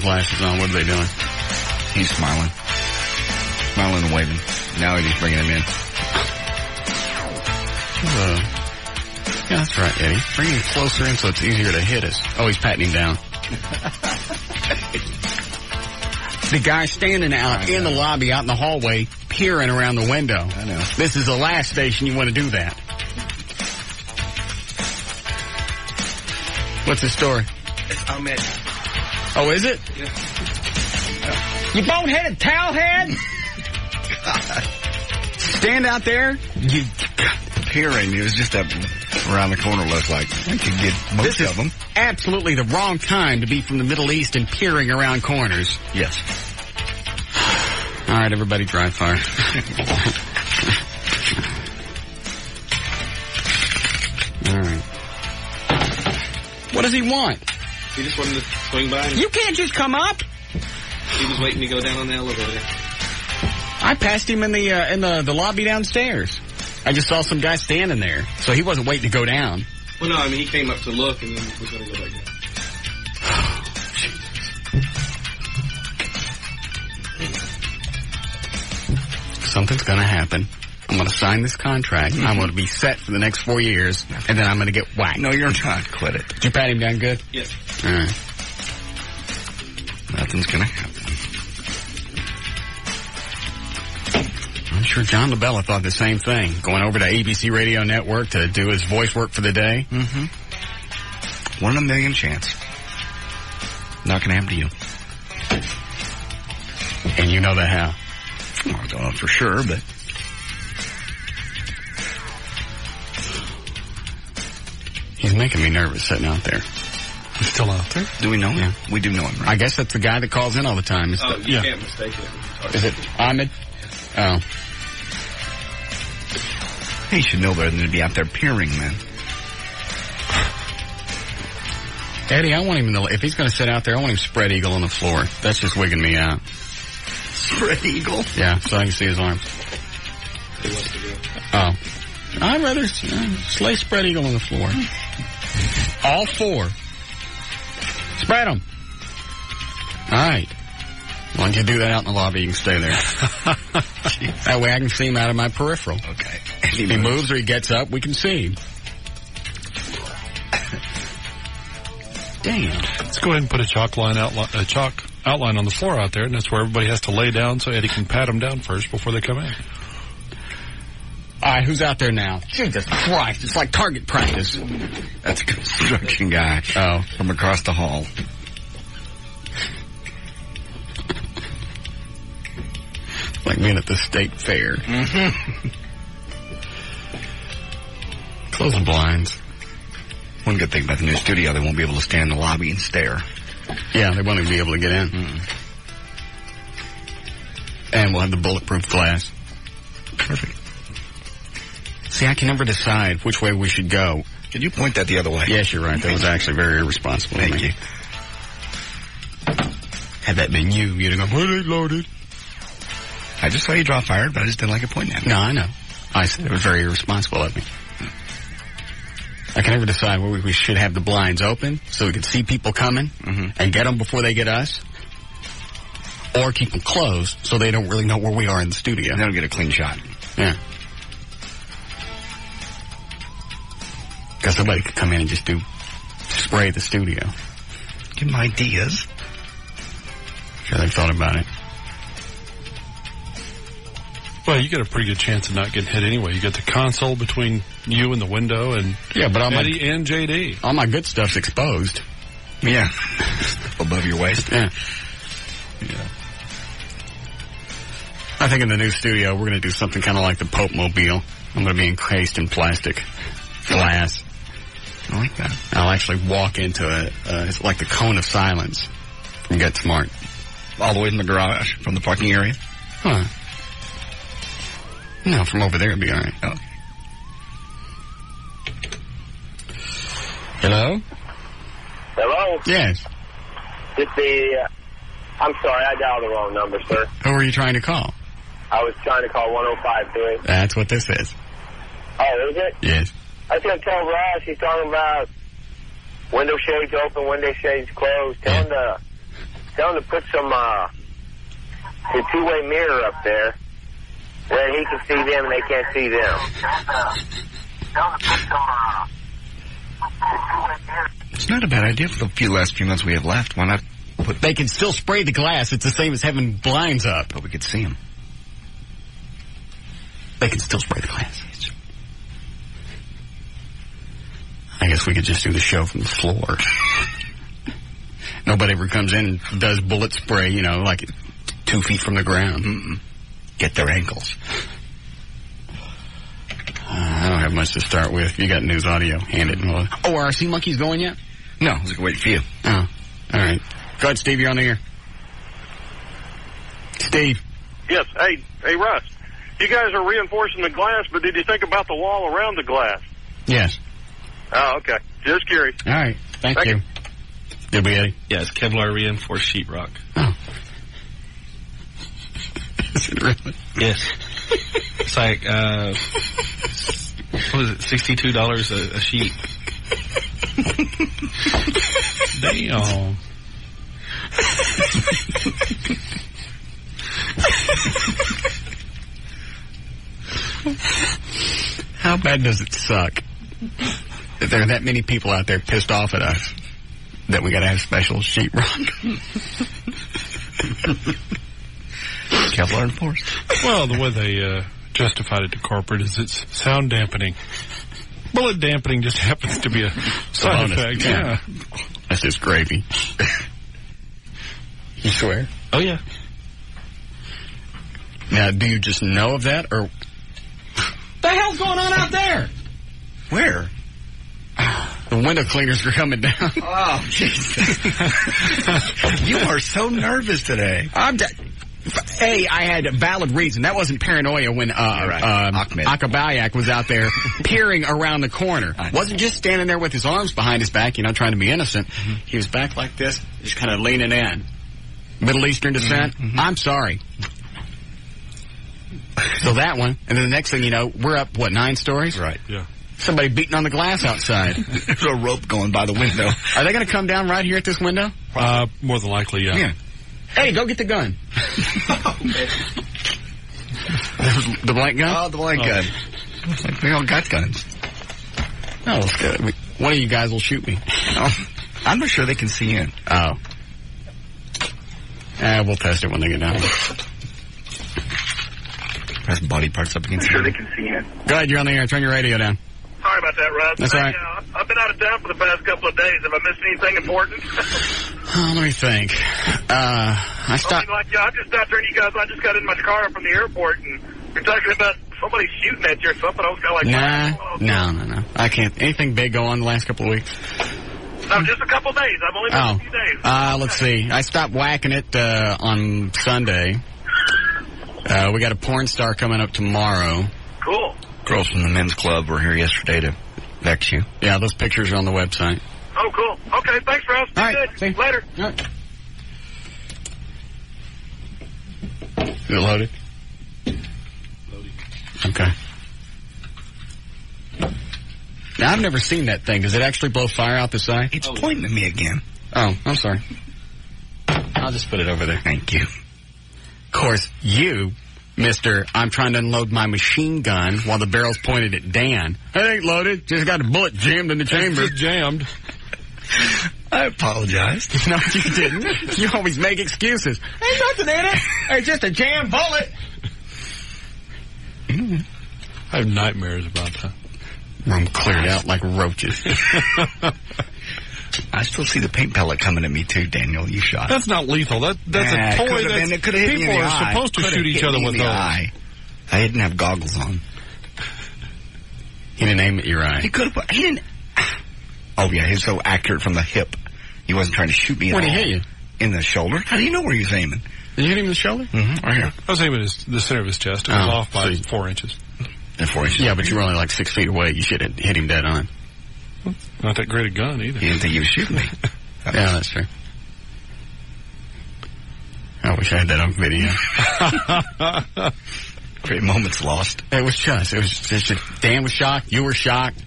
glasses on. What are they doing? He's smiling. Smiling and waving. Now he's bringing him in. Yeah, that's right, Eddie. Bring him closer in so it's easier to hit us. Oh, he's patting him down. The guy standing out in the lobby, out in the hallway, peering around the window. I know. This is the last station you want to do that. What's the story? It's Ahmed. Oh, is it? Yeah. You bone-headed towelhead? Stand out there. You peering. It was just up around the corner, looked like. I could get most of them. Absolutely the wrong time to be from the Middle East and peering around corners. Yes. All right, everybody, dry fire. All right. What does he want? He just wanted to swing by. You can't just come up. He was waiting to go down on the elevator. I passed him in the lobby downstairs. I just saw some guy standing there, so he wasn't waiting to go down. Well, no, I mean, he came up to look and then was going to go back down. Something's going to happen. I'm going to sign this contract. I'm going to be set for the next 4 years, and then I'm going to get whacked. No, you're not. Quit it. Did you pat him down good? Yes. All right. Nothing's going to happen. I'm sure John LaBella thought the same thing. Going over to ABC Radio Network to do his voice work for the day. Mm-hmm. 1 in a million chance. Not going to happen to you. And you know that how? Well, I don't know for sure, but... He's making me nervous sitting out there. He's still out there? Do we know him? Yeah. We do know him, right? I guess that's the guy that calls in all the time. You can't mistake it. Is it Ahmed? Oh. He should know better than to be out there peering, man. Eddie, I want him if he's going to sit out there, I want him spread eagle on the floor. That's just wigging me out. Spread eagle? Yeah, so I can see his arms. Oh. I'd rather lay spread eagle on the floor. All 4. Spread them. All right. Why don't you do that out in the lobby? You can stay there. That way I can see him out of my peripheral. Okay. If he moves or he gets up, we can see him. Dang it. Let's go ahead and put a chalk outline on the floor out there, and that's where everybody has to lay down so Eddie can pat them down first before they come in. All right, who's out there now? Jesus Christ, it's like target practice. That's a construction guy. Oh. From across the hall. Like being at the state fair. Mm-hmm. Close the blinds. One good thing about the new studio, they won't be able to stand in the lobby and stare. Yeah, they won't even be able to get in. Mm-mm. And we'll have the bulletproof glass. Perfect. See, I can never decide which way we should go. Could you point that the other way? Yes, you're right. That was actually very irresponsible. Thank you. Had that been you, you'd have gone, well, they loaded. I just saw you draw fire, but I just didn't like it pointing at me. No, I know. I said it was very irresponsible of me. I can never decide whether we should have the blinds open so we can see people coming and get them before they get us, or keep them closed so they don't really know where we are in the studio. They don't get a clean shot. Yeah. Because somebody could come in and just spray the studio. Give them ideas. Sure, they've thought about it. Well, you get a pretty good chance of not getting hit anyway. You get the console between you and the window, and Eddie and JD. All my good stuff's exposed. Yeah. Above your waist. Yeah. I think in the new studio, we're going to do something kind of like the Pope Mobile. I'm going to be encased in plastic glass. I like that. I'll actually walk into it's like the cone of silence from Get Smart. All the way in the garage from the parking area? Huh. No, from over there it'd be all right. Oh. Hello? Hello? Yes. I'm sorry, I dialed the wrong number, sir. Who are you trying to call? I was trying to call 105.3. That's what this is. Oh, is it? Yes. I was going to tell Russ, he's talking about window shades open, window shades closed. Tell him to Tell him to put some the two-way mirror up there where he can see them and they can't see them. It's not a bad idea for the last few months we have left. Why not put... They can still spray the glass. It's the same as having blinds up. But we could see them. They can still spray the glass. I guess we could just do the show from the floor. Nobody ever comes in and does bullet spray, you know, like 2 feet from the ground. Get their ankles. I don't have much to start with. You got news audio. Hand it. Oh, are our Sea Monkeys going yet? No, I was waiting for you. Oh, all right. Go ahead, Steve. You're on the air. Steve. Yes. Hey, Russ. You guys are reinforcing the glass, but did you think about the wall around the glass? Yes. Oh, okay. Just curious. All right. Thank you. Did we, Eddie? Yeah, it's Kevlar reinforced sheetrock. Oh. Is it really? Yes. It's like, what is it, $62 a sheet. Damn. How bad does it suck that there are that many people out there pissed off at us that we got to have special sheetrock? Kevlar enforced. Well, the way they justified it to corporate is it's sound dampening. Bullet dampening just happens to be a side effect. Yeah. That's just gravy. You swear? Oh, yeah. Now, do you just know of that, or... the hell's going on out there? Where? The window cleaners are coming down. Oh, Jesus. You are so nervous today. Hey, I had a valid reason. That wasn't paranoia when Akabayak was out there peering around the corner. Wasn't just standing there with his arms behind his back, you know, trying to be innocent. Mm-hmm. He was back like this, just kind of leaning in. Middle Eastern descent. Mm-hmm. I'm sorry. So that one, and then the next thing you know, we're up, 9 stories? Right. Yeah. Somebody beating on the glass outside. There's a rope going by the window. Are they going to come down right here at this window? More than likely, yeah. Hey, go get the gun. The blank gun? Oh, the blank gun. We all got guns. Oh, it's good. One of you guys will shoot me. I'm not sure they can see in. Oh. We'll test it when they get down. Press body parts up against I'm sure they can see in. Go ahead, you're on the air. Turn your radio down. Sorry about that, Russ. That's all right. I've been out of town for the past couple of days. Have I missed anything important? Let me think. I stopped. I just stopped turning you guys. I just got in my car from the airport, and you're talking about somebody shooting at you or something. I was kind of like, No. I can't. Anything big go on the last couple of weeks? No, just a couple of days. I've only been a few days. Let's see. I stopped whacking it on Sunday. We got a porn star coming up tomorrow. Cool. Girls from the men's club were here yesterday to vex you. Yeah, those pictures are on the website. Oh, cool. Okay, thanks, Russ. All right. Good. See. Later. All right. Is it loaded? Okay. Now, I've never seen that thing. Does it actually blow fire out the side? It's pointing at me again. Oh, I'm sorry. I'll just put it over there. Thank you. Of course, you, Mr. I'm trying to unload my machine gun while the barrel's pointed at Dan. It ain't loaded. Just got a bullet jammed in the chamber. It's jammed. I apologized. No, you didn't. You always make excuses. Ain't nothing in it. It's just a jammed bullet. I have nightmares about that. Room cleared out like roaches. I still see the paint pellet coming at me too, Daniel. You shot. That's not lethal. That's a toy. It could have hit me in the eye. People are supposed to shoot each other with those. I didn't have goggles on. He didn't aim at your eye. He could have. He didn't. Oh yeah, he was so accurate from the hip. He wasn't trying to shoot me. Where did he hit you? In the shoulder. How do you know where he was aiming? Did you hit him in the shoulder? Mm-hmm. Right here. I was aiming at the center of his chest. It was off by 4 inches. 4 inches. Yeah, but you were only like 6 feet away. You should have hit him dead on. Not that great a gun either. He didn't think he was shooting me. Yeah, that's true. I wish I had that on video. Great moments lost. It was just Dan was shocked. You were shocked.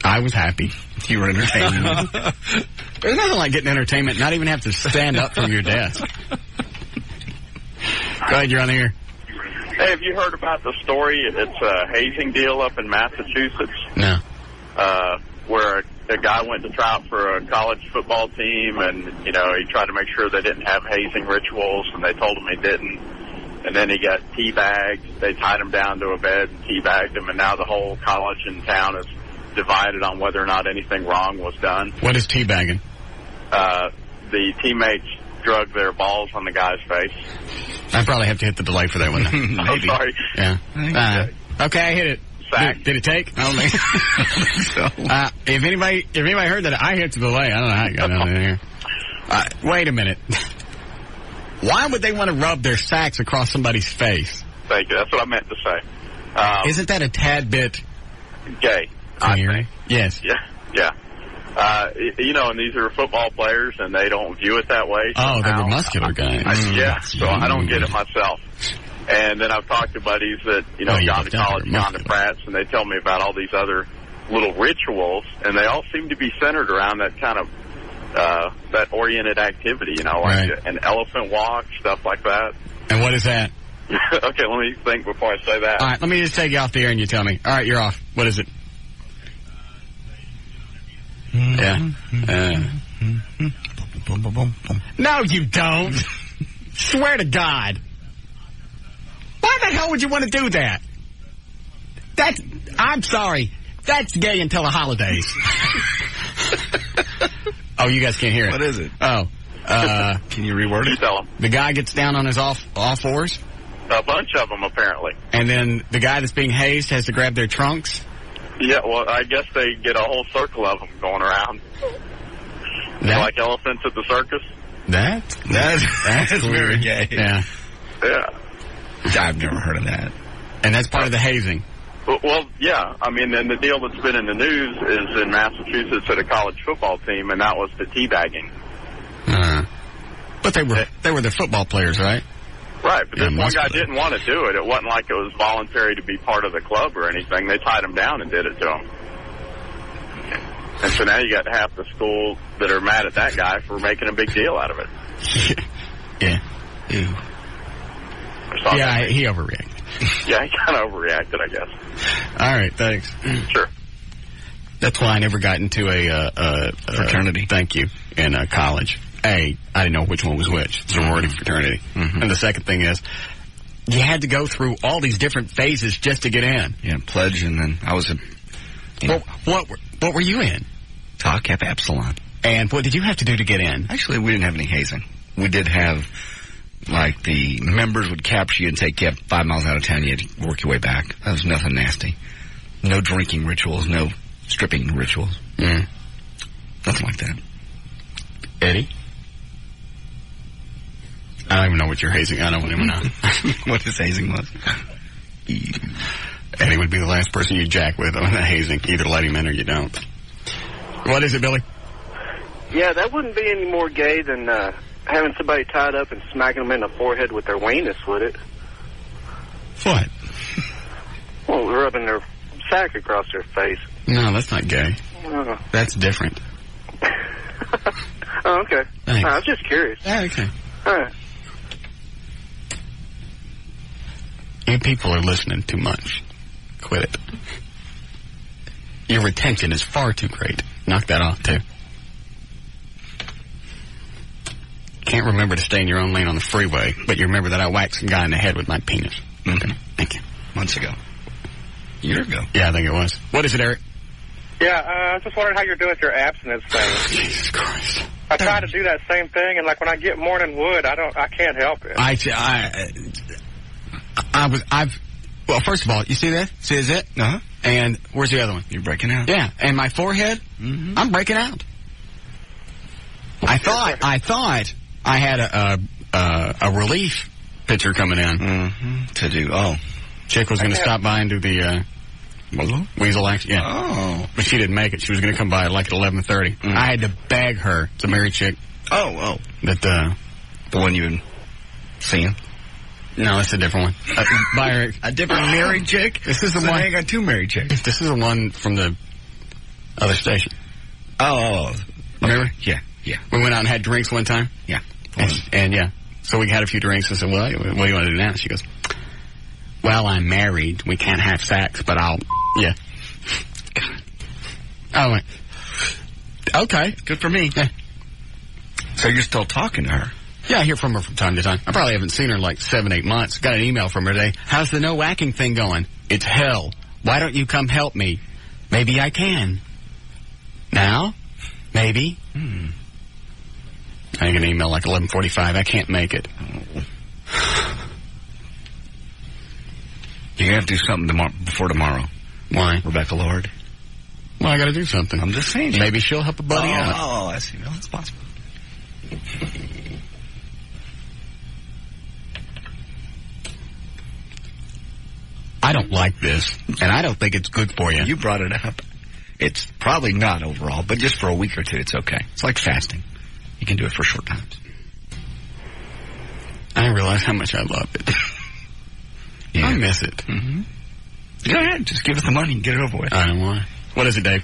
I was happy. You were entertaining me. There's nothing like getting entertainment, not even have to stand up from your desk. Go ahead, you're on the air. Hey, have you heard about the story? It's a hazing deal up in Massachusetts. No. Where a guy went to try out for a college football team, and, he tried to make sure they didn't have hazing rituals, and they told him he didn't. And then he got teabagged. They tied him down to a bed and teabagged him, and now the whole college and town is divided on whether or not anything wrong was done. What is teabagging? The teammates drug their balls on the guy's face. I probably have to hit the delay for that one. I'm sorry. Yeah. Okay, I hit it. Did it take? I don't think so. If anybody heard that, I hit the delay. I don't know how it got on in here. Wait a minute. Why would they want to rub their sacks across somebody's face? Thank you. That's what I meant to say. Isn't that a tad bit gay? Yes. Yeah. And these are football players, and they don't view it that way. Oh, they were muscular guys. So I don't get it myself. And then I've talked to buddies that, gone to college, gone to frats, and they tell me about all these other little rituals, and they all seem to be centered around that kind of, that oriented activity, like an elephant walk, stuff like that. And what is that? Okay, let me think before I say that. All right, let me just take you off the air and you tell me. All right, you're off. What is it? Yeah. No, you don't. Swear to God. Why the hell would you want to do that? I'm sorry. That's gay until the holidays. Oh, you guys can't hear it. What is it? Oh. Can you reword it? Tell them. The guy gets down on his all fours? A bunch of them, apparently. And then the guy that's being hazed has to grab their trunks? Yeah, well, I guess they get a whole circle of them going around. Like elephants at the circus? That's very gay. Yeah. Yeah. I've never heard of that. And that's part of the hazing? Well, yeah. I mean, and the deal that's been in the news is in Massachusetts at a college football team, and that was the teabagging. But they were the football players, right? Right, but this one guy didn't want to do it. It wasn't like it was voluntary to be part of the club or anything. They tied him down and did it to him. And so now you got half the school that are mad at that guy for making a big deal out of it. Yeah. Ew. Yeah, he overreacted. Yeah, he kind of overreacted, I guess. All right, thanks. Sure. That's why I never got into a fraternity. Thank you. In college. I didn't know which one was which. Sorority, fraternity. Mm-hmm. And the second thing is, you had to go through all these different phases just to get in. Yeah, pledge, and then I was what were you in? Tau Kappa Epsilon. And what did you have to do to get in? Actually, we didn't have any hazing. We did have, like, the members would capture you and take you 5 miles out of town. You had to work your way back. That was nothing nasty. No drinking rituals, no stripping rituals. Nothing like that. Eddie? I don't even know what you're hazing. I don't even know what his hazing was. Eddie would be the last person you jack with on the hazing. Either let him in or you don't. What is it, Billy? Yeah, that wouldn't be any more gay than having somebody tied up and smacking them in the forehead with their weenus, would it? What? Well, rubbing their sack across their face. No, that's not gay. That's different. Oh, okay. Thanks. I was just curious. Yeah, okay. All right. You people are listening too much. Quit it. Your retention is far too great. Knock that off, too. Can't remember to stay in your own lane on the freeway, but you remember that I whacked some guy in the head with my penis. Okay. Thank you. Months ago. A year ago. Yeah, I think it was. What is it, Eric? Yeah, I was just wondering how you're doing with your abstinence thing. Jesus Christ. I try to do that same thing, and like when I get morning wood, I can't help it. Well, first of all, you see that? See is it? Uh-huh. And where's the other one? You're breaking out. Yeah, and my forehead, I'm breaking out. I thought I had a relief pitcher coming in to do. Chick was going to stop by and do the weasel action. Yeah. Oh, but she didn't make it. She was going to come by like at 11:30. I had to beg her. It's a married chick. Oh. That the one you've been seeing. No, that's a different one. By Eric. A different married chick? This is the one. I got two married chicks. This is the one from the other station. Oh. Remember? Yeah. We went out and had drinks one time. Yeah. And yeah. So we had a few drinks. I said, well, what do you want to do now? She goes, well, I'm married. We can't have sex, but I'll... Yeah. I went, okay. Good for me. Yeah. So you're still talking to her? Yeah, I hear from her from time to time. I probably haven't seen her in like 7-8 months. Got an email from her today. How's the no whacking thing going? It's hell. Why don't you come help me? Maybe I can. Now? Maybe? I get an email like 11:45. I can't make it. You're going to have to do something before tomorrow. Why? Rebecca Lord. Well, I got to do something. I'm just saying. Maybe she'll help a buddy out. Oh, I see. Well, that's possible. I don't like this, and I don't think it's good for you. You brought it up. It's probably not overall, but just for a week or two, it's okay. It's like fasting. You can do it for short times. I didn't realize how much I love it. Yeah. I miss it. Mm-hmm. Go ahead. Just give us the money and get it over with. I don't want. What is it, Dave?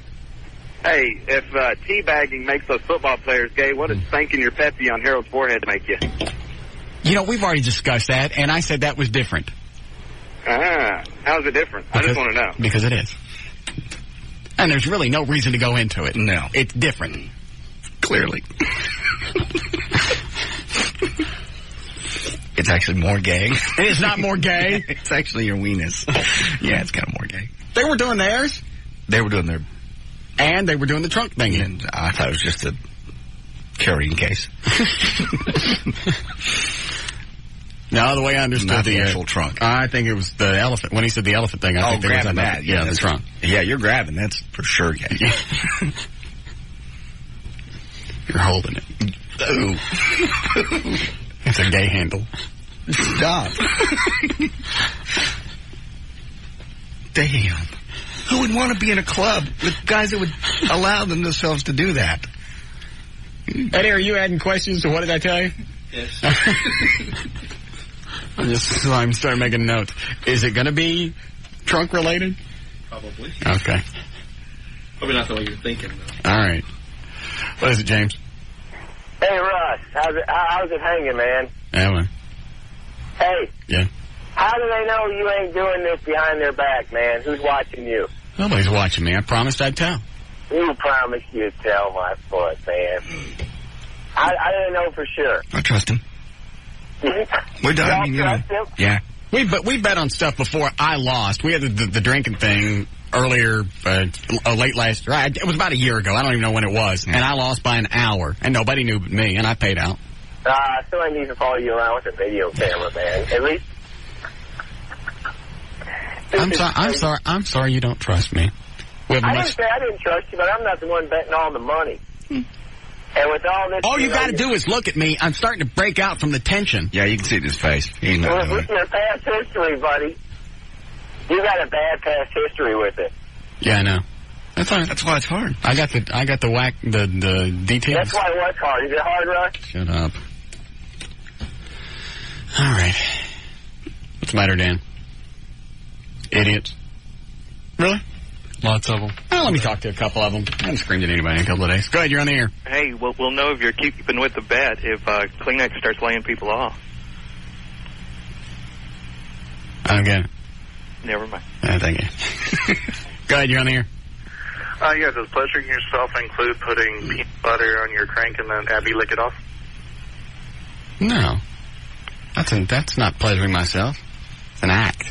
Hey, if teabagging makes those football players gay, what does spanking your Pepsi on Harold's forehead make you? You know, we've already discussed that, and I said that was different. How's it different? I just want to know. Because it is. And there's really no reason to go into it. No. It's different. Clearly. It's actually more gay. It is not more gay. It's actually your weenus. Yeah, it's kind of more gay. They were doing theirs. They were doing their... And they were doing the trunk thing. And I thought it was just a carrying case. No, the way I understood not the actual trunk. I think it was the elephant. When he said the elephant thing, I think they were grabbing that. Yeah, the trunk. Yeah, you're grabbing. That's for sure gay. You're holding it. Ooh. It's a gay handle. Stop. Damn. Who would want to be in a club with guys that would allow themselves to do that? Eddie, are you adding questions to what did I tell you? Yes. I'm starting making notes. Is it going to be trunk related? Probably. Okay. Probably not the way you're thinking, though. All right. What is it, James? Hey, Russ, how's it hanging, man? Yeah, well. Hey. Yeah. How do they know you ain't doing this behind their back, man? Who's watching you? Nobody's watching me. I promised I'd tell. You promised you'd tell my foot, man. I didn't know for sure. I trust him. We're done. You trust him? Yeah. We bet on stuff before I lost. We had the drinking thing earlier, late last year. It was about a year ago. I don't even know when it was. Yeah. And I lost by an hour. And nobody knew but me. And I paid out. Somebody needs to follow you around with a video camera, man. At least. I'm sorry you don't trust me. I didn't say I didn't trust you, but I'm not the one betting all the money. And with all this... All you got to do is look at me. I'm starting to break out from the tension. Yeah, you can see it in his face. He's not doing with your past history, buddy. You got a bad past history with it. Yeah, I know. That's fine. That's why it's hard. I got the details. That's why what's hard. Is it hard, Russ? Shut up. All right. What's the matter, Dan? Idiots. Really? Lots of them. Well, let me talk to a couple of them. I haven't screamed at anybody in a couple of days. Go ahead, you're on the air. Hey, we'll know if you're keeping with the bet if Kleenex starts laying people off. I don't get it. Never mind. Thank you. Go ahead, you're on the air. Yeah, does pleasuring yourself include putting peanut butter on your crank and then Abby lick it off? No. That's not pleasuring myself. It's an act.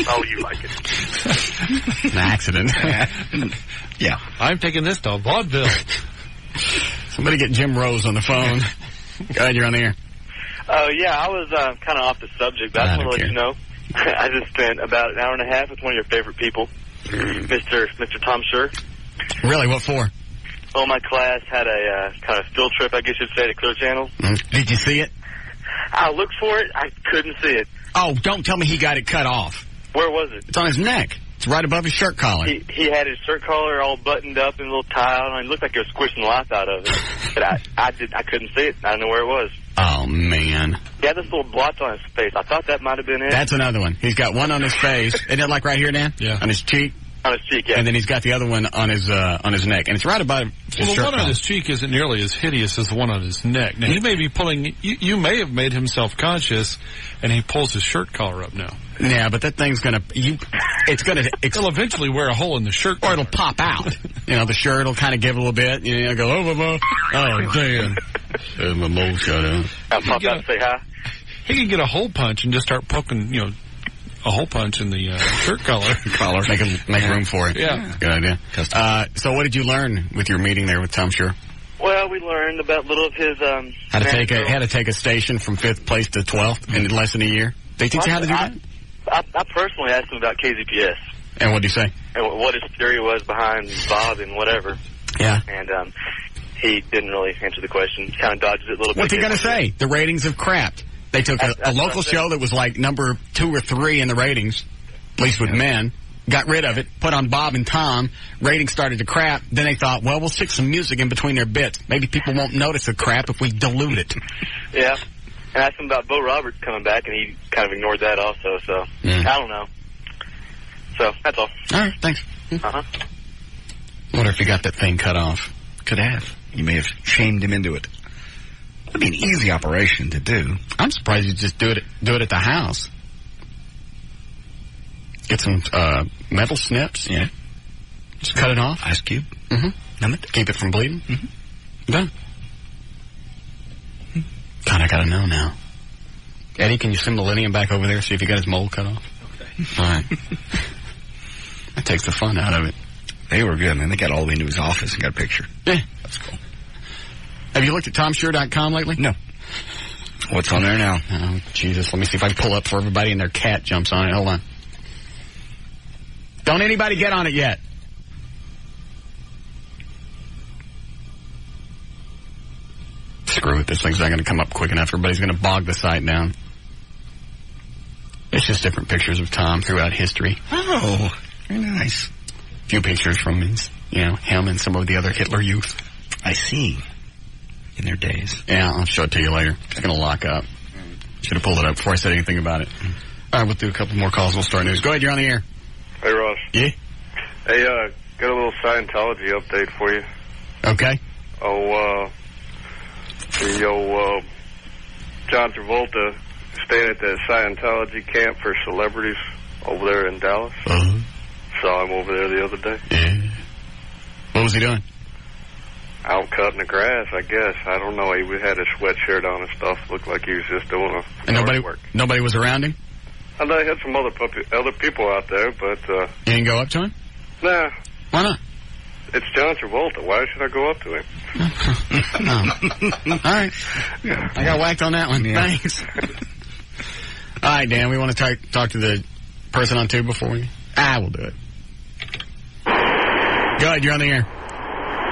Oh, you like it. An accident. Yeah. I'm taking this to vaudeville. Somebody get Jim Rose on the phone. Go ahead, you're on the air. Yeah, I was kind of off the subject, but I just want to let you know. I just spent about an hour and a half with one of your favorite people, Mr. Tom Schur. Really? What for? Well, my class had a kind of field trip, I guess you'd say, to Clear Channel. Did you see it? I looked for it. I couldn't see it. Oh, don't tell me he got it cut off. Where was it? It's on his neck. It's right above his shirt collar. He had his shirt collar all buttoned up in a little tie on. It looked like he was squishing the life out of it. But I couldn't see it. I don't know where it was. Oh, man. He had this little blotch on his face. I thought that might have been it. That's another one. He's got one on his face. Isn't it like right here, Dan? Yeah. On his cheek. On his cheek, yeah. And then he's got the other one on his neck. And it's right about his Well, shirt the one on his cheek isn't nearly as hideous as the one on his neck. Now, he may be pulling... You may have made him self-conscious, and he pulls his shirt collar up now. Yeah, but that thing's going to... It'll eventually wear a hole in the shirt collar. Or it'll pop out. The shirt will kind of give a little bit. Go, oh, damn. My mole shut out. I'll pop out and say hi. He can get a hole punch and just start poking, a hole punch in the shirt collar. Make room for it. Yeah. Good idea. So what did you learn with your meeting there with Tom Shure? Well, we learned about little of his... How to take a station from 5th place to 12th in less than a year? They teach you how to do that? I personally asked him about KZPS. And what did he say? And what his theory was behind Bob and whatever. Yeah. And he didn't really answer the question. Kind of dodged it a little bit. What's he going to say? The ratings have crapped. They took a local show that was like number 2 or 3 in the ratings, at least with men, got rid of it, put on Bob and Tom, ratings started to crap. Then they thought, well, we'll stick some music in between their bits. Maybe people won't notice the crap if we dilute it. Yeah. And I asked him about Bo Roberts coming back, and he kind of ignored that also, so I don't know. So, that's all. All right, thanks. Uh-huh. Wonder if he got that thing cut off. Could have. You may have shamed him into it. That'd be an easy operation to do. I'm surprised you just do it at the house. Get some metal snips. Yeah. Just cut it off. Ice cube. Mm-hmm. Numb it. Keep it from bleeding. Mm-hmm. Done. God, I gotta know now. Eddie, can you send Millennium back over there, see if he got his mole cut off? Okay. All right. That takes the fun out of it. They were good, man. They got all the way into his office and got a picture. Yeah. That's cool. Have you looked at TomShure.com lately? No. What's on there now? Oh, Jesus. Let me see if I can pull up for everybody and their cat jumps on it. Hold on. Don't anybody get on it yet. Screw it. This thing's not going to come up quick enough. Everybody's going to bog the site down. It's just different pictures of Tom throughout history. Oh, very nice. A few pictures from him and some of the other Hitler youth. I see. In their days. Yeah, I'll show it to you later. It's going to lock up. Should have pulled it up before I said anything about it. All right, we'll do a couple more calls. We'll start news. Go ahead, you're on the air. Hey, Ross. Yeah? Hey, got a little Scientology update for you. Okay. John Travolta staying at the Scientology camp for celebrities over there in Dallas. Uh-huh. Saw him over there the other day. Yeah. What was he doing? Out cutting the grass, I guess. I don't know. He had his sweatshirt on and stuff. Looked like he was just doing nobody was around him? I know he had some other people out there, but... You didn't go up to him? Nah. Why not? It's John Travolta. Why should I go up to him? No. All right. I got whacked on that one. Yeah. Thanks. All right, Dan, we want to talk to the person on 2 before we... we'll do it. Go ahead, you're on the air.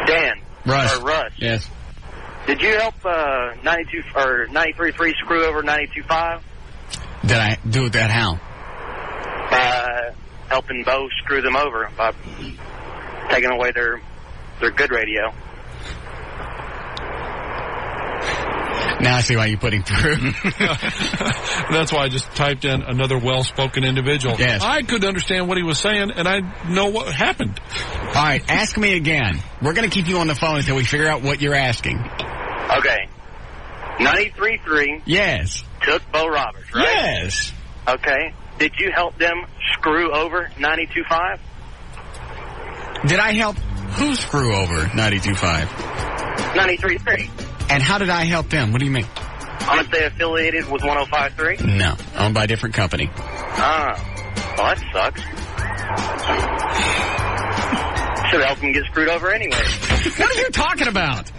Dan. Russ. Or Russ. Yes. Did you help 92 or 93.3 screw over 92.5? Did I do that how? Helping Bo screw them over by taking away their good radio. Now I see why you put him through. That's why I just typed in another well-spoken individual. Yes. I could understand what he was saying, and I know what happened. All right, ask me again. We're going to keep you on the phone until we figure out what you're asking. Okay. 93.3. Yes. Took Bo Roberts, right? Yes. Okay. Did you help them screw over 92.5? Did I help who screw over 92.5? 93.3. And how did I help them? What do you mean? Aren't they affiliated with 105.3? No. Owned by a different company. Ah. Well, that sucks. Should help them get screwed over anyway. What are you talking about?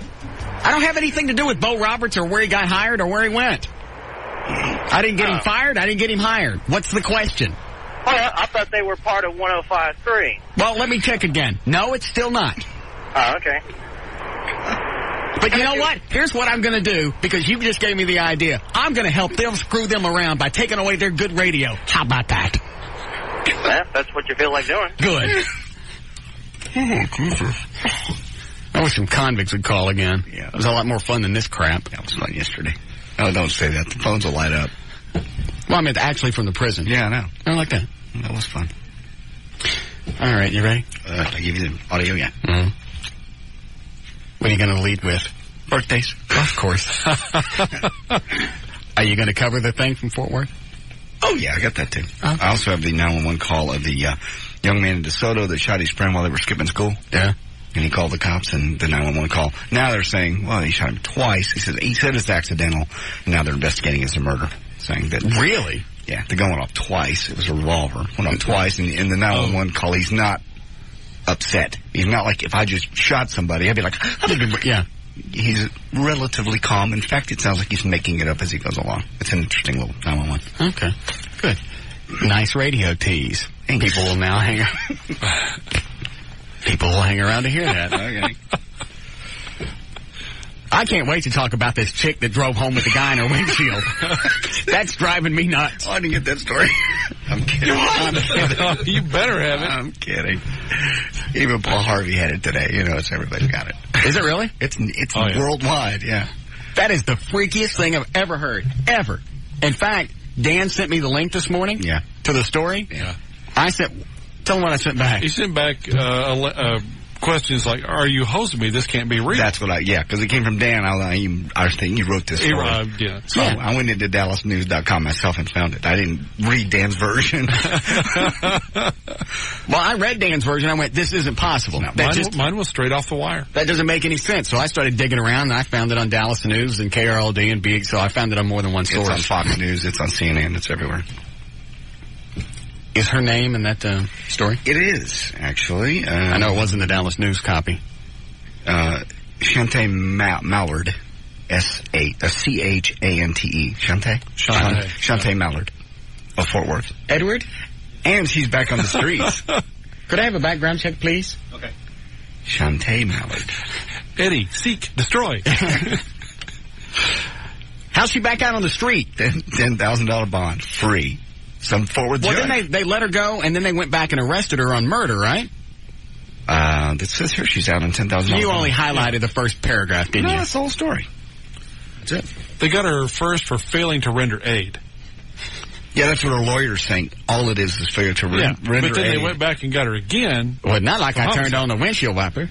I don't have anything to do with Bo Roberts or where he got hired or where he went. I didn't get him fired. I didn't get him hired. What's the question? Well, I thought they were part of 105.3. Well, let me check again. No, it's still not. Oh, okay. But you know what? Here's what I'm going to do, because you just gave me the idea. I'm going to help them screw them around by taking away their good radio. How about that? Well, that's what you feel like doing. Good. Oh, Jesus. I wish some convicts would call again. Yeah. It was a lot more fun than this crap. That was fun yesterday. Oh, don't say that. The phones will light up. Well, I meant actually from the prison. Yeah, I know. I like that. That was fun. All right, you ready? I give you the audio, yeah. Mm-hmm. What are you going to lead with? Birthdays. Of course. Are you going to cover the thing from Fort Worth? Oh, yeah, I got that, too. Okay. I also have the 911 call of the young man in DeSoto that shot his friend while they were skipping school. Yeah. And he called the cops and the 911 call. Now they're saying, well, he shot him twice. He said it's accidental. And now they're investigating as a murder. Saying that. Really? Yeah, the gun went off twice. It was a revolver. Went off twice. And in the 911 call, he's not upset. He's not like, if I just shot somebody, I'd be like, yeah. He's relatively calm. In fact, it sounds like he's making it up as he goes along. It's an interesting little 911. Okay. Good. Nice radio tease. People will now hang People will hang around to hear that. Okay. I can't wait to talk about this chick that drove home with the guy in her windshield. That's driving me nuts. Oh, I didn't get that story. I'm kidding. You better have it. I'm kidding. Even Paul Harvey had it today. You know, it's everybody's got it. Is it really? It's worldwide, yeah. That is the freakiest thing I've ever heard. Ever. In fact, Dan sent me the link this morning to the story. Yeah. I said, tell him what I sent back. He sent back questions like, are you hosting me? This can't be real. That's what because it came from Dan. I was thinking you wrote this story. Yeah. So I went into DallasNews.com myself and found it. I didn't read Dan's version. Well, I read Dan's version. I went, this isn't possible. No, mine was straight off the wire. That doesn't make any sense. So I started digging around, and I found it on Dallas News and KRLD and BX. So I found it on more than one source. It's on Fox News. It's on CNN. It's everywhere. Is her name in that story? It is, actually. I know it wasn't the Dallas News copy. Shante Mallard. C-H-A-N-T-E. Shante Mallard of Fort Worth. Edward? And she's back on the streets. Could I have a background check, please? Okay. Shante Mallard. Eddie, seek, destroy. How's she back out on the street? $10,000 bond. Free. Some Fort Worth judge. Then they let her go, and then they went back and arrested her on murder, right? It says here she's out on $10,000. You only highlighted the first paragraph, didn't you? No, that's the whole story. That's it. They got her first for failing to render aid. Yeah, that's what her lawyer's saying. All it is failure to render aid. But then they went back and got her again. Well, not like I turned on the windshield wiper.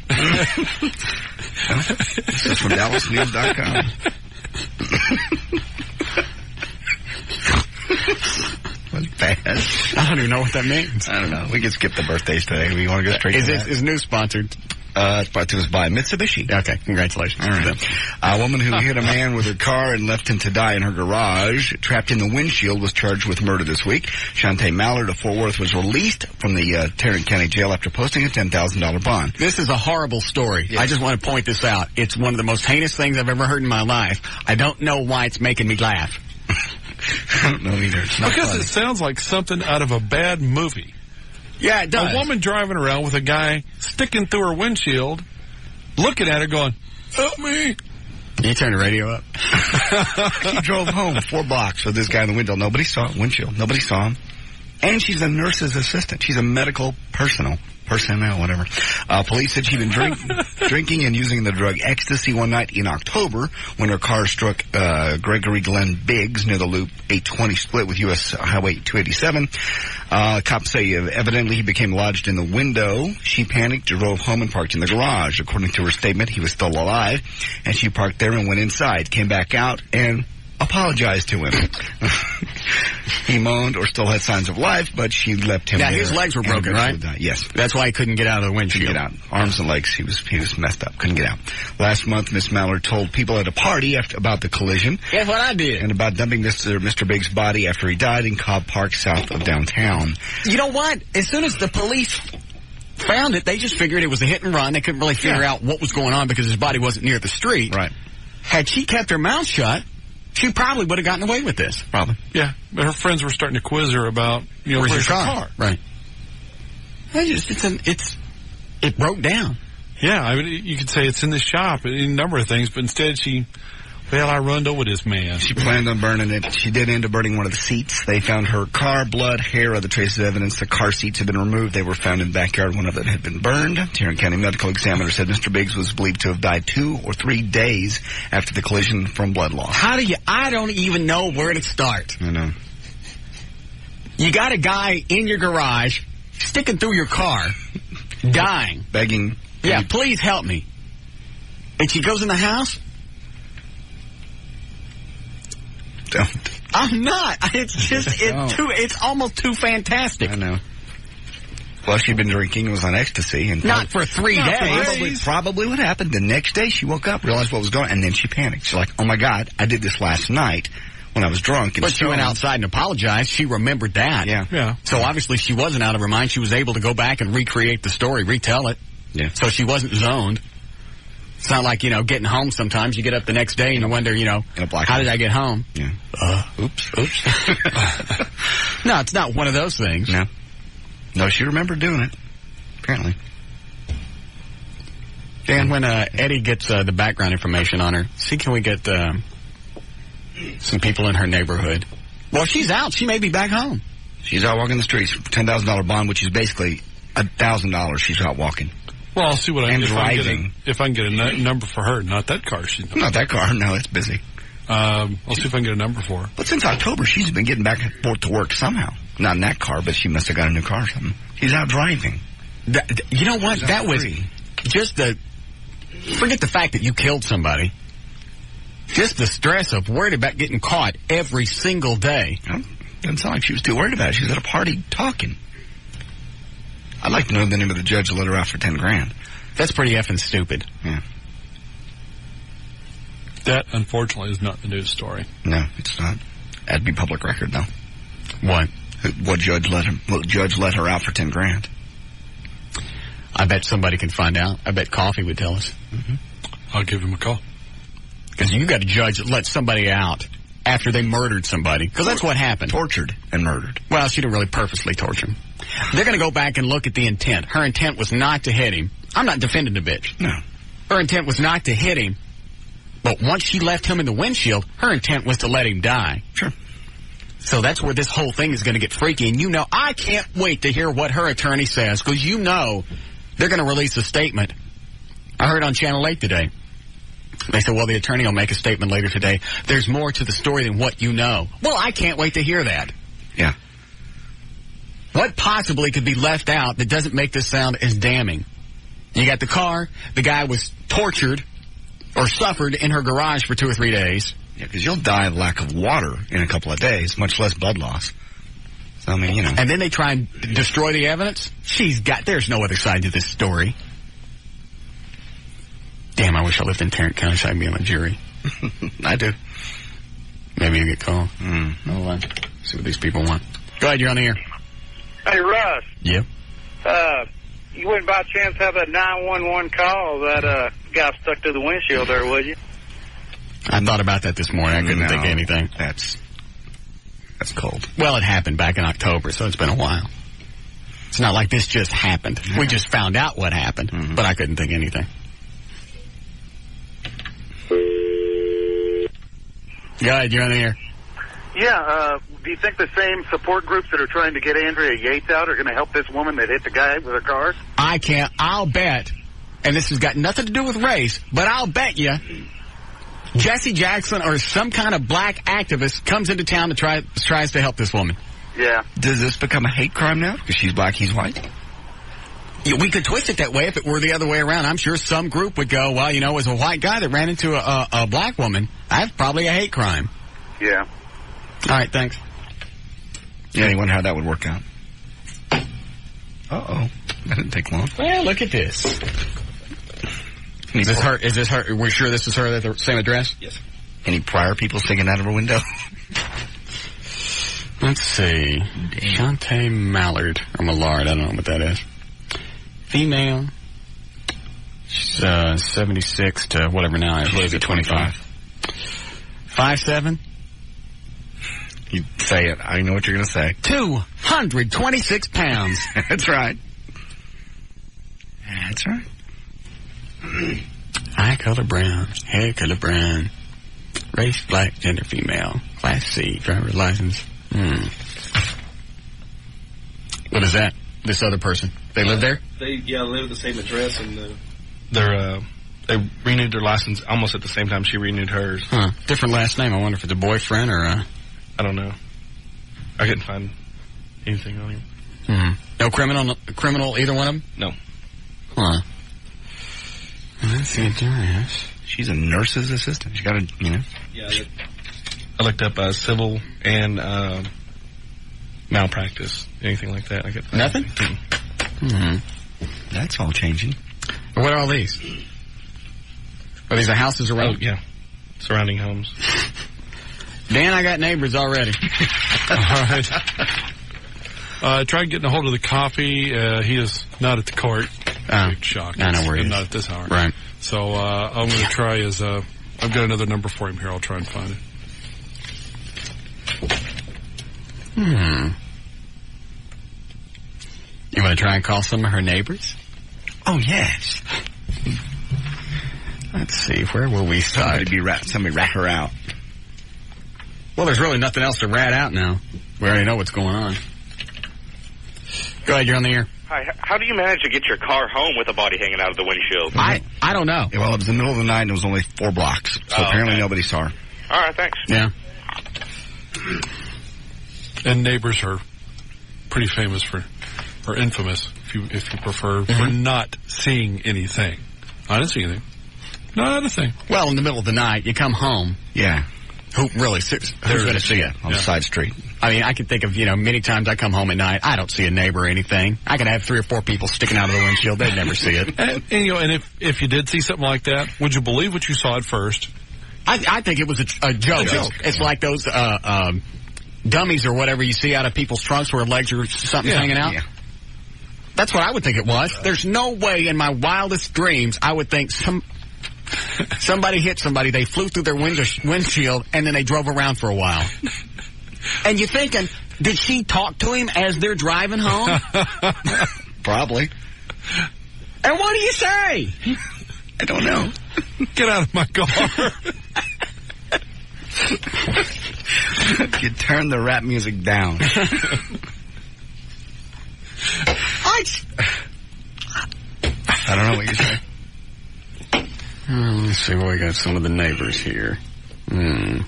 This is from DallasNews.com. That's bad. I don't even know what that means. I don't know. We can skip the birthdays today. We want to go straight to that. Is news sponsored? It's brought to us by Mitsubishi. Okay, congratulations. All right. A woman who hit a man with her car and left him to die in her garage, trapped in the windshield, was charged with murder this week. Shante Mallard of Fort Worth was released from the Tarrant County Jail after posting a $10,000 bond. This is a horrible story. Yes. I just want to point this out. It's one of the most heinous things I've ever heard in my life. I don't know why it's making me laugh. I don't know either. It's not because funny. It sounds like something out of a bad movie. Yeah, it does. A woman driving around with a guy sticking through her windshield, looking at her going, help me. You turn the radio up. She drove home 4 blocks with this guy in the window. Nobody saw it. Windshield. Nobody saw him. And she's a nurse's assistant. She's a medical personnel, whatever. Police said she'd been drinking and using the drug ecstasy one night in October when her car struck Gregory Glenn Biggs near the Loop 820 split with U.S. Highway 287. Cops say evidently he became lodged in the window. She panicked, drove home, and parked in the garage. According to her statement, he was still alive, and she parked there and went inside, came back out, and apologized to him. He moaned or still had signs of life, but she left him there. His legs were broken, right? Yes. That's why he couldn't get out of the windshield. Couldn't get out. Arms and legs, he was messed up. Couldn't get out. Last month, Miss Mallard told people at a party about the collision. Guess what I did? And about dumping Mr. Biggs' body after he died in Cobb Park, south of downtown. You know what? As soon as the police found it, they just figured it was a hit and run. They couldn't really figure out what was going on because his body wasn't near the street. Right. Had she kept her mouth shut, she probably would have gotten away with this. Probably. Yeah. But her friends were starting to quiz her about, where's your car? Right. It broke down. Yeah. I mean, you could say it's in the shop, a number of things, but instead I runned over this man. She planned on burning it. She did end up burning one of the seats. They found her car, blood, hair, other traces of evidence. The car seats had been removed. They were found in the backyard. One of them had been burned. Tarrant County Medical Examiner said Mr. Biggs was believed to have died 2 or 3 days after the collision from blood loss. I don't even know where to start. I know. You got a guy in your garage sticking through your car, dying. Begging. Yeah, please help me. And she goes in the house? Don't. I'm not. It's just, it's almost too fantastic. I know. Well, she'd been drinking, was on ecstasy. And not for 3 days. Probably what happened. The next day she woke up, realized what was going on, and then she panicked. She's like, oh my God, I did this last night when I was drunk. And but she went outside and apologized. She remembered that. Yeah. So obviously she wasn't out of her mind. She was able to go back and recreate the story, retell it. Yeah. So she wasn't zoned. It's not like, getting home sometimes. You get up the next day and you wonder, how did I get home? Yeah. Oops. No, it's not one of those things. No, she remembered doing it, apparently. Dan, when Eddie gets the background information on her, can we get some people in her neighborhood? Well, she's out. She may be back home. She's out walking the streets. $10,000 bond, which is basically $1,000 she's out walking. Well, I'll see what I can driving. If I can get a number for her. Not that car. Not that car. No, it's busy. I'll see if I can get a number for her. But since October, she's been getting back and forth to work somehow. Not in that car, but she must have got a new car or something. She's out driving. You know what? That was just forget the fact that you killed somebody. Just the stress of worried about getting caught every single day. Doesn't sound like she was too worried about it. She was at a party talking. I'd like to know the name of the judge who let her out for $10,000. That's pretty effing stupid. Yeah. That, unfortunately, is not the news story. No, it's not. That'd be public record, though. What? What judge let her out for $10,000? I bet somebody can find out. I bet Coffee would tell us. Mm-hmm. I'll give him a call. Because you got a judge that let somebody out after they murdered somebody. Because that's what happened. Tortured and murdered. Well, she didn't really purposely torture him. They're going to go back and look at the intent. Her intent was not to hit him. I'm not defending the bitch. No. Her intent was not to hit him. But once she left him in the windshield, her intent was to let him die. Sure. So that's where this whole thing is going to get freaky. And I can't wait to hear what her attorney says. Because they're going to release a statement. I heard on Channel 8 today. They said, well, the attorney will make a statement later today. There's more to the story than what you know. Well, I can't wait to hear that. Yeah. What possibly could be left out that doesn't make this sound as damning? You got the car. The guy was tortured or suffered in her garage for 2 or 3 days. Yeah, because you'll die of lack of water in a couple of days, much less blood loss. So, And then they try and destroy the evidence? There's no other side to this story. Damn, I wish I lived in Tarrant County so I could be on a jury. I do. Maybe you get called. Hold on. See what these people want. Go ahead, you're on the air. Hey, Russ. Yep. You wouldn't by chance have a 911 call that guy stuck to the windshield there, would you? I thought about that this morning. I couldn't think of anything. That's cold. Well, it happened back in October, so it's been a while. It's not like this just happened. Yeah. We just found out what happened, but I couldn't think of anything. Go ahead, you're on the air. Yeah, do you think the same support groups that are trying to get Andrea Yates out are going to help this woman that hit the guy with her car? I'll bet, and this has got nothing to do with race, but I'll bet you Jesse Jackson or some kind of black activist comes into town and tries to help this woman. Yeah. Does this become a hate crime now? Because she's black, he's white? Yeah, we could twist it that way if it were the other way around. I'm sure some group would go, well, as a white guy that ran into a black woman, that's probably a hate crime. Yeah. All right, thanks. Yeah, you wonder how that would work out. Uh-oh. That didn't take long. Well, look at this. Is this her? We're sure this is her at the same address? Yes. Any prior people singing out of her window? Let's see. Shantae Mallard, or Millard, I don't know what that is. Female. She's 76 to whatever now. I believe 25. 5'7". You say it. I know what you're going to say. 226 pounds. That's right. That's right. Eye color brown. Hair color brown. Race black. Gender female. Class C. Driver's license. What is that? This other person. They live there? They live at the same address, and they renewed their license almost at the same time she renewed hers. Huh. Different last name. I wonder if it's a boyfriend or a... I don't know. I couldn't find anything on him. No No criminal, either one of them? No. Huh. Let's see address. She's a nurse's assistant. She got a, Yeah, I looked up civil and malpractice. Anything like that. Nothing? Mm-hmm. That's all changing. What are all these? Are these the houses around? Oh, yeah. Surrounding homes. Dan, I got neighbors already. All right. I tried getting a hold of the coffee. He is not at the court. Big shock. I know where he is. Not at this hour. Right. So I'm going to try I've got another number for him here. I'll try and find it. You want to try and call some of her neighbors? Oh, yes. Let's see. Where will we start? Somebody rat her out. Well, there's really nothing else to rat out now. We already know what's going on. Go ahead, you're on the air. Hi, how do you manage to get your car home with a body hanging out of the windshield? I don't know. Well, it was the middle of the night and it was only 4 blocks. So apparently nobody saw her. All right, thanks. Yeah. And neighbors are pretty famous or infamous, if you prefer, for not seeing anything. I didn't see anything. Not a thing. Well, in the middle of the night, you come home. Yeah. Who's going to see it? On the side street. I mean, I can think of, many times I come home at night, I don't see a neighbor or anything. I could have 3 or 4 people sticking out of the windshield. They'd never see it. And if you did see something like that, would you believe what you saw at first? I think it was a joke. It's like those dummies or whatever you see out of people's trunks where legs or something hanging out. Yeah. That's what I would think it was. There's no way in my wildest dreams I would think somebody hit somebody, they flew through their windshield, and then they drove around for a while. And you're thinking, did she talk to him as they're driving home? Probably. And what do you say? I don't know. Get out of my car. You turn the rap music down. I don't know what you're saying. Let's see. We got some of the neighbors here. Okay.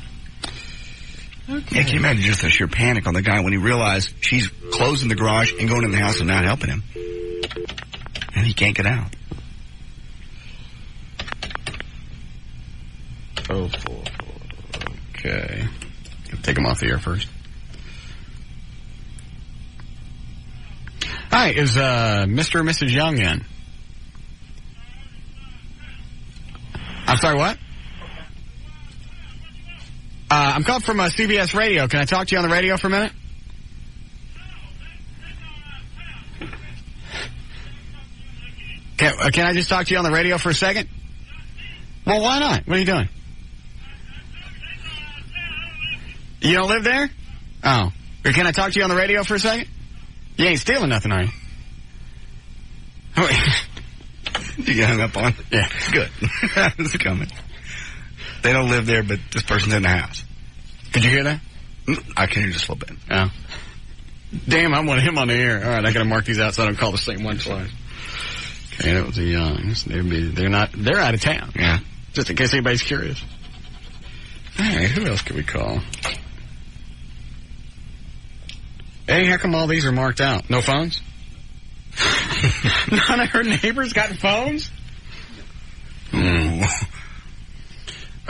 Yeah, can you imagine just the sheer panic on the guy when he realized she's closing the garage and going in the house and not helping him? And he can't get out. Oh, okay. Take him off the air first. Hi, is Mr. or Mrs. Young in? I'm sorry, what? I'm calling from CBS Radio. Can I talk to you on the radio for a minute? Can I just talk to you on the radio for a second? Well, why not? What are you doing? You don't live there? Oh. Or can I talk to you on the radio for a second? You ain't stealing nothing, are you? You get hung up on? Yeah. Good. It's coming. They don't live there, but this person's in the house. Could you hear that? I can hear just a little bit. Oh. Damn, I want him on the air. All right, I got to mark these out so I don't call the same one twice. Okay, that was the Youngs. They're out of town. Yeah. Just in case anybody's curious. All right, who else could we call? Hey, how come all these are marked out? No phones? None of her neighbors got phones?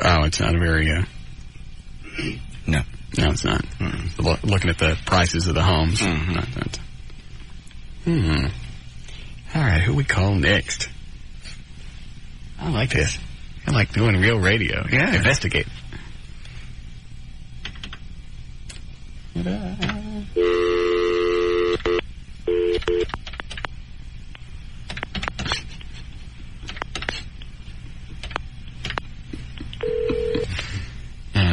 Oh, it's not a very, No. No, it's not. Looking at the prices of the homes. All right, who we call next? I like this. I like doing real radio. Yeah. Investigate. And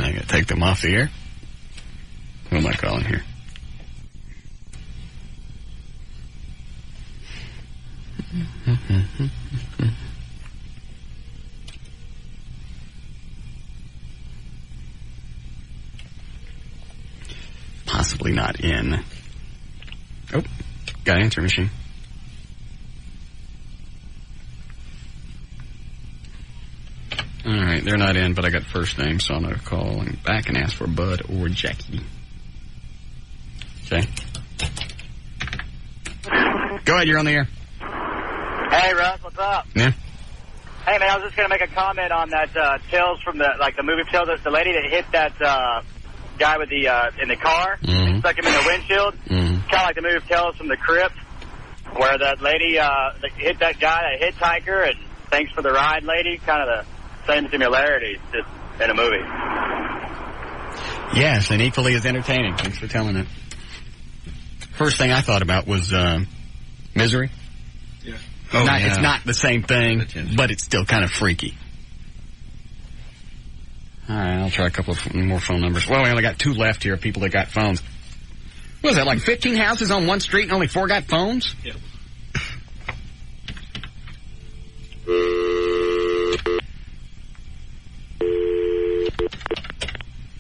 I gotta take them off the air. Who am I calling here? Possibly not in. Oh, got an answer machine. All right, they're not in, but I got first name, so I'm going to call back and ask for Bud or Jackie. Okay. Go ahead, you're on the air. Hey, Russ, what's up? Yeah. Hey, man, I was just going to make a comment on that Tales from the movie Tales. The lady that hit that guy with the in the car, stuck him in the windshield. Kind of like the movie Tales from the Crypt, where that lady hit that guy, that hitchhiker, and thanks for the ride, lady. Kind of the same similarities, just in a movie. Yes, and equally as entertaining. Thanks for telling it. First thing I thought about was Misery. Yeah. It's not the same thing, but it's still kind of freaky. All right, I'll try a couple of more phone numbers. Well, we only got 2 left here, people that got phones. What is that, like 15 houses on one street and only 4 got phones? Yeah.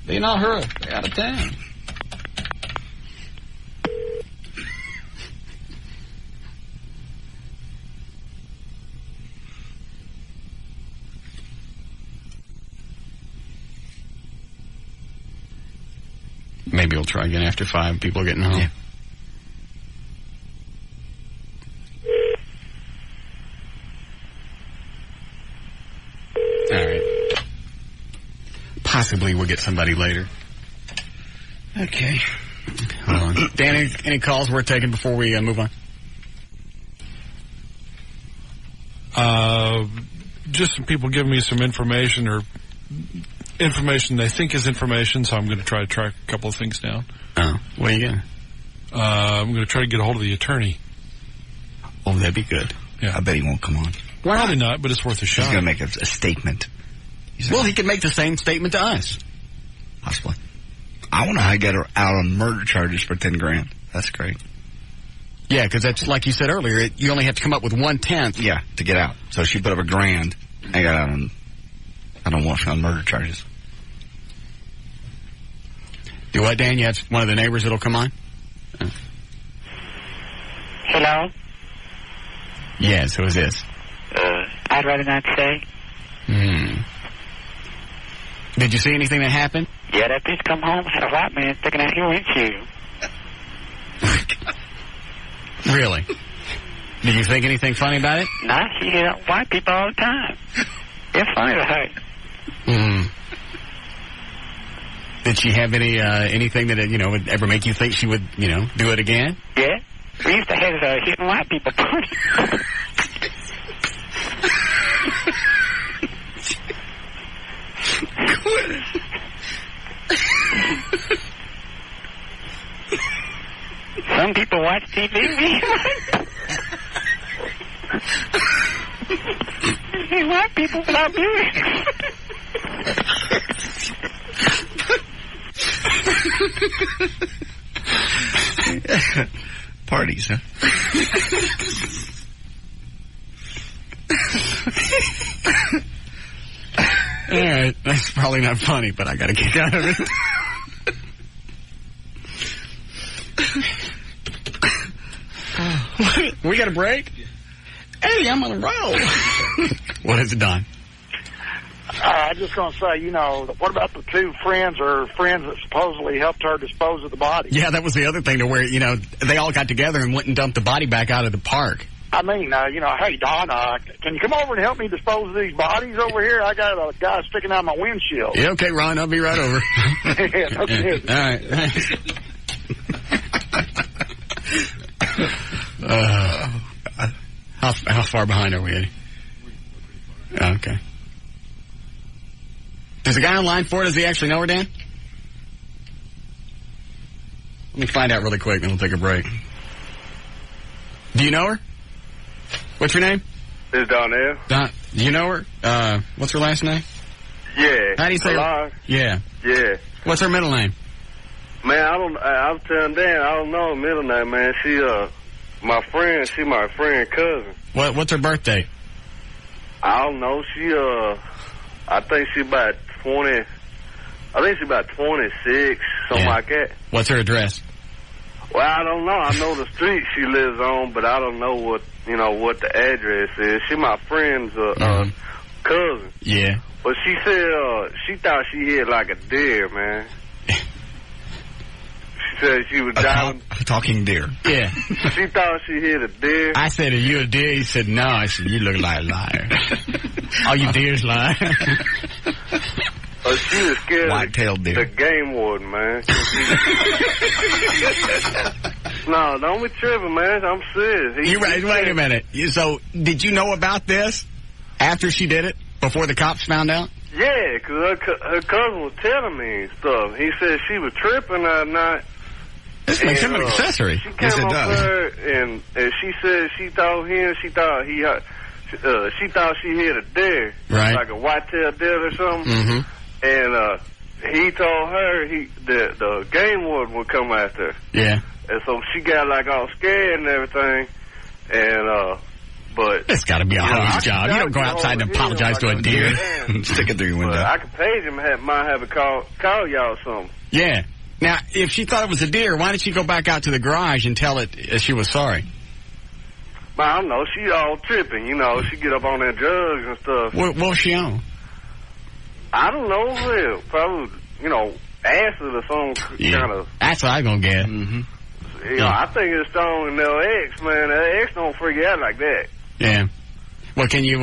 Be not hurry. They're out of town. Maybe we'll try again after 5. People are getting home. Yeah. All right. Possibly we'll get somebody later. Okay. Hold on. Dan, any calls worth taking before we move on? Just some people giving me some information or information they think is information, so I'm going to try to track a couple of things down. Oh, what are you getting? I'm going to try to get a hold of the attorney. Oh, that'd be good. Yeah, I bet he won't come on. Why Probably not, but it's worth a shot. He's going to make a statement. Well, he could make the same statement to us. Possibly. I want to know how he got her out on murder charges for $10,000. That's great. Yeah, because that's like you said earlier. You only have to come up with 1/10. Yeah, to get out. So she put up $1,000 and got out on, I don't want on murder charges. Do what, Dan? You have one of the neighbors that'll come on? Hello? Yes, who is this? I'd rather not say. Did you see anything that happened? Yeah, that bitch come home, had a white man sticking out her windshield. Really? Did you think anything funny about it? Nah, she hit up white people all the time. It's funny to her. Did she have anything that, would ever make you think she would, do it again? Yeah. We used to have a hitting white people party. Some people watch TV. White people without viewing. Parties, huh? All right, that's probably not funny, but I got a kick out of it. We got a break? Hey, I'm on a roll. What has it done? I'm just going to say, what about the 2 friends or friends that supposedly helped her dispose of the body? Yeah, that was the other thing to where, they all got together and went and dumped the body back out of the park. I mean, hey, Don, can you come over and help me dispose of these bodies over here? I got a guy sticking out my windshield. Yeah, okay, Ron, I'll be right over. Yeah, no kidding. All right, thanks. How far behind are we, Eddie? Okay. Is the guy online for it? Does he actually know her, Dan? Let me find out really quick, then we'll take a break. Do you know her? What's your name? This is Donnell. Do you know her? What's her last name? Yeah. How do you say her? Yeah. Yeah. What's her middle name? Man, I'm telling Dan, I don't know her middle name, man. She, my friend, my friend cousin. What's her birthday? I don't know. I think she about 20. I think she's about 26, something like that. What's her address? Well, I don't know. I know the street she lives on, but I don't know what the address is. She my friend's cousin. Yeah. But she said she thought she hit like a deer, man. said she was driving. A talking deer. Yeah. She thought she hit a deer. I said, are you a deer? He said, no. I said, you look like a liar. All you deers lie. She was scared White-tailed deer. The game warden, man. No, don't be tripping, man. I'm serious. Wait a minute. So, did you know about this after she did it? Before the cops found out? Yeah, because her cousin was telling me and stuff. He said she was tripping that night. This makes him an accessory. She came up her and she said she thought she thought she hit a deer. Right. Like a white-tailed deer or something. Mm-hmm. And he told her the game warden would come after her. Yeah. And so she got like all scared and everything. And but it's got to be a hose job. You don't go outside and apologize to a deer. Stick it through your window. I could page him. Might have a call y'all something. Yeah. Now, if she thought it was a deer, why did she go back out to the garage and tell it she was sorry? Well, I don't know. She all tripping, you know. She get up on that drugs and stuff. What was she on? I don't know. Well, probably, you know, acid or some kind of. That's what I'm going to get. Mm-hmm. You know, I think it's strong in their ex, man. Their ex don't freak out like that. Yeah. Well, can you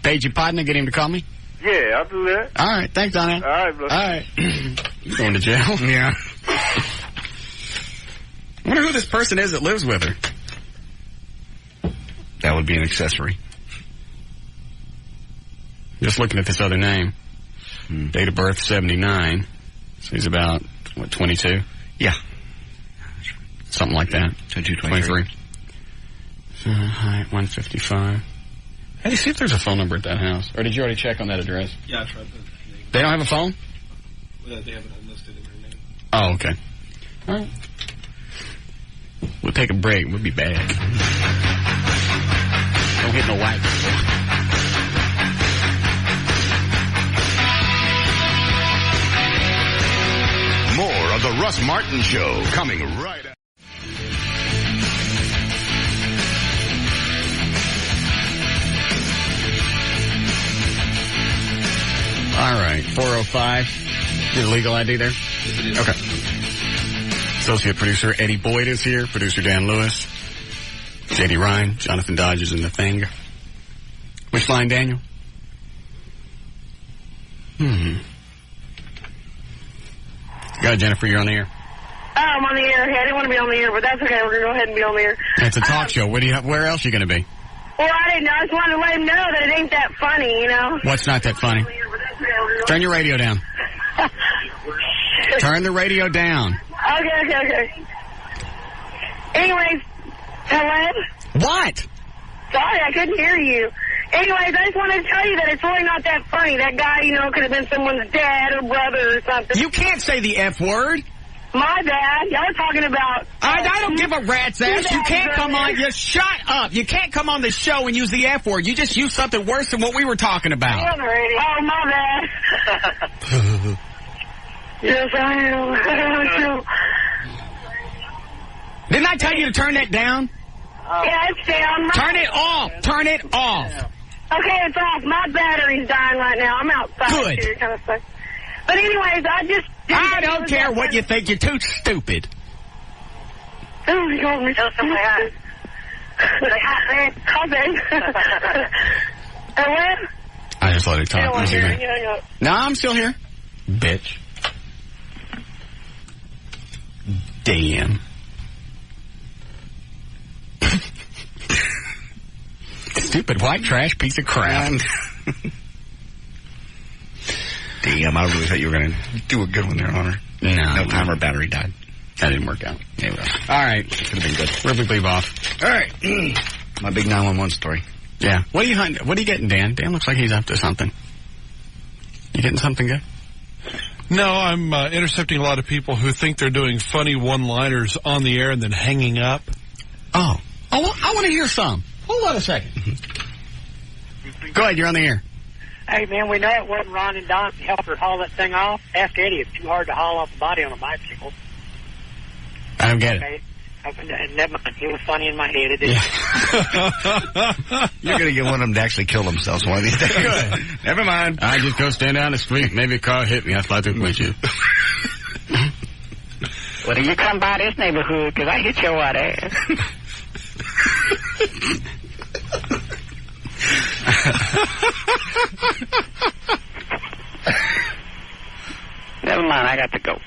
page your partner, get him to call me? Yeah, I'll do that. All right. Thanks, Donna. All right, bro. All right. You going to jail? Yeah. I wonder who this person is that lives with her. That would be an accessory. Just looking at this other name. Date of birth, 79. So he's about, 22? Yeah. Something like that. 23. Height, 155. How do you see if there's a phone number at that house? Or did you already check on that address? Yeah, I tried that. They don't have a phone? Well, they have it unlisted in their name. Oh, okay. All right. We'll take a break. We'll be back. Don't hit no white. More of the Russ Martin Show coming right up. All right, 405. Is legal ID there? Yes, it is. Okay. Associate producer Eddie Boyd is here. Producer Dan Lewis. J.D. Ryan. Jonathan Dodge is in the thing. Which line, Daniel? Go ahead, Jennifer, you're on the air. Oh, I'm on the air. Hey, I didn't want to be on the air, but that's okay. We're going to go ahead and be on the air. It's a talk show. Where else are you going to be? Well, I didn't know. I just wanted to let him know that it ain't that funny, you know? What's not that funny? Turn your radio down. Turn the radio down. Okay. Anyways, hello? What? Sorry, I couldn't hear you. Anyways, I just wanted to tell you that it's really not that funny. That guy, you know, could have been someone's dad or brother or something. You can't say the F word. My bad. Y'all are talking about... I don't give a rat's ass. You can't come on. Just shut up. You can't come on the show and use the F word. You just used something worse than what we were talking about. Oh, my bad. Yes, I am. Didn't I tell you to turn that down? Yeah, it's down. Turn it off. Turn it off. Okay, it's off. My battery's dying right now. I'm outside. Good. Here, kind of stuff. But anyways, I don't care what you think. You're too stupid. Oh, he called me. Tell somebody hi. Hi, babe. Hello? I just let her talk. Yeah. No, I'm still here. Bitch. Damn. Stupid white trash piece of crap. Damn, I really thought you were going to do a good one there on her. No time her battery died. That didn't work out. Anyway. All right. Could have been good. Where'd we leave off? All right. My big 911 story. Yeah. What are you getting, Dan? Dan looks like he's up to something. You getting something good? No, I'm intercepting a lot of people who think they're doing funny one-liners on the air and then hanging up. Oh, I want to hear some. Hold on a second. Go ahead, you're on the air. Hey, man, we know it wasn't Ron and Don to help her haul that thing off. Ask Eddie, it's too hard to haul off a body on a bicycle. I don't get it. Never mind. It was funny in my head. It didn't. Yeah. You're going to get one of them to actually kill themselves one of these days. Good. Never mind. I just go stand down the street. Maybe a car hit me. I fly through the windshield. Well, you come by this neighborhood, because I hit your white ass. Never mind, I got to go.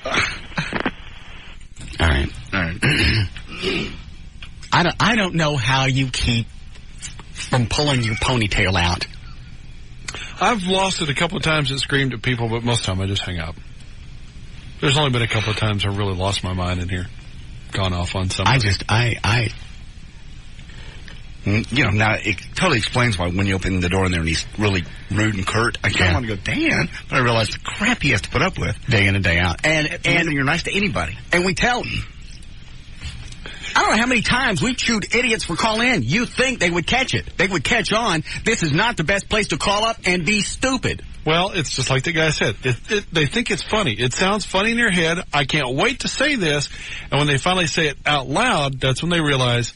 All right. I don't know how you keep from pulling your ponytail out. I've lost it a couple of times and screamed at people, but most of the time I just hang up. There's only been a couple of times I really lost my mind in here. Gone off on somebody. Now it totally explains why when you open the door in there and he's really rude and curt, I kind of want to go, Dan, but I realize the crap he has to put up with. Day in and day out. And you're nice to anybody. And we tell him. I don't know how many times we chewed idiots for calling in. You think they would catch it. They would catch on. This is not the best place to call up and be stupid. Well, it's just like the guy said. They think it's funny. It sounds funny in your head. I can't wait to say this. And when they finally say it out loud, that's when they realize,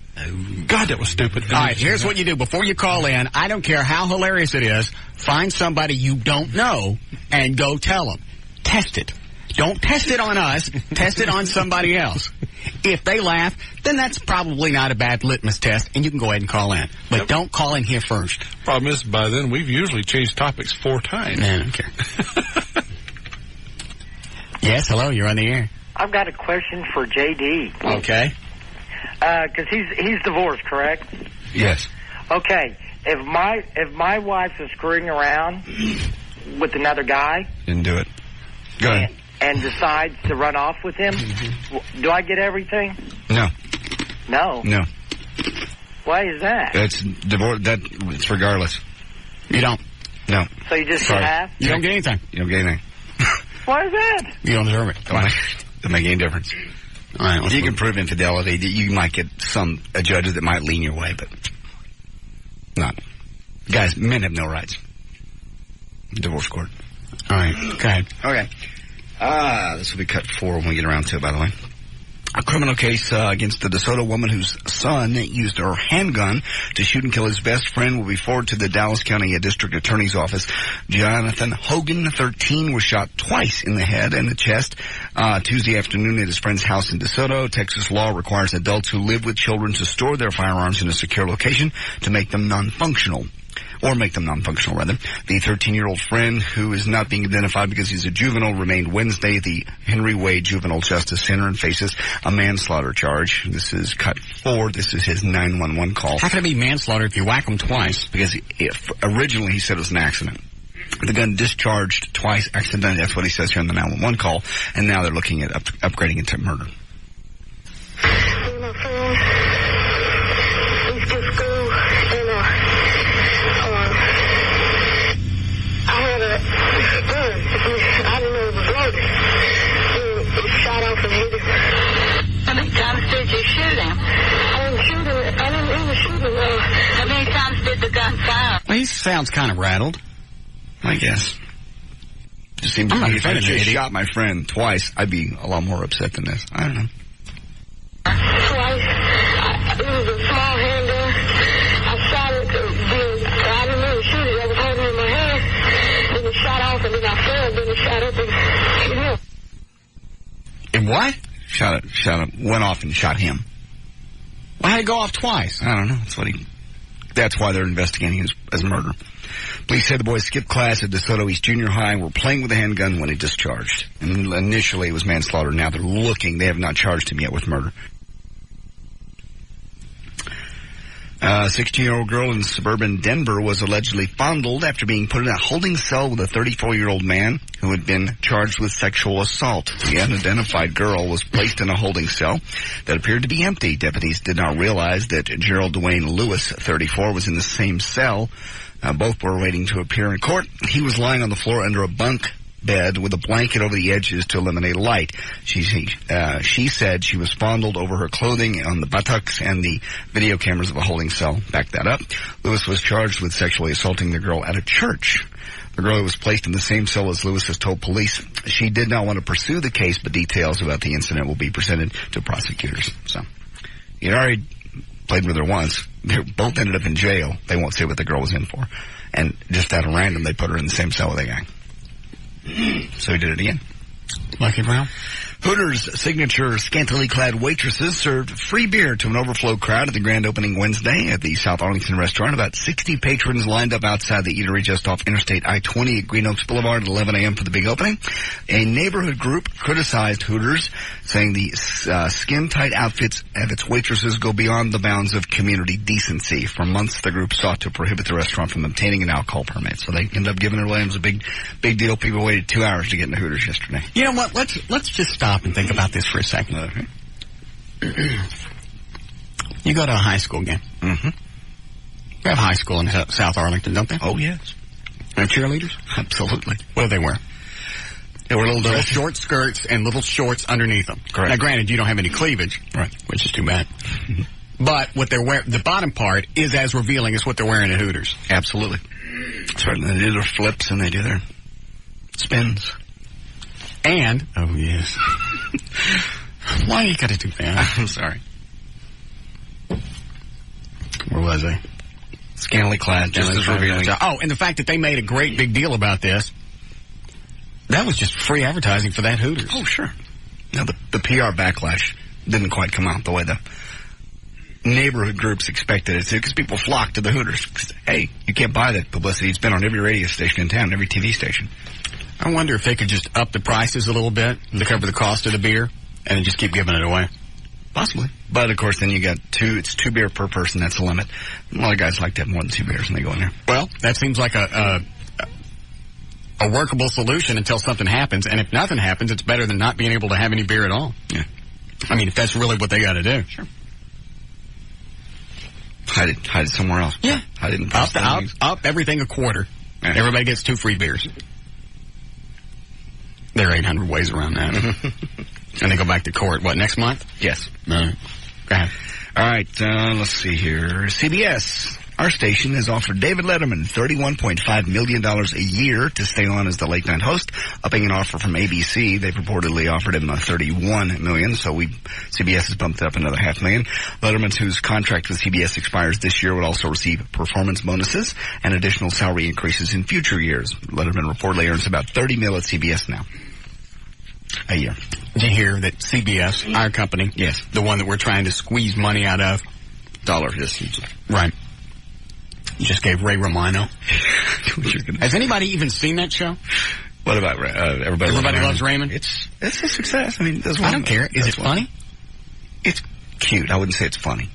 God, that was stupid. All right, here's what you do. Before you call in, I don't care how hilarious it is, find somebody you don't know and go tell them. Test it. Don't test it on us. Test it on somebody else. If they laugh, then that's probably not a bad litmus test, and you can go ahead and call in. But don't call in here first. Problem is, by then, we've usually changed topics 4 times. I don't care. Yes, hello, you're on the air. I've got a question for J.D. Okay. Because he's divorced, correct? Yes. Okay. If my wife is screwing around with another guy... Didn't do it. Go ahead. And decides to run off with him, do I get everything? No. No? No. Why is that? It's divorce. It's regardless. You don't. No. So you just get half? You don't get anything. You don't get anything. Why is that? You don't deserve it. Don't make any difference. All right. You can prove infidelity. You might get a judge that might lean your way, but not. Guys, men have no rights. Divorce court. All right. Go ahead. Okay. This will be cut 4 when we get around to it, by the way. A criminal case against the DeSoto woman whose son used her handgun to shoot and kill his best friend will be forwarded to the Dallas County District Attorney's Office. Jonathan Hogan, 13, was shot twice in the head and the chest Tuesday afternoon at his friend's house in DeSoto. Texas law requires adults who live with children to store their firearms in a secure location to make them non-functional. Or make them non-functional, rather. The 13-year-old friend, who is not being identified because he's a juvenile, remained Wednesday at the Henry Wade Juvenile Justice Center and faces a manslaughter charge. This is cut 4. This is his 911 call. How can it be manslaughter if you whack him twice? Because originally he said it was an accident. The gun discharged twice accidentally. That's what he says here on the 911 call. And now they're looking at upgrading it to murder. I didn't know it was loaded. It shot off and hit him. How many times did you shoot him? I didn't even shoot him. How many times did the gun fire? Well, he sounds kind of rattled. I guess. Just seems to me if I just shot my friend twice, I'd be a lot more upset than this. I don't know. Twice. It was a small handgun. I shot it. I didn't really shoot it. I was holding it in my hand. Then it shot off and then I fell. Then it shot up and hit him. And what? Shot it, went off and shot him. Why did it go off twice? I don't know. That's why they're investigating as murder. Police said the boys skipped class at DeSoto East Junior High and were playing with a handgun when he discharged. And initially it was manslaughter. Now they're looking. They have not charged him yet with murder. A 16-year-old girl in suburban Denver was allegedly fondled after being put in a holding cell with a 34-year-old man who had been charged with sexual assault. The unidentified girl was placed in a holding cell that appeared to be empty. Deputies did not realize that Gerald Dwayne Lewis, 34, was in the same cell. Both were waiting to appear in court. He was lying on the floor under a bunk bed with a blanket over the edges to eliminate light. She said she was fondled over her clothing on the buttocks, and the video cameras of the holding cell backed that up. Lewis was charged with sexually assaulting the girl at a church. The girl was placed in the same cell as Lewis has told police. She did not want to pursue the case, but details about the incident will be presented to prosecutors. So, he already played with her once. They both ended up in jail. They won't say what the girl was in for. And just out of random, they put her in the same cell with a guy. So he did it again. Lucky Brown. Hooters' signature scantily clad waitresses served free beer to an overflow crowd at the grand opening Wednesday at the South Arlington restaurant. About 60 patrons lined up outside the eatery just off Interstate I-20 at Green Oaks Boulevard at 11 a.m. for the big opening. A neighborhood group criticized Hooters, saying the skin-tight outfits of its waitresses go beyond the bounds of community decency. For months, the group sought to prohibit the restaurant from obtaining an alcohol permit, so they ended up giving it away. It was a big deal. People waited 2 hours to get into Hooters yesterday. You know what? Let's just stop and think about this for a second. Okay. You go to a high school game. Mm-hmm. They have high school in South Arlington, don't they? Oh, yes. And cheerleaders? Absolutely. What do they wear? They wear little short skirts and little shorts underneath them. Correct. Now, granted, you don't have any cleavage, right? Which is too bad. Mm-hmm. But what they're wearing, the bottom part is as revealing as what they're wearing at Hooters. Absolutely. Certainly, they do their flips and they do their spins. And, oh yes. Why you gotta do that? I'm sorry. Where was I? Scantily clad, just as revealing. Oh, and the fact that they made a great big deal about this, that was just free advertising for that Hooters. Oh, sure. Now, the PR backlash didn't quite come out the way the neighborhood groups expected it to, because people flocked to the Hooters. Hey, you can't buy that publicity. It's been on every radio station in town, every TV station. I wonder if they could just up the prices a little bit to cover the cost of the beer and then just keep giving it away. Possibly. But, of course, then you got it's 2 beer per person. That's the limit. A lot of guys like to have more than 2 beers when they go in there. Well, that seems like a workable solution until something happens. And if nothing happens, it's better than not being able to have any beer at all. Yeah. I mean, if that's really what they got to do. Sure. Hide it somewhere else. Yeah. Hide it in up everything a quarter. Yeah. Everybody gets 2 free beers. There are 800 ways around that. And they go back to court, what, next month? Yes. No. Go ahead. All right, let's see here. CBS, our station, has offered David Letterman $31.5 million a year to stay on as the late-night host, upping an offer from ABC. They purportedly offered him $31 million, so CBS has bumped it up another $500,000. Letterman, whose contract with CBS expires this year, would also receive performance bonuses and additional salary increases in future years. Letterman reportedly earns about $30 million at CBS now. A year. Did you hear that CBS, our company, yes, the one that we're trying to squeeze money out of, right, just gave Ray Romano. Has anybody even seen that show? What about Everybody Loves Raymond? It's a success. I mean, I don't care. Is it funny? It's cute. I wouldn't say it's funny.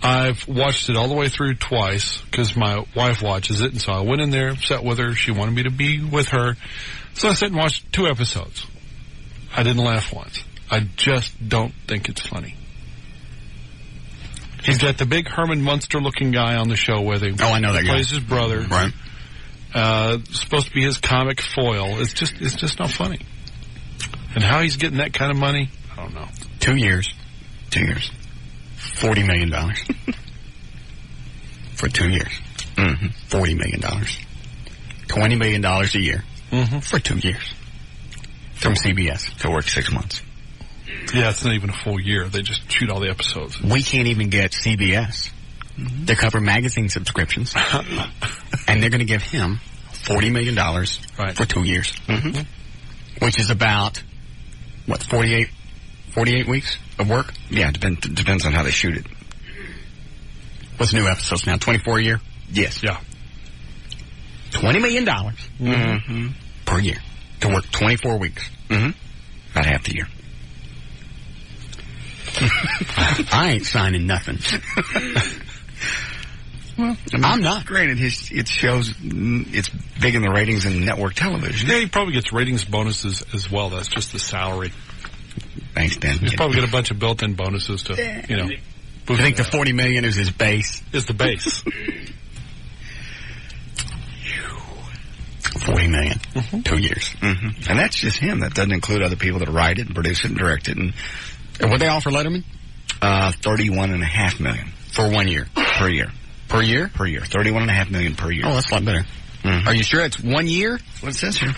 I've watched it all the way through twice because my wife watches it, and so I went in there, sat with her. She wanted me to be with her. So I sat and watched 2 episodes. I didn't laugh once. I just don't think it's funny. He's got the big Herman Munster-looking guy on the show with him. Oh, I know that guy. Plays his brother. Right. Supposed to be his comic foil. It's just not funny. And how he's getting that kind of money, I don't know. 2 years. 2 years. $40 million. For 2 years. Mm-hmm. $40 million. $20 million a year. Mm-hmm. For 2 years. From CBS. To work 6 months. Yeah, it's not even a full year. They just shoot all the episodes. We can't even get CBS to cover magazine subscriptions. And they're going to give him $40 million for 2 years. Mm-hmm. Which is about, 48 weeks of work? Yeah, depends on how they shoot it. What's new episodes now? 24 a year? Yes. Yeah. $20 million per year to work 24 weeks. Mm-hmm. About half the year. I ain't signing nothing. Well, I'm not. Granted, it shows it's big in the ratings in network television. Yeah, he probably gets ratings bonuses as well. That's just the salary. Thanks, Dan. He's probably got a bunch of built-in bonuses to, I think the $40 million is his base. Is the base. $40 million. 2 years. Mm-hmm. And that's just him. That doesn't include other people that write it and produce it and direct it. And what they offer Letterman? $31.5 million. For 1 year? Per year. Per year? Per year. $31.5 million per year. Oh, that's a lot better. Mm-hmm. Are you sure it's 1 year? That's what it says here.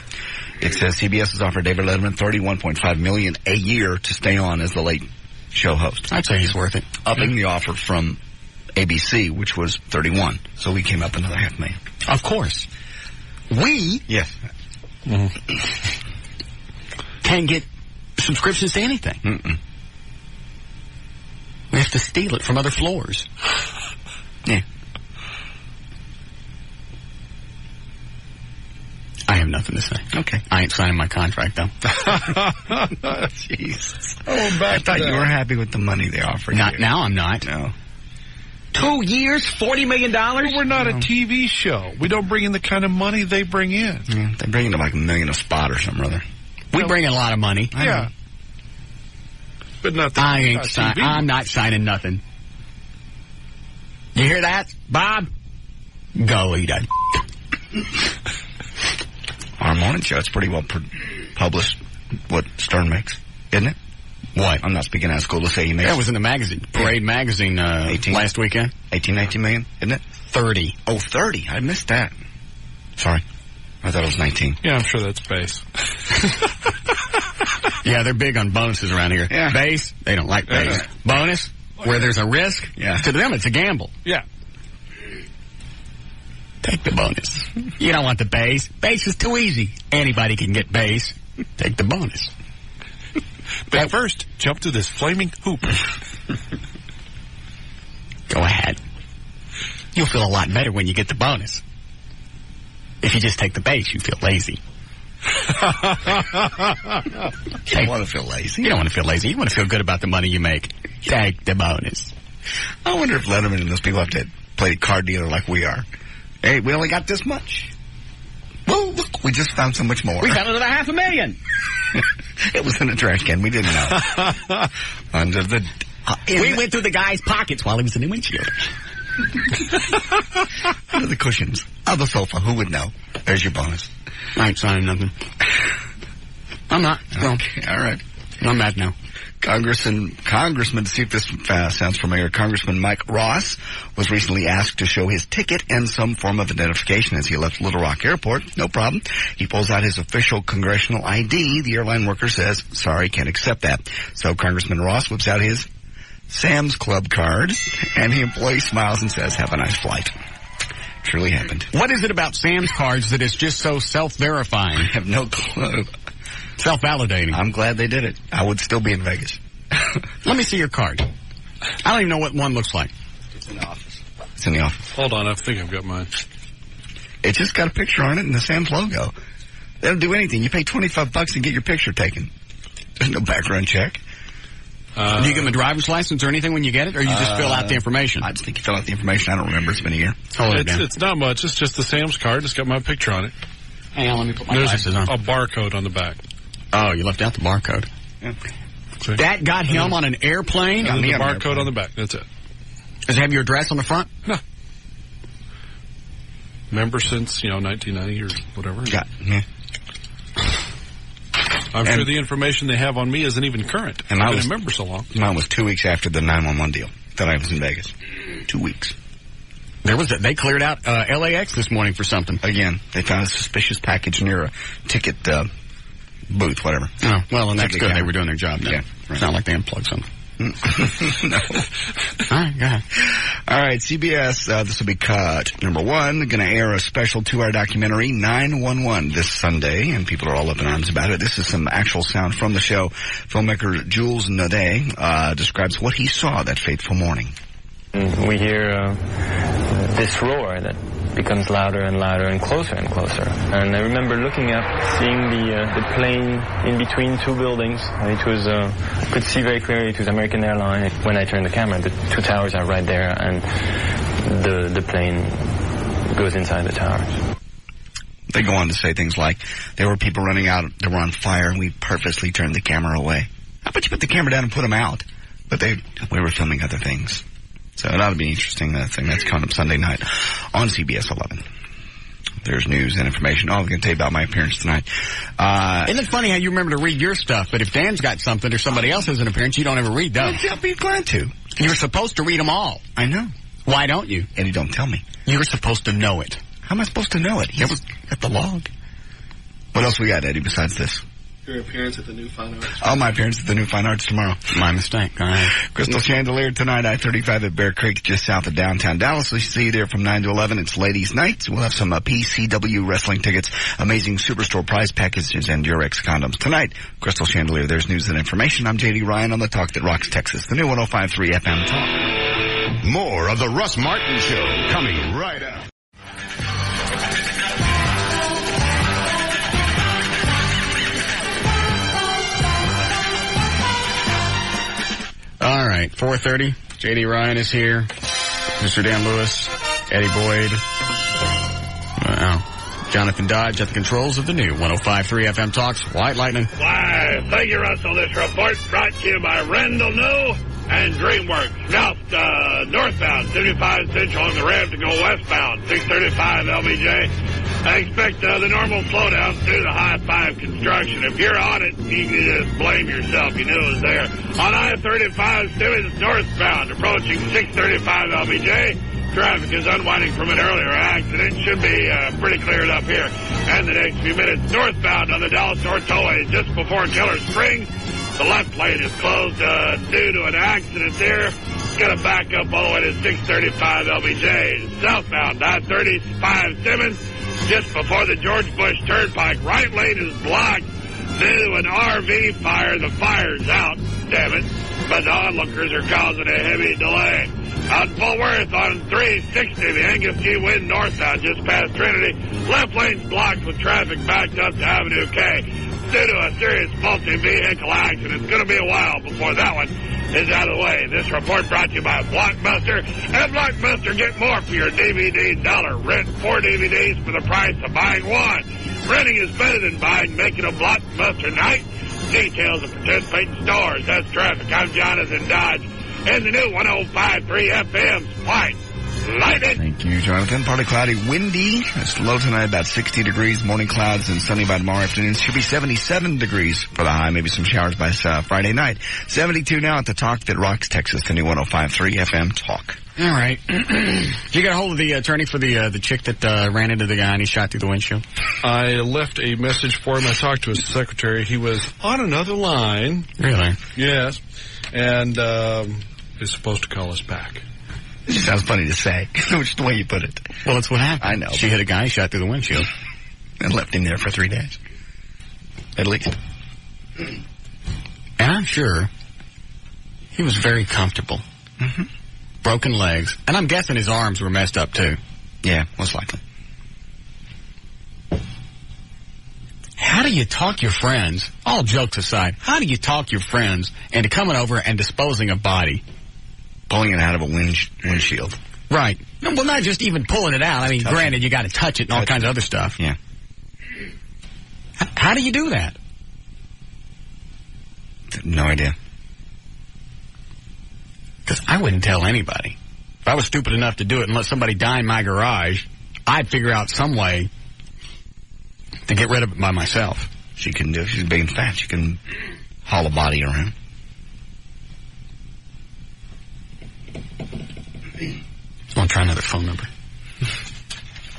It says CBS has offered David Letterman $31.5 million a year to stay on as the late show host. I'd say he's worth it. Upping the offer from ABC, which was $31. So we came up another $500,000. Of course. We yes can get subscriptions to anything. Mm-mm. We have to steal it from other floors. Yeah. I have nothing to say. Okay. I ain't signing my contract, though. Jeez. I thought you were happy with the money they offered. Not now, I'm not. No. 2 years, $40 million? We're not a TV show. We don't bring in the kind of money they bring in. Yeah, they bring in like $1 million a spot or something or other. We bring in a lot of money. Yeah. But not I ain't I'm not signing nothing. You hear that, Bob? Go eat it. Our morning show, it's pretty well published what Stern makes, isn't it? What? I'm not speaking out of school to say he makes. Yeah, it was in the magazine. Parade magazine 18, last weekend. 19 million, isn't it? 30. Oh, 30. I missed that. Sorry. I thought it was 19. Yeah, I'm sure that's base. Yeah, they're big on bonuses around here. Yeah. Base, they don't like base. Bonus, where there's a risk, to them it's a gamble. Yeah. Take the bonus. You don't want the base. Base is too easy. Anybody can get base. Take the bonus. But first, jump to this flaming hoop. Go ahead. You'll feel a lot better when you get the bonus. If you just take the base, you feel lazy. You don't want to feel lazy. You don't want to feel lazy. You want to feel good about the money you make. Take the bonus. I wonder if Letterman and those people have to play card dealer like we are. Hey, we only got this much. Well, look, we just found so much more. We found another $500,000. It was in a trash can. We didn't know. Under the... we went through the guy's pockets while he was in the windshield. Under the cushions of the sofa. Who would know? There's your bonus. I ain't signing nothing. I'm not. Okay, all right. I'm mad now. Congressman, to see if this sounds familiar, Congressman Mike Ross was recently asked to show his ticket and some form of identification as he left Little Rock Airport. No problem. He pulls out his official congressional ID. The airline worker says, sorry, can't accept that. So Congressman Ross whips out his Sam's Club card, and the employee smiles and says, have a nice flight. Truly happened. What is it about Sam's cards that is just so self-verifying? I have no clue. Self-validating. I'm glad they did it. I would still be in Vegas. Let me see your card. I don't even know what one looks like. It's in the office. It's in the office. Hold on, I think I've got mine. It's just got a picture on it and the Sam's logo. They don't do anything. You pay $25 and get your picture taken. There's no background check. Do you give them a driver's license or anything when you get it, or you just fill out the information? I just think you fill out the information. I don't remember. It's been a year. It's not much. It's just the Sam's card. It's got my picture on it. Hang on, let me put my There's glasses on. a barcode on the back. Oh, you left out the barcode. Yeah. See? That got him on an airplane? And the barcode on the back. That's it. Does it have your address on the front? No. Member since, 1990 or whatever. Yeah. I'm sure the information they have on me isn't even current. And I've been a member so long. Mine was 2 weeks after the 911 deal that I was in Vegas. 2 weeks. They cleared out LAX this morning for something. Again, they found a suspicious package near a ticket booth, whatever. Oh, well, and that's good. They were doing their job now. Yeah. Right. It's not like they unplugged something. No. All right, go ahead. All right, CBS, this will be cut. Number one, going to air a special 2-hour documentary, 911, this Sunday, and people are all up in arms about it. This is some actual sound from the show. Filmmaker Jules Naudet describes what he saw that fateful morning. We hear this roar that becomes louder and louder and closer and closer. And I remember looking up, seeing the plane in between two buildings. It was, could see very clearly it was American Airlines. When I turned the camera, the two towers are right there, and the plane goes inside the towers. They go on to say things like, there were people running out, they were on fire, and we purposely turned the camera away. How about you put the camera down and put them out? But we were filming other things. So it ought to be interesting, that thing that's coming up Sunday night on CBS 11. There's news and information. Oh, I'm going to tell you about my appearance tonight. Isn't it funny how you remember to read your stuff, but if Dan's got something or somebody else has an appearance, you don't ever read those? I'll be glad to. You're supposed to read them all. I know. Why don't you? And you don't tell me. You're supposed to know it. How am I supposed to know it? He was at the log. What else we got, Eddie, besides this? Your appearance at the New Fine Arts. Oh, my appearance at the New Fine Arts tomorrow. My mistake. Go ahead. Crystal Chandelier tonight, I-35 at Bear Creek, just south of downtown Dallas. We see you there from 9 to 11. It's Ladies' Night. We'll have some PCW wrestling tickets, amazing Superstore prize packages, and Durex condoms. Tonight, Crystal Chandelier. There's news and information. I'm J.D. Ryan on the Talk That Rocks Texas, the new 105.3 FM Talk. More of the Russ Martin Show coming right up. All right, 4:30. J.D. Ryan is here. Mr. Dan Lewis, Eddie Boyd, Jonathan Dodge at the controls of the new 105.3 FM Talks. White Lightning. Why, thank you, Russell. This report brought to you by Rendell New and DreamWorks. Northbound, 75 Central on the ramp to go westbound, 635 LBJ. I expect the normal slowdowns due to high-five construction. If you're on it, you can just blame yourself. You knew it was there. On I-35, Simmons northbound, approaching 635 LBJ. Traffic is unwinding from an earlier accident. Should be pretty cleared up here. And the next few minutes, northbound on the Dallas-North Tollway, just before Keller Springs. The left lane is closed due to an accident there. It's going to back up all the way to 635 LBJ. Southbound, I-35 Simmons, just before the George Bush Turnpike. Right lane is blocked due to an RV fire. The fire's out, damn it. But the onlookers are causing a heavy delay. Out in Fort Worth on 360, the Angus G wind northbound just past Trinity. Left lane's blocked with traffic backed up to Avenue K due to a serious multi-vehicle accident. It's going to be a while before that one is out of the way. This report brought to you by Blockbuster. At Blockbuster, get more for your DVD dollar. Rent 4 DVDs for the price of buying one. Renting is better than buying. Make it a Blockbuster night. Details of participating stores. That's traffic. I'm Jonathan Dodge. And the new 105.3 FM's White Lightning. Thank you, Jonathan. Partly cloudy, windy. It's low tonight, about 60 degrees. Morning clouds and sunny by tomorrow afternoon. Should be 77 degrees for the high. Maybe some showers by Friday night. 72 now at the Talk That Rocks Texas, the new 105.3 FM Talk. All right. You got a hold of the attorney for the chick that ran into the guy and he shot through the windshield? I left a message for him. I talked to his secretary. He was on another line. Really? Yes. And is supposed to call us back. It just sounds funny to say, which is the way you put it. Well, that's what happened. I know. She hit a guy, shot through the windshield. And left him there for 3 days. At least. And I'm sure he was very comfortable. Mm-hmm. Broken legs. And I'm guessing his arms were messed up, too. Yeah, most likely. How do you talk your friends, all jokes aside, how do you talk your friends into coming over and disposing of body? Pulling it out of a windshield. Right. Well, not just even pulling it out. I mean, granted, you got to touch it and all kinds of other stuff. Yeah. How do you do that? No idea. Because I wouldn't tell anybody. If I was stupid enough to do it and let somebody die in my garage, I'd figure out some way to get rid of it by myself. She can do it. She's big and fat. She can haul a body around. I'll try another phone number.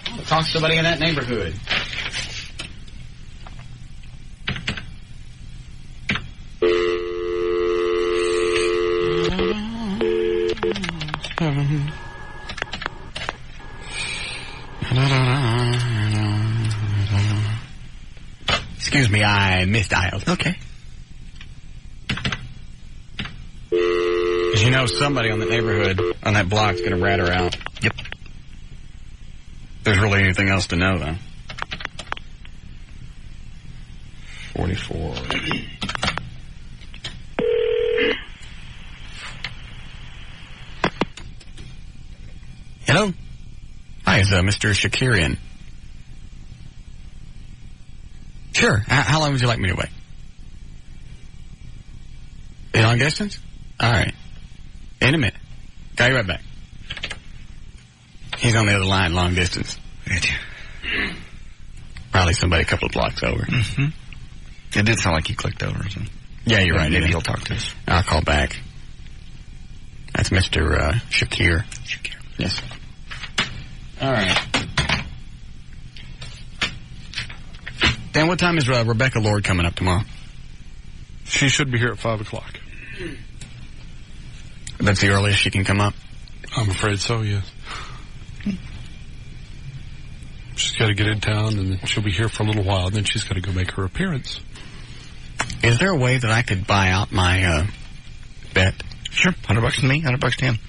I'll talk to somebody in that neighborhood. Excuse me, I misdialed. Okay. Because you know somebody on the neighborhood, on that block, is going to rat her out. Yep. There's really anything else to know, though. 44. Hello? Hi, is Mr. Shakirian? Sure. How long would you like me to wait? Long distance? All right. In a minute. Call you right back. He's on the other line, long distance. Probably somebody a couple of blocks over. Mm-hmm. It did sound like he clicked over. So. Yeah, you're right. Maybe he'll talk to us. I'll call back. That's Mr. Shakir. Shakir. Yes. All right. Dan, what time is Rebecca Lord coming up tomorrow? She should be here at 5 o'clock. That's the earliest she can come up? I'm afraid so, yes. She's got to get in town, and then she'll be here for a little while, and then she's got to go make her appearance. Is there a way that I could buy out my bet? Sure. $100 to me, $100 to him.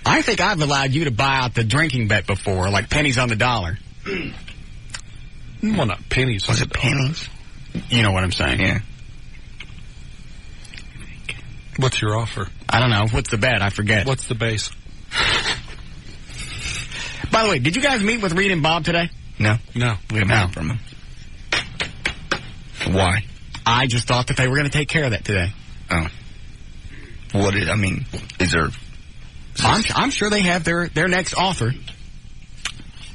I think I've allowed you to buy out the drinking bet before, like pennies on the dollar. Well, not pennies. Was it pennies? You know what I'm saying. Yeah. What's your offer? I don't know. What's the bet? I forget. What's the base? By the way, did you guys meet with Reed and Bob today? No. No. We haven't heard from them. Why? I just thought that they were going to take care of that today. Oh. Is there... I'm sure they have their next offer.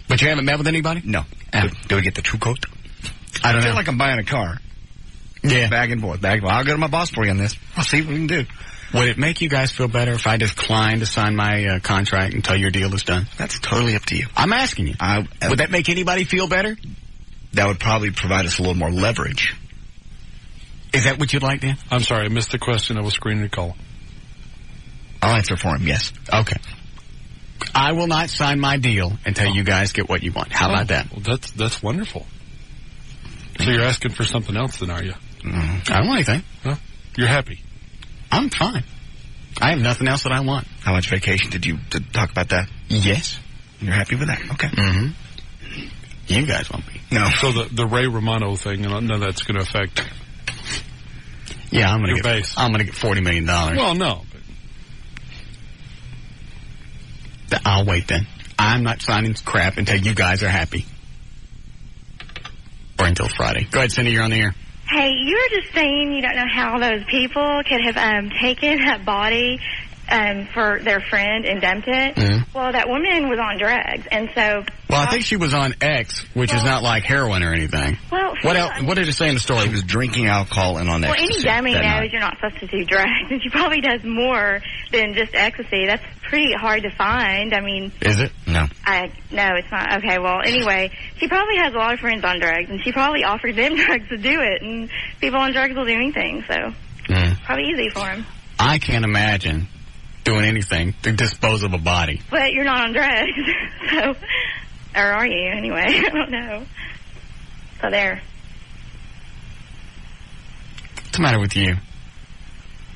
But you haven't met with anybody? No. Do we get the true quote? I don't know. I feel like I'm buying a car. Yeah. Back and forth. I'll go to my boss for you on this. I'll see what we can do. Would it make you guys feel better if I declined to sign my contract until your deal is done? That's totally up to you. I'm asking you. Would that make anybody feel better? That would probably provide us a little more leverage. Is that what you'd like, Dan? I'm sorry, I missed the question. I was screening a call. I'll answer for him, yes. Okay. I will not sign my deal until you guys get what you want. How about that? Well, that's wonderful. So you're asking for something else then, are you? I don't want anything. Huh? You're happy? I'm fine. I have nothing else that I want. How much vacation did you talk about that? Yes. You're happy with that? Okay. Mm-hmm. You guys won't be. No. So the Ray Romano thing, none of that's going to affect... Yeah, I'm going to get $40 million. Well, no. I'll wait then. I'm not signing crap until you guys are happy. Or until Friday. Go ahead, Cindy, you're on the air. Hey, you were just saying you don't know how those people could have taken that body for their friend and dumped it. Mm-hmm. Well, that woman was on drugs, and so... Well, I think she was on X, which is not like heroin or anything. Well, what else? What did it say in the story? She was drinking alcohol and on ecstasy. Well, any dummy knows you're not supposed to do drugs, and she probably does more than just ecstasy. That's pretty hard to find. I mean... Is it? No. No, it's not. Okay, well, anyway, she probably has a lot of friends on drugs, and she probably offered them drugs to do it, and people on drugs will do anything, so... Probably easy for them. I can't imagine doing anything to dispose of a body. But you're not on drugs, so... Or are you, anyway? I don't know. So there. What's the matter with you?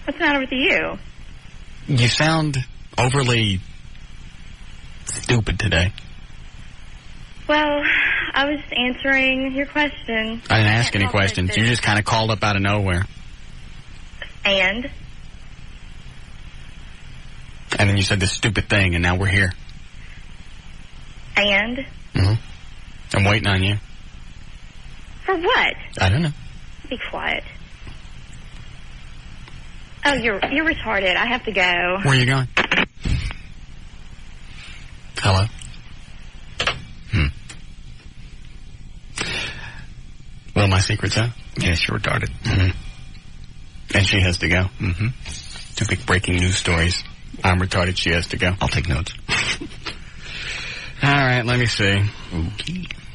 What's the matter with you? You sound overly stupid today. Well, I was answering your question. I didn't ask any questions. You just kind of called up out of nowhere. And then you said this stupid thing, and now we're here. And? Mm-hmm. I'm waiting on you. For what? I don't know. Be quiet. Oh, you're retarded. I have to go. Where are you going? Hello? Well, my secret's out. Yes, you're retarded. Mm-hmm. And she has to go. Mm-hmm. Two big breaking news stories. I'm retarded. She has to go. I'll take notes. All right, let me see.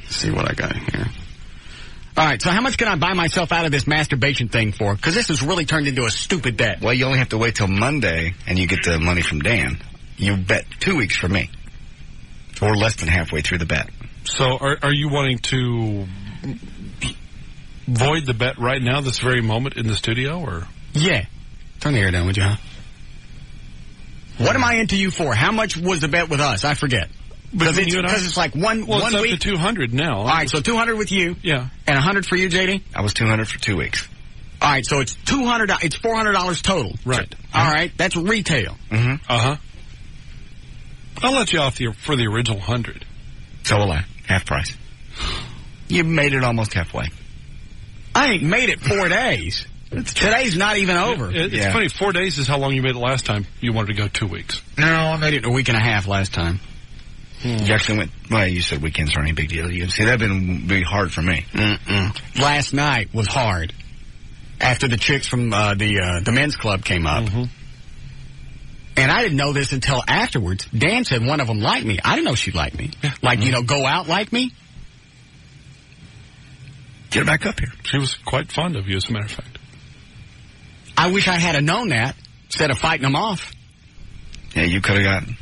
See what I got here. All right, so how much can I buy myself out of this masturbation thing for? Because this has really turned into a stupid bet. Well, you only have to wait till Monday, and you get the money from Dan. You bet 2 weeks for me. So we're less than halfway through the bet. So are you wanting to void the bet right now, this very moment in the studio, or? Yeah. Turn the air down, would you, huh? What am I into you for? How much was the bet with us? I forget. Because it's like one it's week. Up to 200 now. All right, so 200 with you. Yeah. And 100 for you, JD? I was 200 for 2 weeks. All right, so it's $200. It's $400 total. Right. All right, that's retail. Mm-hmm. Uh-huh. I'll let you off for the original 100. So will I. Half price. You made it almost halfway. I ain't made it 4 days. Today's not even over. It's funny. 4 days is how long you made it last time. You wanted to go 2 weeks. No, I made it a week and a half last time. You actually went... Well, you said weekends aren't any big deal. You see, that'd been really hard for me. Last night was hard. After the chicks from the men's club came up. Mm-hmm. And I didn't know this until afterwards. Dan said one of them liked me. I didn't know she liked me. Like, go out like me. Get her back up here. She was quite fond of you, as a matter of fact. I wish I had known that instead of fighting them off. Yeah, you could have gotten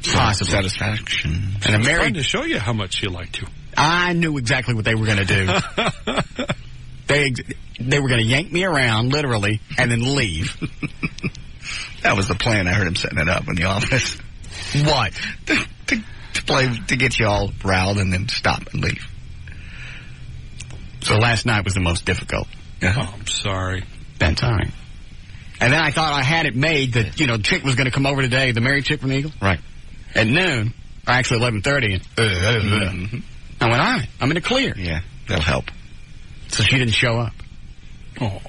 possible satisfaction. And I'm trying to show you how much she liked you. I knew exactly what they were going to do. They were going to yank me around, literally, and then leave. That was the plan. I heard him setting it up in the office. What? To get you all riled and then stop and leave. So last night was the most difficult. Oh, I'm sorry. That's all right. And then I thought I had it made that, the chick was going to come over today, the married chick from the Eagle. Right. At noon, or actually 11:30. I went, all right, I'm in the clear. Yeah, that'll help. So she didn't show up. Oh.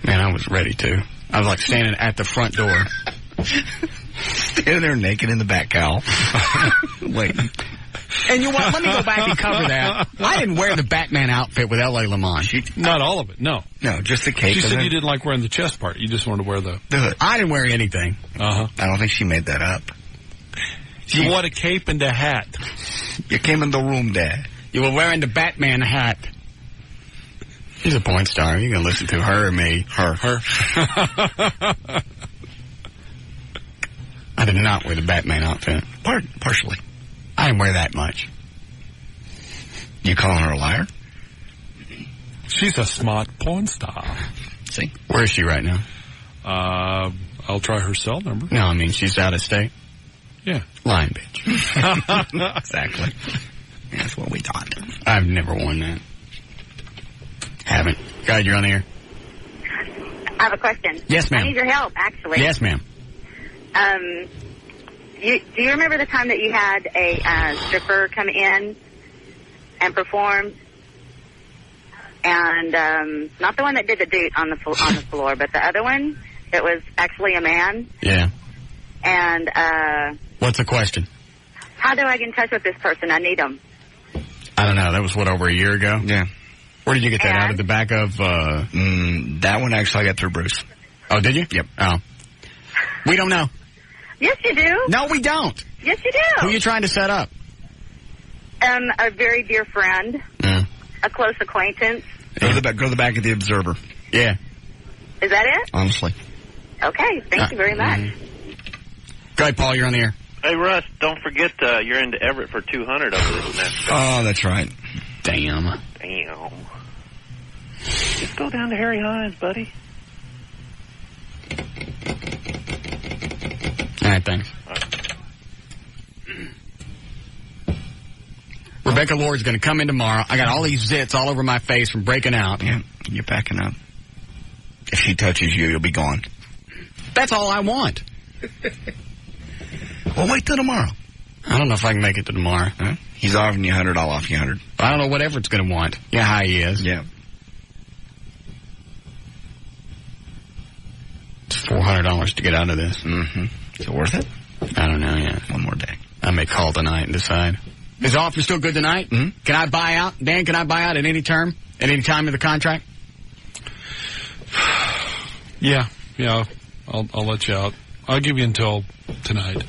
Man, I was ready to. I was like standing at the front door. Standing there naked in the back cowl. Waiting. And you know what? Let me go back and cover that. I didn't wear the Batman outfit with L.A. Lamont. Not all of it, no. No, just the cape. She said you didn't like wearing the chest part. You just wanted to wear the hood. I didn't wear anything. Uh-huh. I don't think she made that up. You wore a cape and a hat. You came in the room there. You were wearing the Batman hat. She's a porn star. You can listen to her or me. Her. I did not wear the Batman outfit. Partially. I didn't wear that much. You calling her a liar? She's a smart porn star. See? Where is she right now? I'll try her cell number. No, I mean, she's out of state. Yeah. Lying bitch. Exactly. That's what we thought. I've never won that. Haven't. God, you're on the air. I have a question. Yes, ma'am. I need your help, actually. Yes, ma'am. Do you remember the time that you had a stripper come in and perform? And not the one that did the doot on the floor, but the other one that was actually a man. Yeah. And what's the question? How do I get in touch with this person? I need them. I don't know. That was, over a year ago? Yeah. Where did you get that? Out of the back of... that one actually I got through Bruce. Oh, did you? Yep. Oh. We don't know. Yes, you do. No, we don't. Yes, you do. Who are you trying to set up? A very dear friend. A close acquaintance. Go to the back of the Observer. Yeah. Is that it? Honestly. Okay. Thank you very much. Go ahead, Paul. You're on the air. Hey, Russ, don't forget you're into Everett for 200 over this next go. Oh, that's right. Damn. Just go down to Harry Hines, buddy. All right, thanks. All right. Rebecca Lord's going to come in tomorrow. I got all these zits all over my face from breaking out. Yeah, you're backing up. If she touches you, you'll be gone. That's all I want. Well, wait till tomorrow. I don't know if I can make it to tomorrow. Huh? He's offering you $100, I'll offer you $100. I don't know what Everett's going to want. Yeah, how he is. Yeah. It's $400 to get out of this. Mm-hmm. Is it worth it? I don't know yet. One more day. I may call tonight and decide. Is the offer still good tonight? Mm-hmm. Can I buy out? Dan, can I buy out at any term? At any time of the contract? Yeah. I'll let you out. I'll give you until tonight.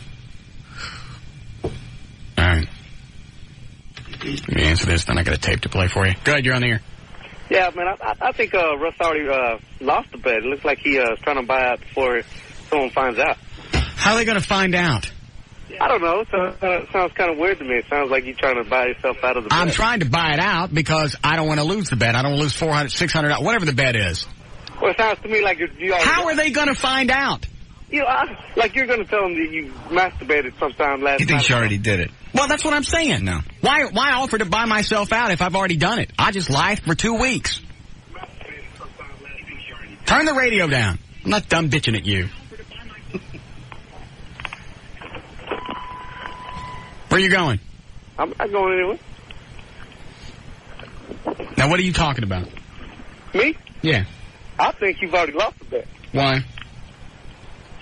All right. Let me answer this, then I got a tape to play for you. Go ahead, you're on the air. Yeah, man, I think Russ already lost the bet. It looks like he is trying to buy out before someone finds out. How are they going to find out? I don't know. It sounds kind of weird to me. It sounds like you're trying to buy yourself out of the bet. I'm trying to buy it out because I don't want to lose the bet. I don't want to lose $400, $600, whatever the bet is. Well, it sounds to me like you already... How are they going to find out? Like you're going to tell them that you masturbated sometime last night. He thinks you already did it. Well, that's what I'm saying. No. Why offer to buy myself out if I've already done it? I just lied for 2 weeks. Turn the radio down. I'm not dumb bitching at you. Where are you going? I'm not going anywhere. Now, what are you talking about? Me? Yeah. I think you've already lost the bet. Why?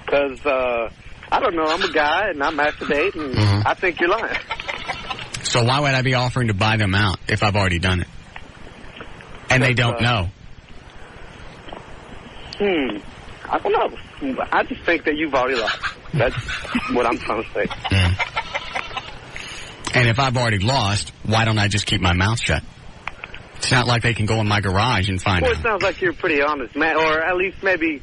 Because, I don't know, I'm a guy and I masturbate and I think you're lying. So why would I be offering to buy them out if I've already done it? And they don't know. I don't know. I just think that you've already lost. That's what I'm trying to say. And if I've already lost, why don't I just keep my mouth shut? It's not like they can go in my garage and find Well, out. it sounds like you're pretty honest, man. Or at least maybe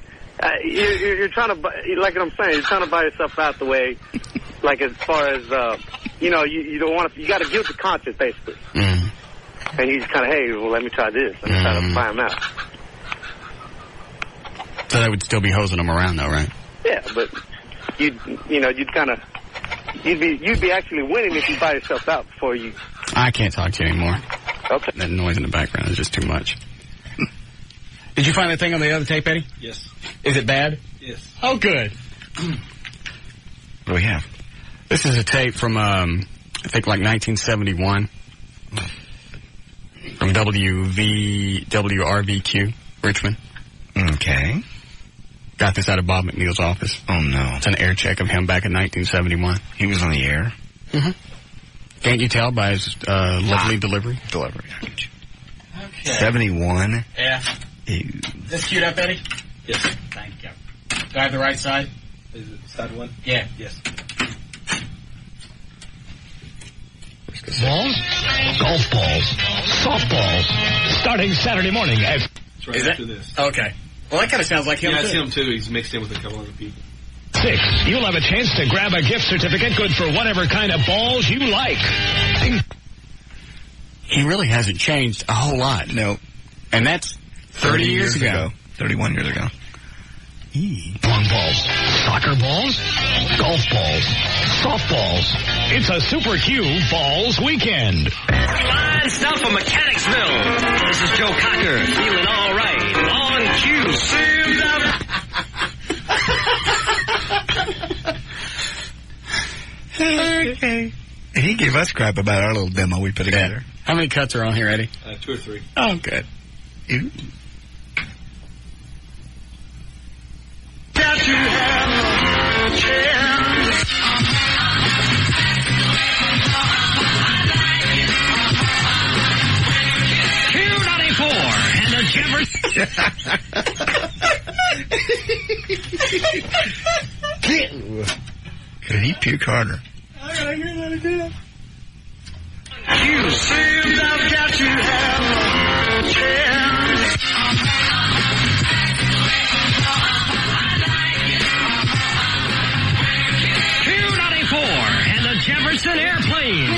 you're trying to, like what I'm saying, you're trying to buy yourself out the way. Like as far as, you don't want to, you got a guilty conscience, basically. Mm. And you just kind of, hey, well, let me try this. Let me try to buy them out. So they would still be hosing them around, though, right? Yeah, but you'd be actually winning if you buy yourself out before you. I can't talk to you anymore. Okay. That noise in the background is just too much. Did you find that thing on the other tape, Eddie? Yes. Is it bad? Yes. Oh, good. What do we have? This is a tape from, I think, like 1971. From WRVQ, Richmond. Okay. Got this out of Bob McNeil's office. Oh, no. It's an air check of him back in 1971. He was on the air? Mm-hmm. Can't you tell by his lovely delivery? Delivery, I get you. Okay. 71? Yeah. Ew. Is this queued up, Eddie? Yes. Thank you. Do I have the right side? Is it side one? Yeah. Yes. Balls, golf balls, softballs. Starting Saturday morning at... It's right after this. Okay. Well, that kind of sounds like him, Yeah, too. it's him, too. He's mixed in with a couple other people. 6. You'll have a chance to grab a gift certificate good for whatever kind of balls you like. He really hasn't changed a whole lot. No. And that's 30 years ago. 31 years ago. Long balls, soccer balls, golf balls, softballs. It's a Super Q Balls weekend. Line stuff from Mechanicsville. This is Joe Cocker, feeling all right. On cue, soon Okay. He gave us crap about our little demo we put together. How many cuts are on here, Eddie? 2 or 3. Oh, good. Ew. Got to have a chance. Q94 and a Jefferson. Could he puke harder? I gotta hear that again. You seems I've got to have a chance. Q94 and the Jefferson airplane.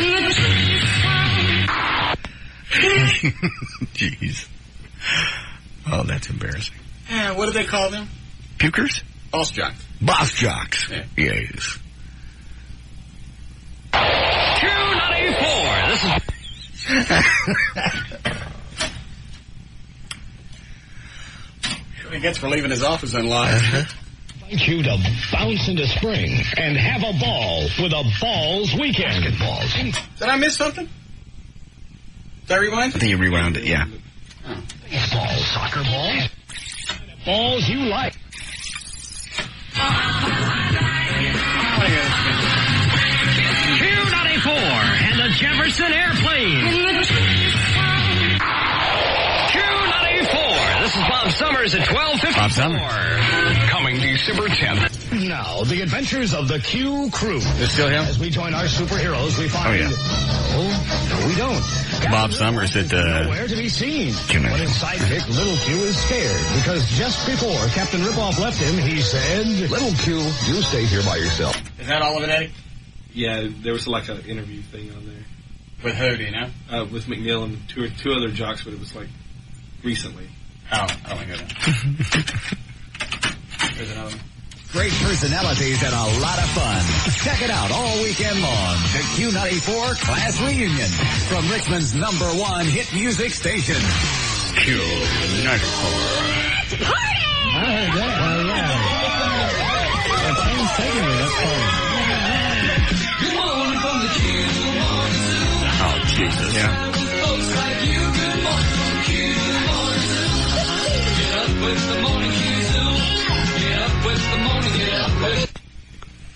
Jeez. Oh, that's embarrassing. Yeah, what do they call them? Pukers? Boss jocks. Boss jocks. Yeah. Yes. Q94. This is... He gets for leaving his office unlocked. Invite you to bounce into spring and have a ball with a Balls weekend. Basketballs. Did I miss something? Did I rewind? I think you rewound it, yeah. Oh. Ball, soccer ball. Balls you like. Q94 and the Jefferson airplane. Q94. This is Bob Summers at 12:54. Bob Summers. Coming December 10th. Now, the adventures of the Q crew. It's still him? As we join our superheroes, we find... Oh, yeah. Oh, no, we don't. Bob Summers at Nowhere to be seen. But his sidekick, Little Q, is scared because just before Captain Ripoff left him, he said, Little Q, you stay here by yourself. Is that all of it, Eddie? Yeah, there was like an interview thing on there. With who, do you know? With McNeil and two other jocks, but it was like recently. Oh, I don't know that. Here's another one. Great personalities and a lot of fun. Check it out all weekend long. The Q94 Class Reunion from Richmond's #1 hit music station. Q94. Party! I heard that. Yeah. That same segment, that's funny. Good morning from the Q morning zoo. Oh, Jesus. Yeah. Folks like you, good morning from the Q morning zoo. Get up with the morning Q zoo. Get up with the morning, get up with...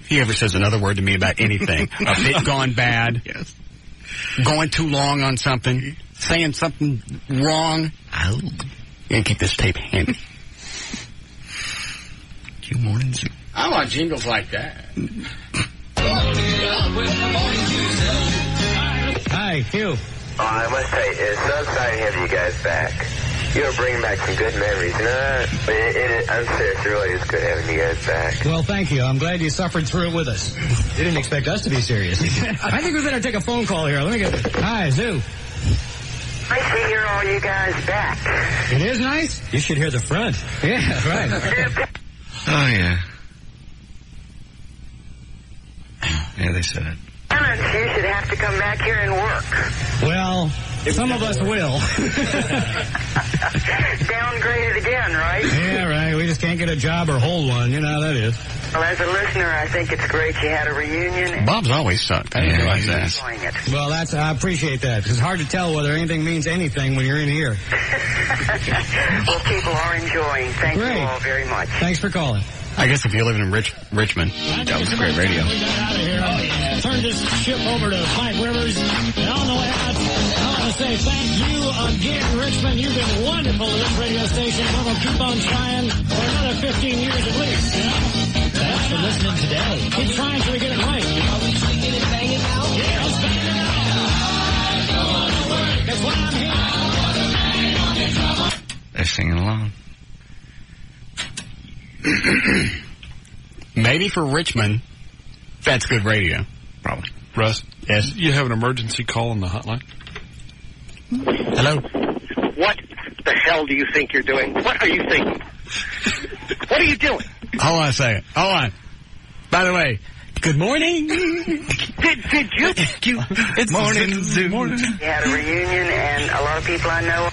If he ever says another word to me about anything, a bit gone bad, yes, going too long on something, saying something wrong, you gotta keep this tape handy. Q morning zoo. I want jingles like that. Get up with the morning Q zoo. Hi, Hugh. I must say, it's so exciting to have you guys back. You're bringing back some good memories. I'm serious, it really is good having you guys back. Well, thank you. I'm glad you suffered through it with us. You didn't expect us to be serious. I think we better take a phone call here. Let me get it. Hi, Zoo. Nice to hear all you guys back. It is nice? You should hear the front. Yeah, right. Oh, yeah. Yeah, they said it. Parents, you should have to come back here and work. Well, some of us will. Downgraded again, right? Yeah, right. We just can't get a job or hold one. You know how that is. Well, as a listener, I think it's great you had a reunion. Bob's always sucked. I didn't realize that. Well, I appreciate that. It's hard to tell whether anything means anything when you're in here. Well, people are enjoying. Thank you all very much. Thanks for calling. I guess if you live in Richmond, that was great radio. We got out of here. Turn this ship over to Mike Rivers. And on the way out, I want to say thank you again, Richmond. You've been wonderful to this radio station. We're going to keep on trying for another 15 years at least. You know? Thanks for listening today. Keep trying till we get it right. Are we singing and banging now? Yeah, let's bang it out. That's why I'm here. They're singing along. Maybe for Richmond, that's good radio. Probably. Russ? Yes? You have an emergency call on the hotline? Hello? What the hell do you think you're doing? What are you thinking? What are you doing? Hold on a second. Hold on. By the way, good morning. Did you? It's morning, Zoo. We had a reunion, and a lot of people I know.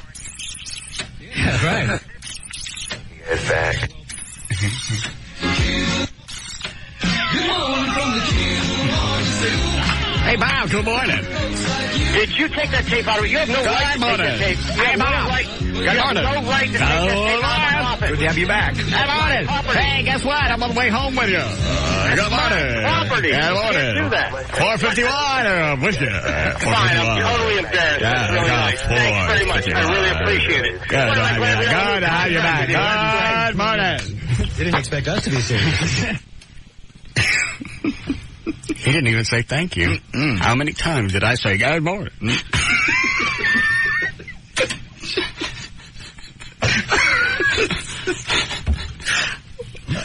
Yeah, right. You guys back. Hey, Bob, good morning. Did you take that tape out of it? You have no right to take that tape. You have no right. You have no right to take that tape out of office. Good to have you back. Good morning. Hey, guess what? I'm on the way home with you. Good morning. Property. Good morning. You can't do that. 451 with you. Fine, I'm totally embarrassed. Yeah, That's really nice. Thanks very much. I really appreciate it. Good to have you. Good to have you back. Good morning. You didn't expect us to be serious. He didn't even say thank you. How many times did I say good morning?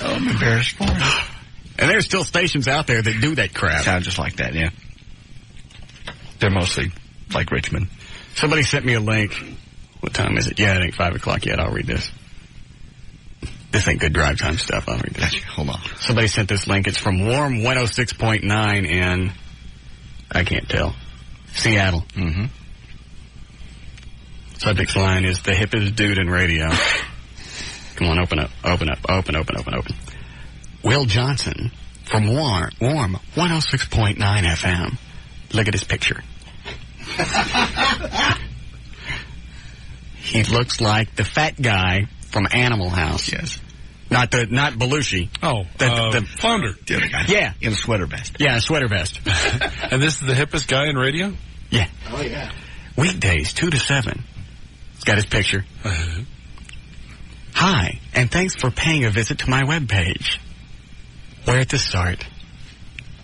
I'm embarrassed for him. And there's still stations out there that do that crap. Sound just like that, yeah. They're mostly like Richmond. Somebody sent me a link. What time is it? Yeah, it ain't 5 o'clock yet. I'll read this. This ain't good drive time stuff. I'll read this. Gotcha. Hold on. Somebody sent this link. It's from Warm 106.9 in, I can't tell, Seattle. Mm-hmm. Subject line is the hippest dude in radio. Come on, open up. Will Johnson from Warm 106.9 FM. Look at his picture. He looks like the fat guy from Animal House. Yes. Not Belushi. Oh, the Flounder. The other guy. Yeah. In a sweater vest. Yeah, a sweater vest. And this is the hippest guy in radio? Yeah. Oh, yeah. Weekdays, 2 to 7. He's got his picture. Hi, and thanks for paying a visit to my webpage. Where'd this start?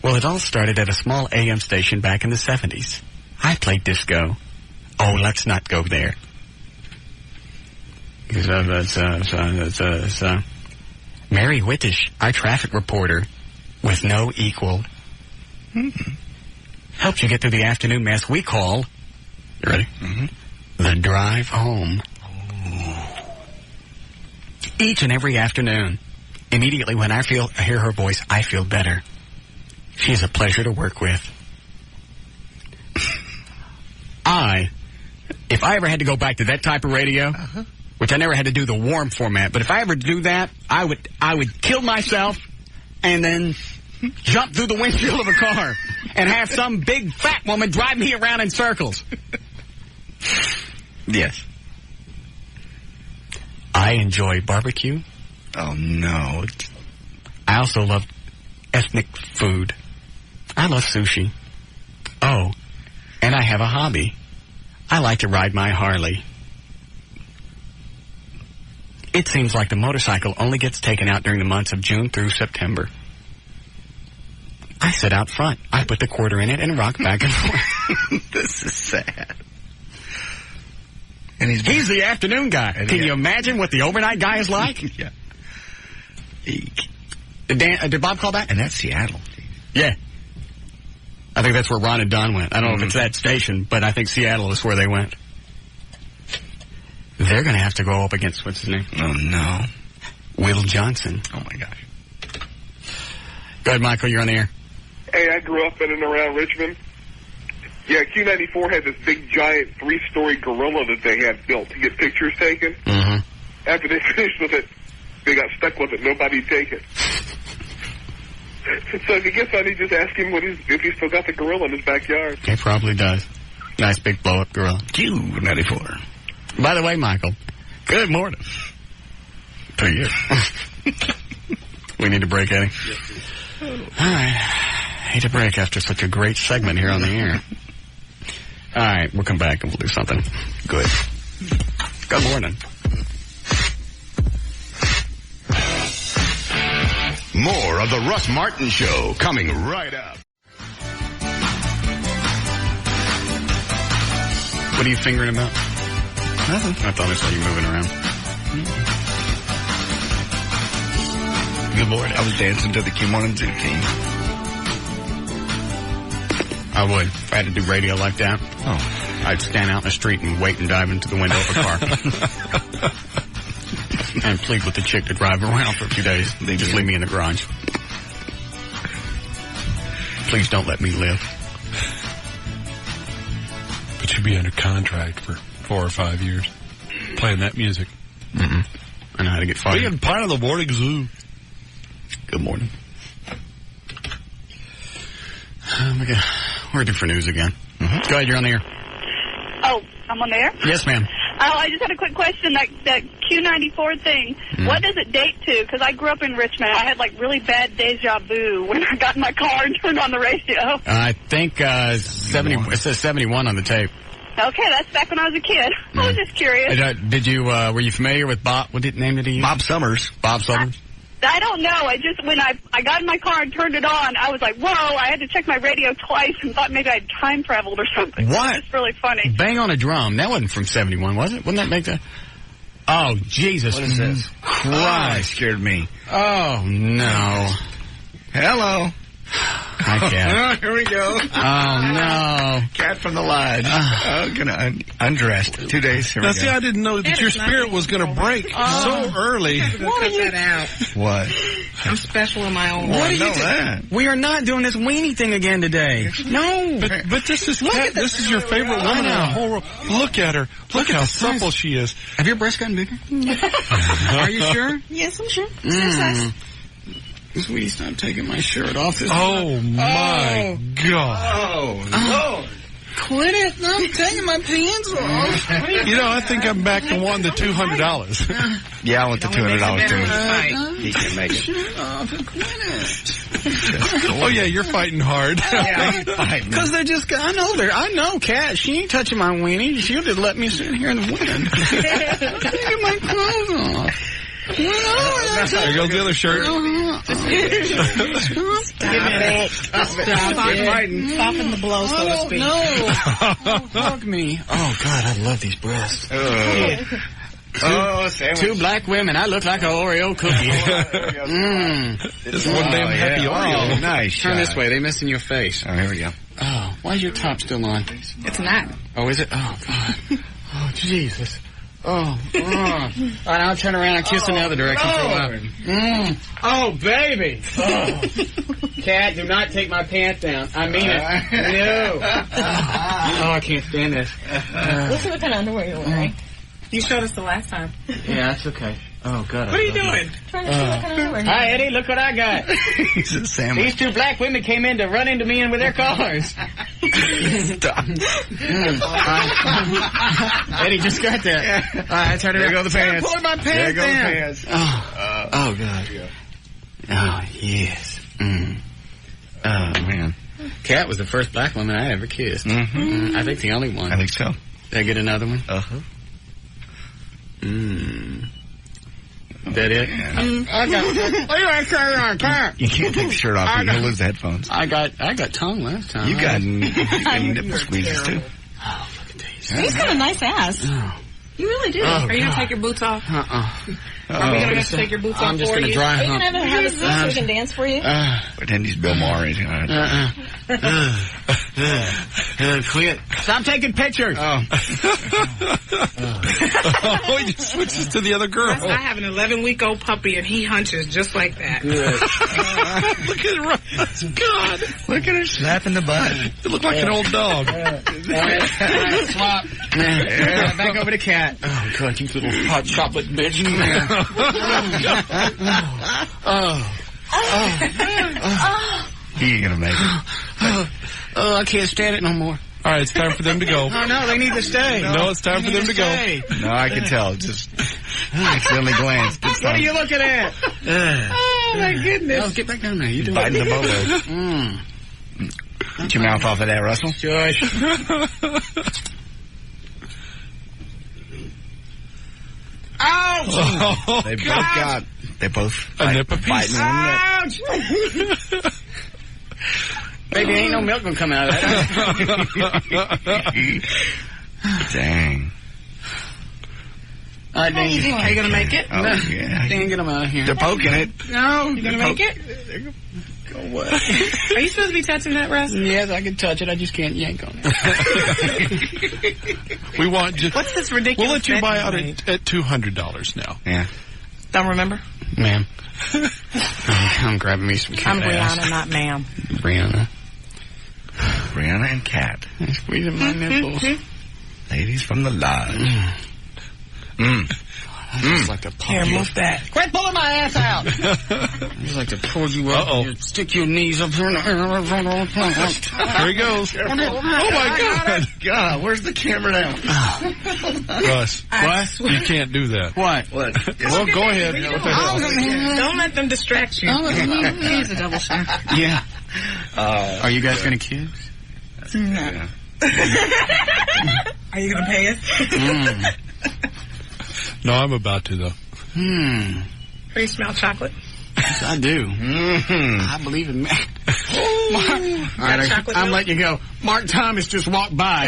Well, it all started at a small AM station back in the 70s. I played disco. Oh, let's not go there. Mary Whittish, our traffic reporter, with no equal. Helps you get through the afternoon mess we call, you ready? Mm-hmm. The drive home. Each and every afternoon, immediately when I hear her voice, I feel better. She's a pleasure to work with. If I ever had to go back to that type of radio, which I never had to do the warm format, but if I ever do that, I would kill myself and then jump through the windshield of a car and have some big fat woman drive me around in circles. Yes. I enjoy barbecue. Oh, no. I also love ethnic food. I love sushi. Oh, and I have a hobby. I like to ride my Harley. It seems like the motorcycle only gets taken out during the months of June through September. I sit out front. I put the quarter in it and rock back and forth. This is sad. And he's the afternoon guy. Can you imagine what the overnight guy is like? Yeah. Did Bob call back? And that's Seattle. Yeah. I think that's where Ron and Don went. I don't know if it's that station, but I think Seattle is where they went. They're going to have to go up against, what's his name? Oh, no. Will Johnson. Oh, my gosh. Go ahead, Michael. You're on the air. Hey, I grew up in and around Richmond. Yeah, Q94 had this big, giant, 3-story gorilla that they had built to get pictures taken. Mm-hmm. After they finished with it, they got stuck with it. Nobody'd take it. So if he gets on, he just ask him if he's still got the gorilla in his backyard. He probably does. Nice big blow-up gorilla. Q94. By the way, Michael, good morning to you. We need a break, Eddie. All right. Hate to break after such a great segment here on the air. All right, we'll come back and we'll do something good. Good morning. More of the Russ Martin Show coming right up. What are you fingering about? Nothing. I thought I saw you moving around. Good morning. I was dancing to the Q1 and Zoo team. I would. If I had to do radio like that, I'd stand out in the street and wait and dive into the window of a car. And plead with the chick to drive around for a few days. They just leave me in the garage. Please don't let me live. But you'd be under contract for 4 or 5 years playing that music. Mm-mm. I know how to get fired. Being part of the morning zoo. Good morning. We're due for news again. Mm-hmm. Go ahead, you're on the air. Oh, I'm on the air? Yes, ma'am. Oh, I just had a quick question. That Q94 thing, what does it date to? Because I grew up in Richmond. I had, like, really bad deja vu when I got in my car and turned on the radio. I think 70. It says 71 on the tape. Okay, that's back when I was a kid. I was just curious. Did you, were you familiar with Bob? What name did he use? Bob Summers. Bob Summers? I don't know. I just, when I got in my car and turned it on, I was like, whoa, I had to check my radio twice and thought maybe I'd time traveled or something. What? It's really funny. Bang on a Drum. That wasn't from 71, was it? Wouldn't that make that? Oh, Jesus. What is this? Christ. Scared me. Oh, no. Hello. Hi, Cat. Here we go. Oh, no. Cat from the lodge. Gonna undressed. 2 days. Here now, we go. see, I didn't know that your spirit was going to break so early. Cut that out. What? I'm special in my own way. What are you doing? We are not doing this weenie thing again today. No. But this is Kat. This is your favorite woman in the whole world. Look at her. Look how supple she is. Have your breasts gotten bigger? Are you sure? Yes, I'm sure. Sweetie, stop taking my shirt off. Oh, my God. Oh, Lord. Quit it. I'm taking my pants off. You know, I think I'm back to wanting the $200. Yeah, I want the $200 too. He can make it. Shut up and quit it. Oh, yeah, you're fighting hard. Because they're just, I know, Kat, she ain't touching my weenie. She'll just let me sit here in the wind. Taking my clothes off. There goes the other shirt. Soften the blow, so to speak. No. Hug me. Oh, God, I love these breasts. Sandwich. 2 black women. I look like an Oreo cookie. It's one damn happy Oreo. Oh, nice. Turn this way. They missing your face. Oh, here we go. Oh, why is your top still on? It's not. Oh, is it? Oh, God. Oh, Jesus. Oh. All right, I'll turn around and kiss in the other direction for a while. Oh, baby. Oh. Cat, do not take my pants down. I mean it. No. Oh, I can't stand this. Let's see what kind of underwear you're wearing. You showed us the last time. Yeah, that's okay. Oh, God. What are you doing? Trying to see what kind of underwear. Hi, Eddie. Look what I got. He's a sandwich. These 2 black women came in to run into me with their cars. Eddie just got that. All right, I turned it. There go the pants. Pull my pants There go down. the pants. Oh, God. Oh, yes. Oh, man. Kat was the first black woman I ever kissed. I think the only one. I think so. Did I get another one? That it? I got. You can't take the shirt off. You'll lose the headphones. I got tongue last time. You got nipple squeezes too. Oh, look at these. He's got a nice ass. You really do. Oh, Are you God. going to take your boots off? Uh-uh. Are we going to have to take your boots off I'm just for gonna you? dry Are you hump. going to have a seat so we can dance for you? Pretend he's Bill Maher. Quit. Stop taking pictures. Oh, he just switches to the other girl. I have an 11-week-old puppy, and he hunches just like that. Look at Russ. God. Look at her slapping the butt. You look like an old dog. Swap. Back over to Cat. Oh, God, you little hot chocolate bitch. He ain't gonna make it. Oh, I can't stand it no more. All right, it's time for them to go. Oh, no, they need to stay. No, it's time for them to go. No, I can tell. Just accidentally glanced. What are you looking at? Oh, my goodness. Oh, get back down there. You doing Biting the bubble. Get your mouth off of that, Russell. Josh. Ouch! They both got. They both a nip apiece. Ouch! Baby, ain't no milk gonna come out of that. Dang. All right, Are you gonna make it? Oh, yeah. Dang, get them out of here. They're poking it. No, you gonna make it? Go away. Are you supposed to be touching that, Russ? Yes, I can touch it. I just can't yank on it. We want just. What's this ridiculous? We'll let you bet buy you out made? at $200 now. Yeah. Don't remember? Ma'am. I'm grabbing me some cat I'm ass. Brianna, not ma'am. Brianna and Kat. Squeezing my nipples. Ladies from the lodge. I just like to pull Here, you. move that. Quit pulling my ass out. I just like to pull you up. And stick your knees up here. Here he goes. Oh my God, where's the camera now? Russ. What? You can't do that. What? What? Well, go ahead. What the hell? Don't let them distract you. He's a double shot. Yeah. Are you guys going to kiss? No. Are you going to pay us? No, I'm about to, though. Do you smell chocolate? Yes, I do. I believe in me. All right, I'm letting you go. Mark Thomas just walked by.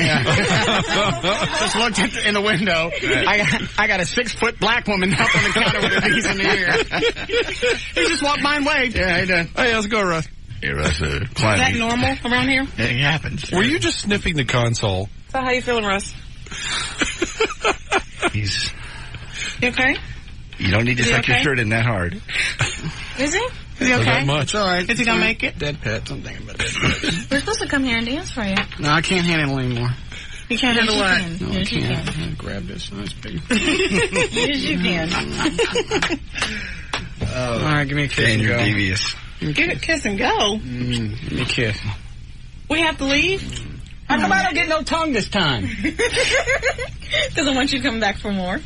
Just looked in the window. I got a 6-foot black woman up on the counter with her knees in the air. He just walked by and waved. Yeah, he did. Hey, how's it going, Russ? Hey, Russ. Is that normal around here? It happens. Were you just sniffing the console? So how you feeling, Russ? He's. You okay? You don't need to suck your shirt in that hard. Is he? Is he Not okay? that much. It's all right. Is he gonna make it? Dead pets. I'm thinking about dead pets. We're supposed to come here and dance for you. No, I can't handle it anymore. You can't handle what? No, I can't. I can't grab this. Nice big. Yes, you can. All right, give me a kiss. And and you're go. devious. Give it a kiss and go. Give me a kiss. We have to leave? How come I don't get no tongue this time? Because I want you to come back for more.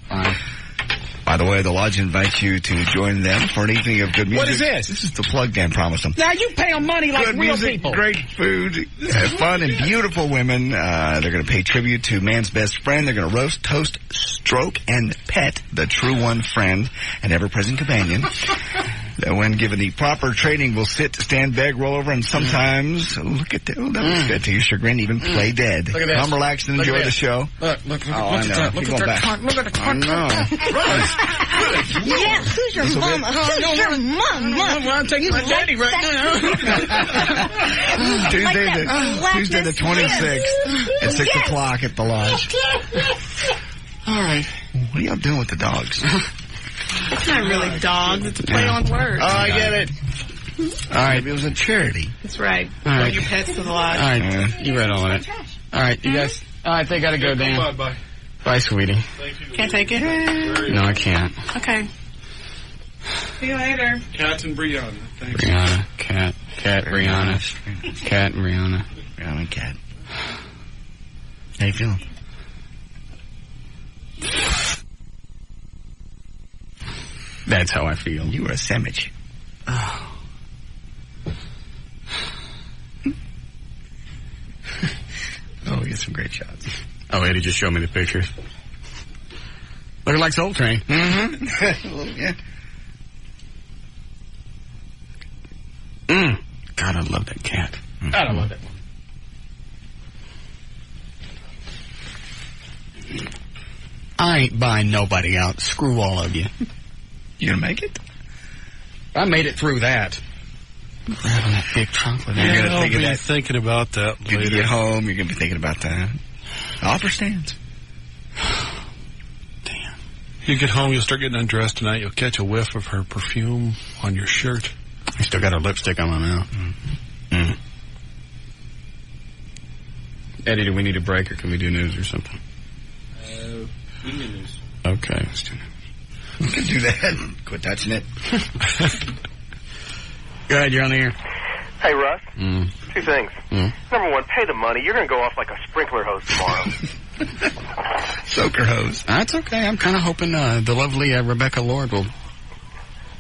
Fine. By the way, the lodge invites you to join them for an evening of good music. What is this? This is the plug Dan promised them. Now you pay them money like Good real music, people. great food, fun and beautiful women. They're going to pay tribute to man's best friend. They're going to roast, toast, stroke, and pet the true one friend and ever-present companion. That when given the proper training will sit, stand, beg, roll over, and sometimes, look at that, that looks good to your chagrin, even play dead. Look at this. Come relax and enjoy the show. Look Oh, I know. Look Keep at going back. Look at the I know. Yeah, who's your mama? Who's your mama? Well, I'm taking my daddy right now. Tuesday the 26th at 6 o'clock at the lodge. All right. What are y'all doing with the dogs? It's not really dogs. It's a play on words. Oh, I get it. All right. Maybe it was a charity. That's right. All right. Bring your pets to the lodge. All right. You read all that. All right, you guys. All right, they got to go, Dan. Bye. Bye, sweetie. Can't take it? No, I can't. Okay. See you later. Kat and Brianna. Thanks. Brianna, Kat, Brianna, Kat and Brianna. Brianna and Kat. How you feeling? That's how I feel. You were a sandwich. Oh. Oh, we get some great shots. Oh, Eddie just showed me the pictures. Looking like Soul Train. Mm-hmm. Yeah. God, I love that cat. Mm-hmm. God, I love that one. I ain't buying nobody out. Screw all of you. You gonna make it? I made it through that. Grabbing that big chocolate. Yeah, You're gonna I'll be thinking about that later. When you get home, you're gonna be thinking about that. Offer stands. Damn. You get home, you'll start getting undressed tonight. You'll catch a whiff of her perfume on your shirt. I still got her lipstick on my mouth. Eddie, do we need a break or can we do news or something? We do news. Okay, let's do news. We can do that. Quit touching it. Go ahead, you're on the air. Hey, Russ. Two things. Number one, pay the money. You're going to go off like a sprinkler hose tomorrow. Soaker hose. That's okay. I'm kind of hoping the lovely Rebecca Lord will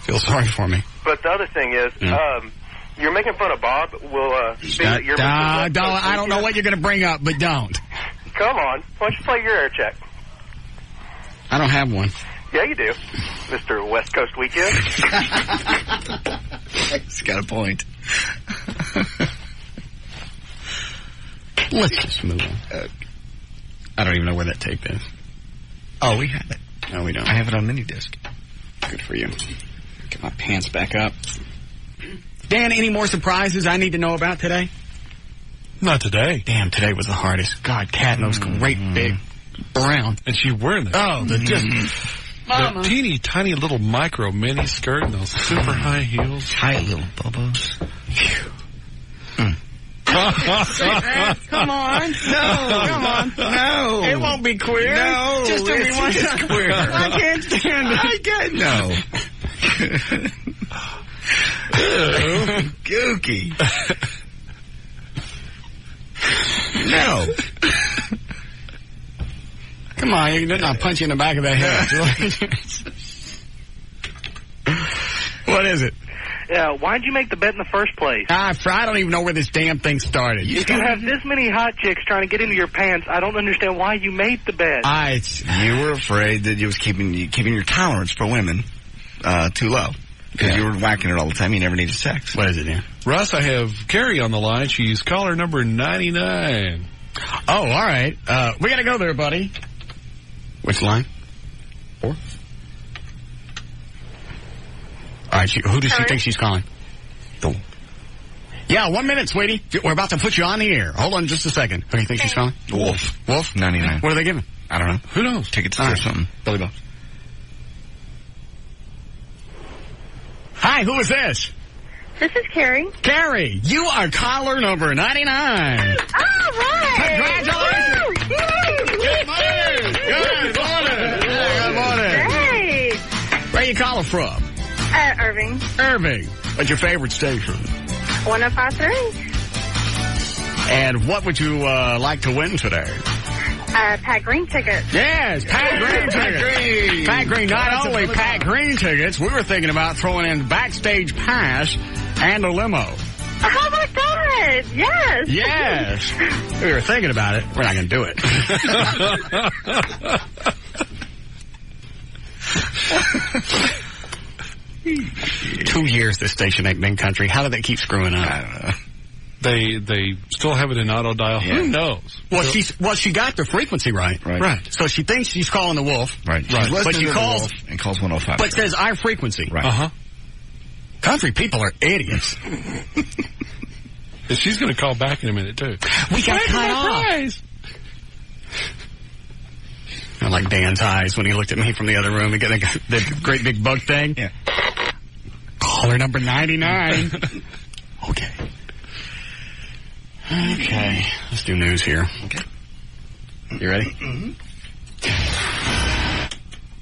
feel sorry for me. But the other thing is, you're making fun of Bob. Will I don't know what you're going to bring up, but don't. Come on. Why don't you play your air check? I don't have one. Yeah, you do. Mr. West Coast Weekend. He's got a point. Let's just move on. I don't even know where that tape is. Oh, we have it. No, we don't. I have it on mini disc. Good for you. Get my pants back up. Dan, any more surprises I need to know about today? Not today. Damn, today was the hardest. God, Cat knows great big brown. And she wearing that. Oh, the teeny tiny little micro mini skirt and those super high heels. Tight little bubbles. Come on. No. Come on. No. It won't be queer. No. Just tell me one time. Queer. I can't stand it. I get no. Gookie. No. Come on, you're not punch you in the back of the head. What is it? Yeah, why'd you make the bet in the first place? I don't even know where this damn thing started. If you have this many hot chicks trying to get into your pants, I don't understand why you made the bet. You were afraid that you was keeping your tolerance for women too low. Because you were whacking it all the time. You never needed sex. What is it, Dan? Russ, I have Carrie on the line. She's caller number 99. Oh, all right. We got to go there, buddy. Which line? 4? All right, who does she think she's calling? Yeah, 1 minute, sweetie. We're about to put you on the air. Hold on just a second. Who do you think she's calling? Wolf. 99. What are they giving? I don't know. Who knows? Tickets or something. Billy Bob. Hi, who is this? This is Carrie. Carrie, you are caller number 99. All right. Congratulations. Good morning. Good morning. Good morning. Great. Where you calling from? Irving. Irving. What's your favorite station? 105.3. And what would you like to win today? Pat Green tickets. Yes, Pat Green tickets. Pat Green, not only Pat Green tickets, we were thinking about throwing in backstage pass and a limo. Oh, my God. Yes. Yes. We were thinking about it. We're not going to do it. 2 years this station ain't been country. How do they keep screwing up? I don't know. They still have it in auto dial. Yeah. Who knows? Well, she got the frequency right. Right. So she thinks she's calling the Wolf. Right. But she calls and calls 105. But says our frequency. Right. Uh-huh. Country people are idiots. And she's going to call back in a minute too. We got cut off. I like Dan's eyes when he looked at me from the other room. He got the great big bug thing. Yeah. Caller number 99. Okay. Okay. Let's do news here. Okay. You ready? Mm-hmm.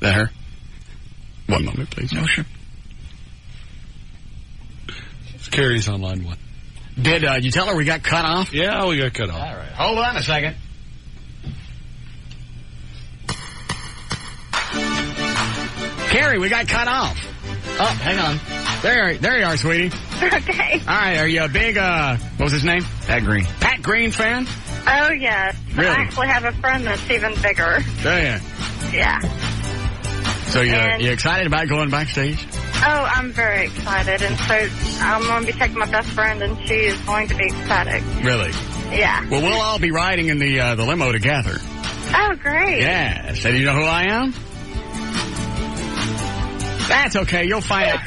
That her? 1 moment, please. No, sure. Carrie's on line 1. Did you tell her we got cut off? Yeah, we got cut off. All right. Hold on a second. Carrie, we got cut off. Oh, hang on. There you are, sweetie. Okay. All right, are you a big, what was his name? Pat Green. Pat Green fan? Oh, yes. Really? I actually have a friend that's even bigger. Oh, yeah. Yeah. So you excited about going backstage? Oh, I'm very excited. And so I'm going to be taking my best friend, and she is going to be ecstatic. Really? Yeah. Well, we'll all be riding in the limo together. Oh, great. Yeah. So do you know who I am? That's okay. You'll find out.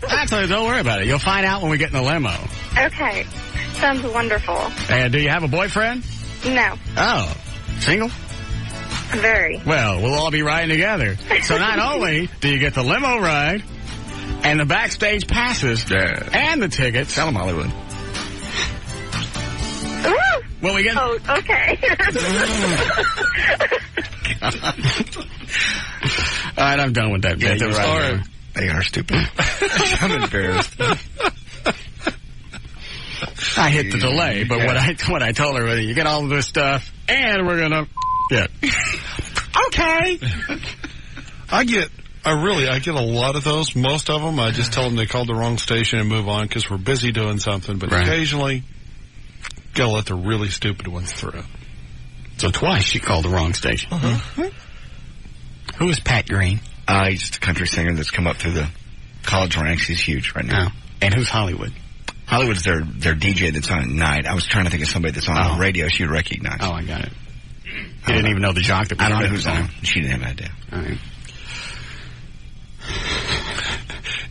Actually, don't worry about it. You'll find out when we get in the limo. Okay. Sounds wonderful. And do you have a boyfriend? No. Oh. Single? Very. Well, we'll all be riding together. So not only do you get the limo ride and the backstage passes and the tickets. Tell them, Hollywood. Ooh. Well, we get... Oh, okay. All right, I'm done with that. Yeah, you're right. They are stupid. I'm embarrassed. I hit the delay, but what I told her was, you get all of this stuff, and we're gonna get. Okay. I get a lot of those. Most of them, I just tell them they called the wrong station and move on because we're busy doing something. But occasionally, gotta let the really stupid ones through. So twice she called the wrong station. Uh-huh. Who is Pat Green? He's just a country singer that's come up through the college ranks. He's huge right now. Oh. And who's Hollywood? Hollywood's their DJ that's on at night. I was trying to think of somebody that's on the radio she'd recognize. Oh, I got it. You didn't even know the jock that was I don't on know it. who's on. She didn't have an idea. All right.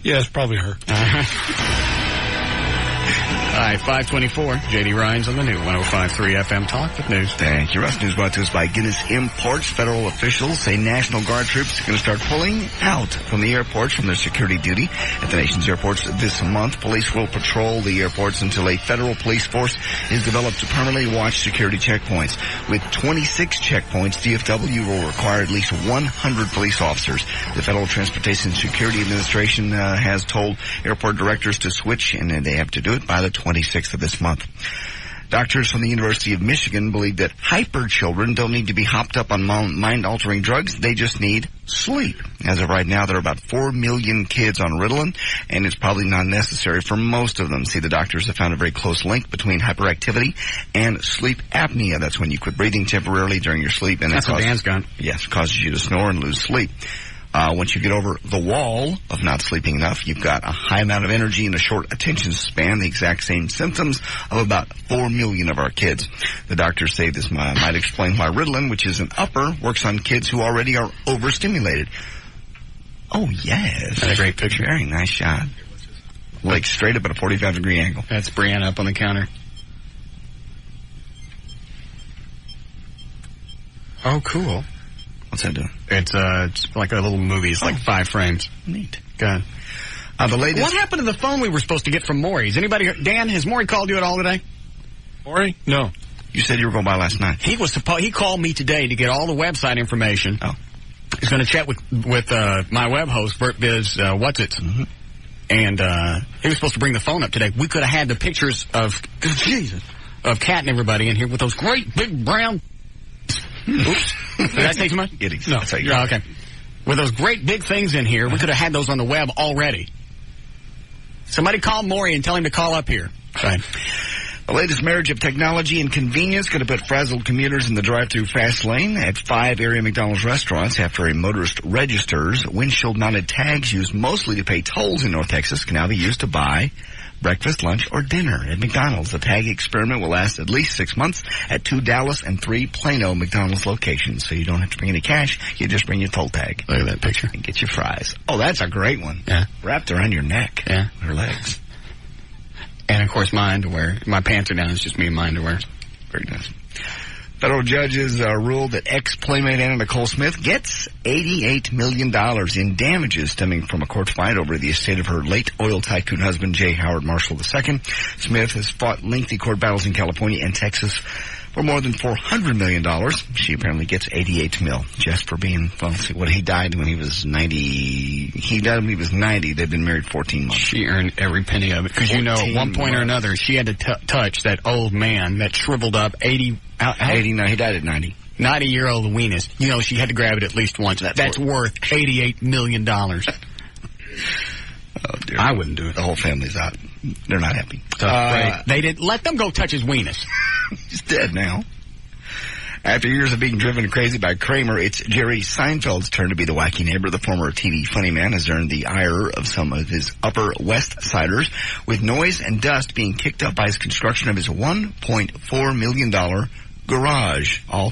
Yeah, it's probably her. All right, 524. J.D. Ryan's on the new 105.3 FM Talk with News. Thank you. Russ News brought to us by Guinness Imports. Federal officials say National Guard troops are going to start pulling out from the airports from their security duty at the nation's airports this month. Police will patrol the airports until a federal police force is developed to permanently watch security checkpoints. With 26 checkpoints, DFW will require at least 100 police officers. The Federal Transportation Security Administration has told airport directors to switch, and they have to do it by the 26th of this month. Doctors from the University of Michigan believe that hyper children don't need to be hopped up on mind-altering drugs. They just need sleep. As of right now, there are about 4 million kids on Ritalin, and it's probably not necessary for most of them. See, the doctors have found a very close link between hyperactivity and sleep apnea. That's when you quit breathing temporarily during your sleep. And that's what Dan's got. Yes, causes you to snore and lose sleep. Once you get over the wall of not sleeping enough, you've got a high amount of energy and a short attention span, the exact same symptoms of about 4 million of our kids. The doctors say this might explain why Ritalin, which is an upper, works on kids who already are overstimulated. Oh, yes. That's a great picture. Very nice shot. Like straight up at a 45-degree angle. That's Brianna up on the counter. Oh, cool. What's that doing? It's like a little movie. It's like 5 frames. Neat. Good. The latest. What happened to the phone we were supposed to get from Maury? Is anybody... Dan, has Maury called you at all today? Maury? No. You said you were going by last night. He called me today to get all the website information. Oh. He's going to chat with my web host, VertBiz, Mm-hmm. And he was supposed to bring the phone up today. We could have had the pictures of Kat and everybody in here with those great big brown... Oops. Did I say too much? It is. No. Okay. With those great big things in here, we could have had those on the web already. Somebody call Maury and tell him to call up here. Right. The latest marriage of technology and convenience going to put frazzled commuters in the drive-through fast lane at 5 area McDonald's restaurants after a motorist registers. Windshield-mounted tags used mostly to pay tolls in North Texas can now be used to buy breakfast, lunch, or dinner at McDonald's. The tag experiment will last at least 6 months at 2 Dallas and 3 Plano McDonald's locations. So you don't have to bring any cash. You just bring your toll tag. Look at that picture. And get your fries. Oh, that's a great one. Yeah. Wrapped around your neck. Yeah. Or legs. And, of course, my underwear. My pants are down. It's just me and my underwear. Very nice. Federal judges ruled that ex-Playmate Anna Nicole Smith gets $88 million in damages stemming from a court fight over the estate of her late oil tycoon husband, J. Howard Marshall II. Smith has fought lengthy court battles in California and Texas for more than $400 million. She apparently gets $88 million just for being, well, see, what, he died when he was 90. He died when he was 90. They've been married 14 months. She earned every penny of it. Because, you know, at one point or another, she had to touch that old man, that shriveled up 89. He died at 90. 90-year-old weenus. You know, she had to grab it at least once. That's worth $88 million. Oh, dear. I wouldn't do it. The whole family's out. They're not happy. They didn't let them go touch his weenus. He's dead now. After years of being driven crazy by Kramer, it's Jerry Seinfeld's turn to be the wacky neighbor. The former TV funny man has earned the ire of some of his Upper West Siders, with noise and dust being kicked up by his construction of his $1.4 million garage, all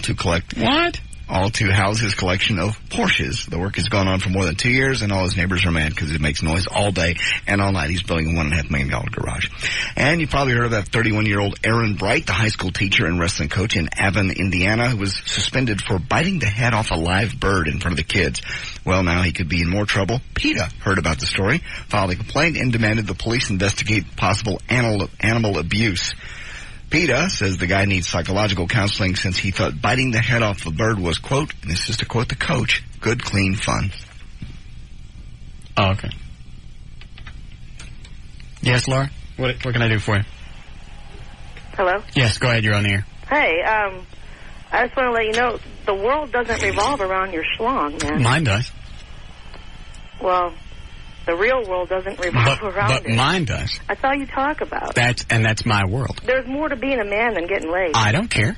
to house his collection of Porsches. The work has gone on for more than 2 years, and all his neighbors are mad because it makes noise all day and all night. He's building a $1.5 million garage. And you probably heard of that 31-year-old Aaron Bright, the high school teacher and wrestling coach in Avon, Indiana, who was suspended for biting the head off a live bird in front of the kids. Well, now he could be in more trouble. PETA heard about the story, filed a complaint, and demanded the police investigate possible animal abuse. PETA says the guy needs psychological counseling since he thought biting the head off a bird was, quote, and this is to quote the coach, good, clean fun. Oh, okay. Yes, Laura? What can I do for you? Hello? Yes, go ahead. You're on the air. Hey, I just want to let you know, the world doesn't revolve around your schlong, man. Mine does. Well, the real world doesn't revolve around it. But mine does. That's all you talk about. That's my world. There's more to being a man than getting laid. I don't care.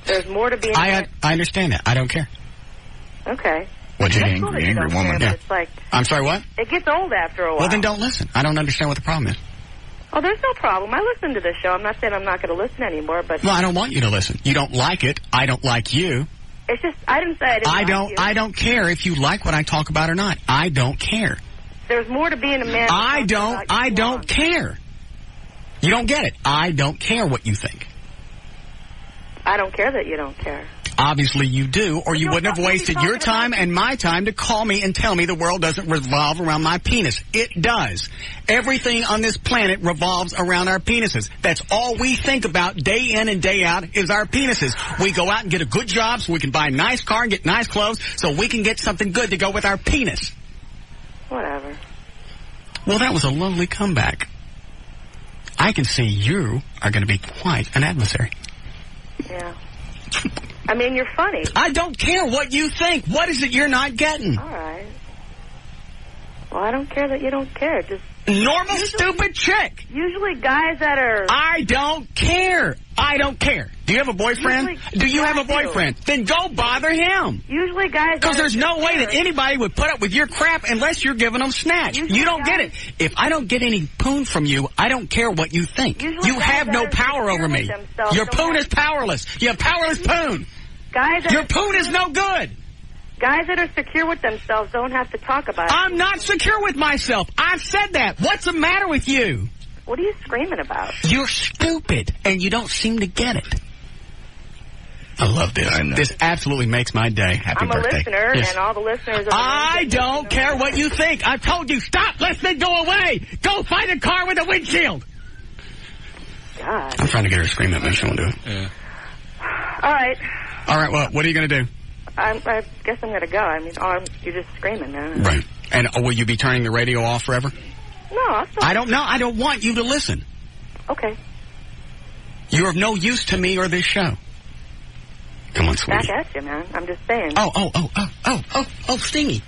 There's more to being a man. I understand that. I don't care. Okay. What, you angry woman? Yeah. It's like, I'm sorry, what? It gets old after a while. Well, then don't listen. I don't understand what the problem is. Oh, there's no problem. I listen to this show. I'm not saying I'm not going to listen anymore, but... Well, I don't want you to listen. You don't like it. I don't like you. It's just, I didn't say I didn't like you. I don't care if you like what I talk about or not. I don't care. There's more to being a man. I don't care. You don't get it. I don't care what you think. I don't care that you don't care. Obviously you do, or you wouldn't have wasted your time and my time to call me and tell me the world doesn't revolve around my penis. It does. Everything on this planet revolves around our penises. That's all we think about day in and day out is our penises. We go out and get a good job so we can buy a nice car and get nice clothes so we can get something good to go with our penis. Whatever. Well, that was a lovely comeback. I can see you are going to be quite an adversary. Yeah. I mean, you're funny. I don't care what you think. What is it you're not getting? All right. Well, I don't care that you don't care. Just normal, stupid chick. Usually guys that are... I don't care. I don't care. Do you have a boyfriend? Do you have a boyfriend? Then go bother him. Usually guys... Because there's no way that anybody would put up with your crap unless you're giving them snatch. You don't get it. If I don't get any poon from you, I don't care what you think. You have no power over me. Your poon is powerless. You have powerless poon. Your poon is no good. Guys that are secure with themselves don't have to talk about it. I'm not secure with myself. I've said that. What's the matter with you? What are you screaming about? You're stupid, and you don't seem to get it. I love this. This absolutely makes my day. Happy birthday. I'm a listener, and all the listeners... I don't care what you think. I've told you, stop listening, go away. Go find a car with a windshield. God. I'm trying to get her to scream at me. She won't do it. Yeah. All right. All right, well, what are you going to do? I guess I'm going to go. I mean, you're just screaming, man. Right. And will you be turning the radio off forever? No. I don't know. I don't want you to listen. Okay. You're of no use to me or this show. Come on, sweetie. Back at you, man. I'm just saying. Oh, stingy.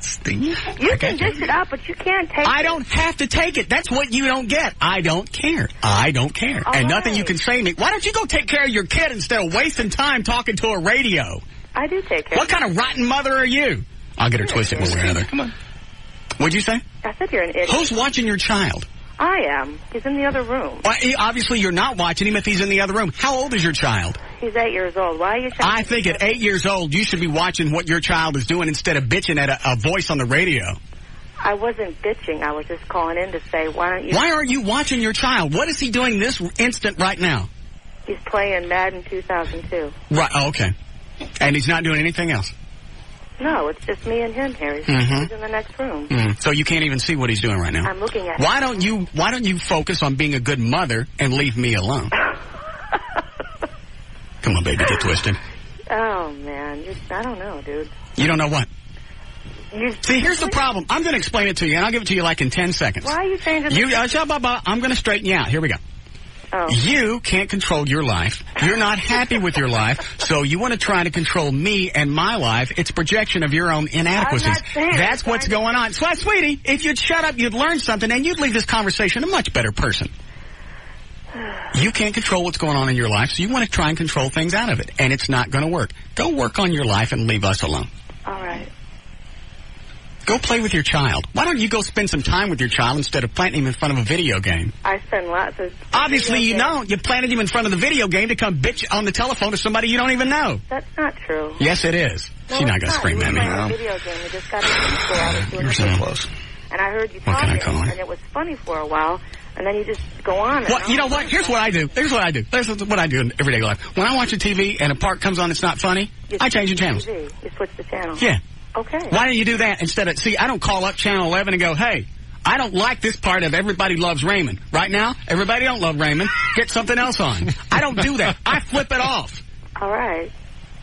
Stingy? You can dish it out, but you can't take it. I don't have to take it. That's what you don't get. I don't care. I don't care. All and right. Nothing you can say to me. Why don't you go take care of your kid instead of wasting time talking to a radio? I do take care. What kind of rotten mother are you? I'll get her twisted one way or another. Come on. What'd you say? I said you're an idiot. Who's watching your child? I am. He's in the other room. Well, obviously, you're not watching him if he's in the other room. How old is your child? He's 8 years old. Why are you trying I think at 8 years old, you should be watching what your child is doing instead of bitching at a voice on the radio. I wasn't bitching. I was just calling in to say, why don't you... Why are you watching your child? What is he doing this instant right now? He's playing Madden 2002. Right, oh, okay. And he's not doing anything else? No, it's just me and him here. He's in the next room. So you can't even see what he's doing right now? I'm looking at Why don't you focus on being a good mother and leave me alone? Come on, baby, get twisted. Oh, man. I don't know, dude. You don't know what? See, here's the problem. I'm going to explain it to you, and I'll give it to you like in 10 seconds. Why are you changing I'm going to straighten you out. Here we go. Oh. You can't control your life. You're not happy with your life, so you want to try to control me and my life. It's a projection of your own inadequacies. That's what's going on. So, sweetie, if you'd shut up, you'd learn something, and you'd leave this conversation a much better person. You can't control what's going on in your life, so you want to try and control things out of it, and it's not going to work. Go work on your life and leave us alone. All right. Go play with your child. Why don't you go spend some time with your child instead of planting him in front of a video game? I spend lots of... Obviously you don't. You planted him in front of the video game to come bitch on the telephone to somebody you don't even know. That's not true. Yes, it is. No, She's not going to scream at me. A video game. We just got into the store. I was doing You're so close. And I heard you What can I talking, call her? and it was funny for a while, and then you just go on. And Well, you know what? Here's what I do. Here's what I do in everyday life. When I watch a TV and a part comes on that's not funny, I change the channels. You switch the channel. Yeah. Okay. Why don't you do that instead of... See, I don't call up Channel 11 and go, hey, I don't like this part of Everybody Loves Raymond. Right now, everybody don't love Raymond. Get something else on. I don't do that. I flip it off. All right.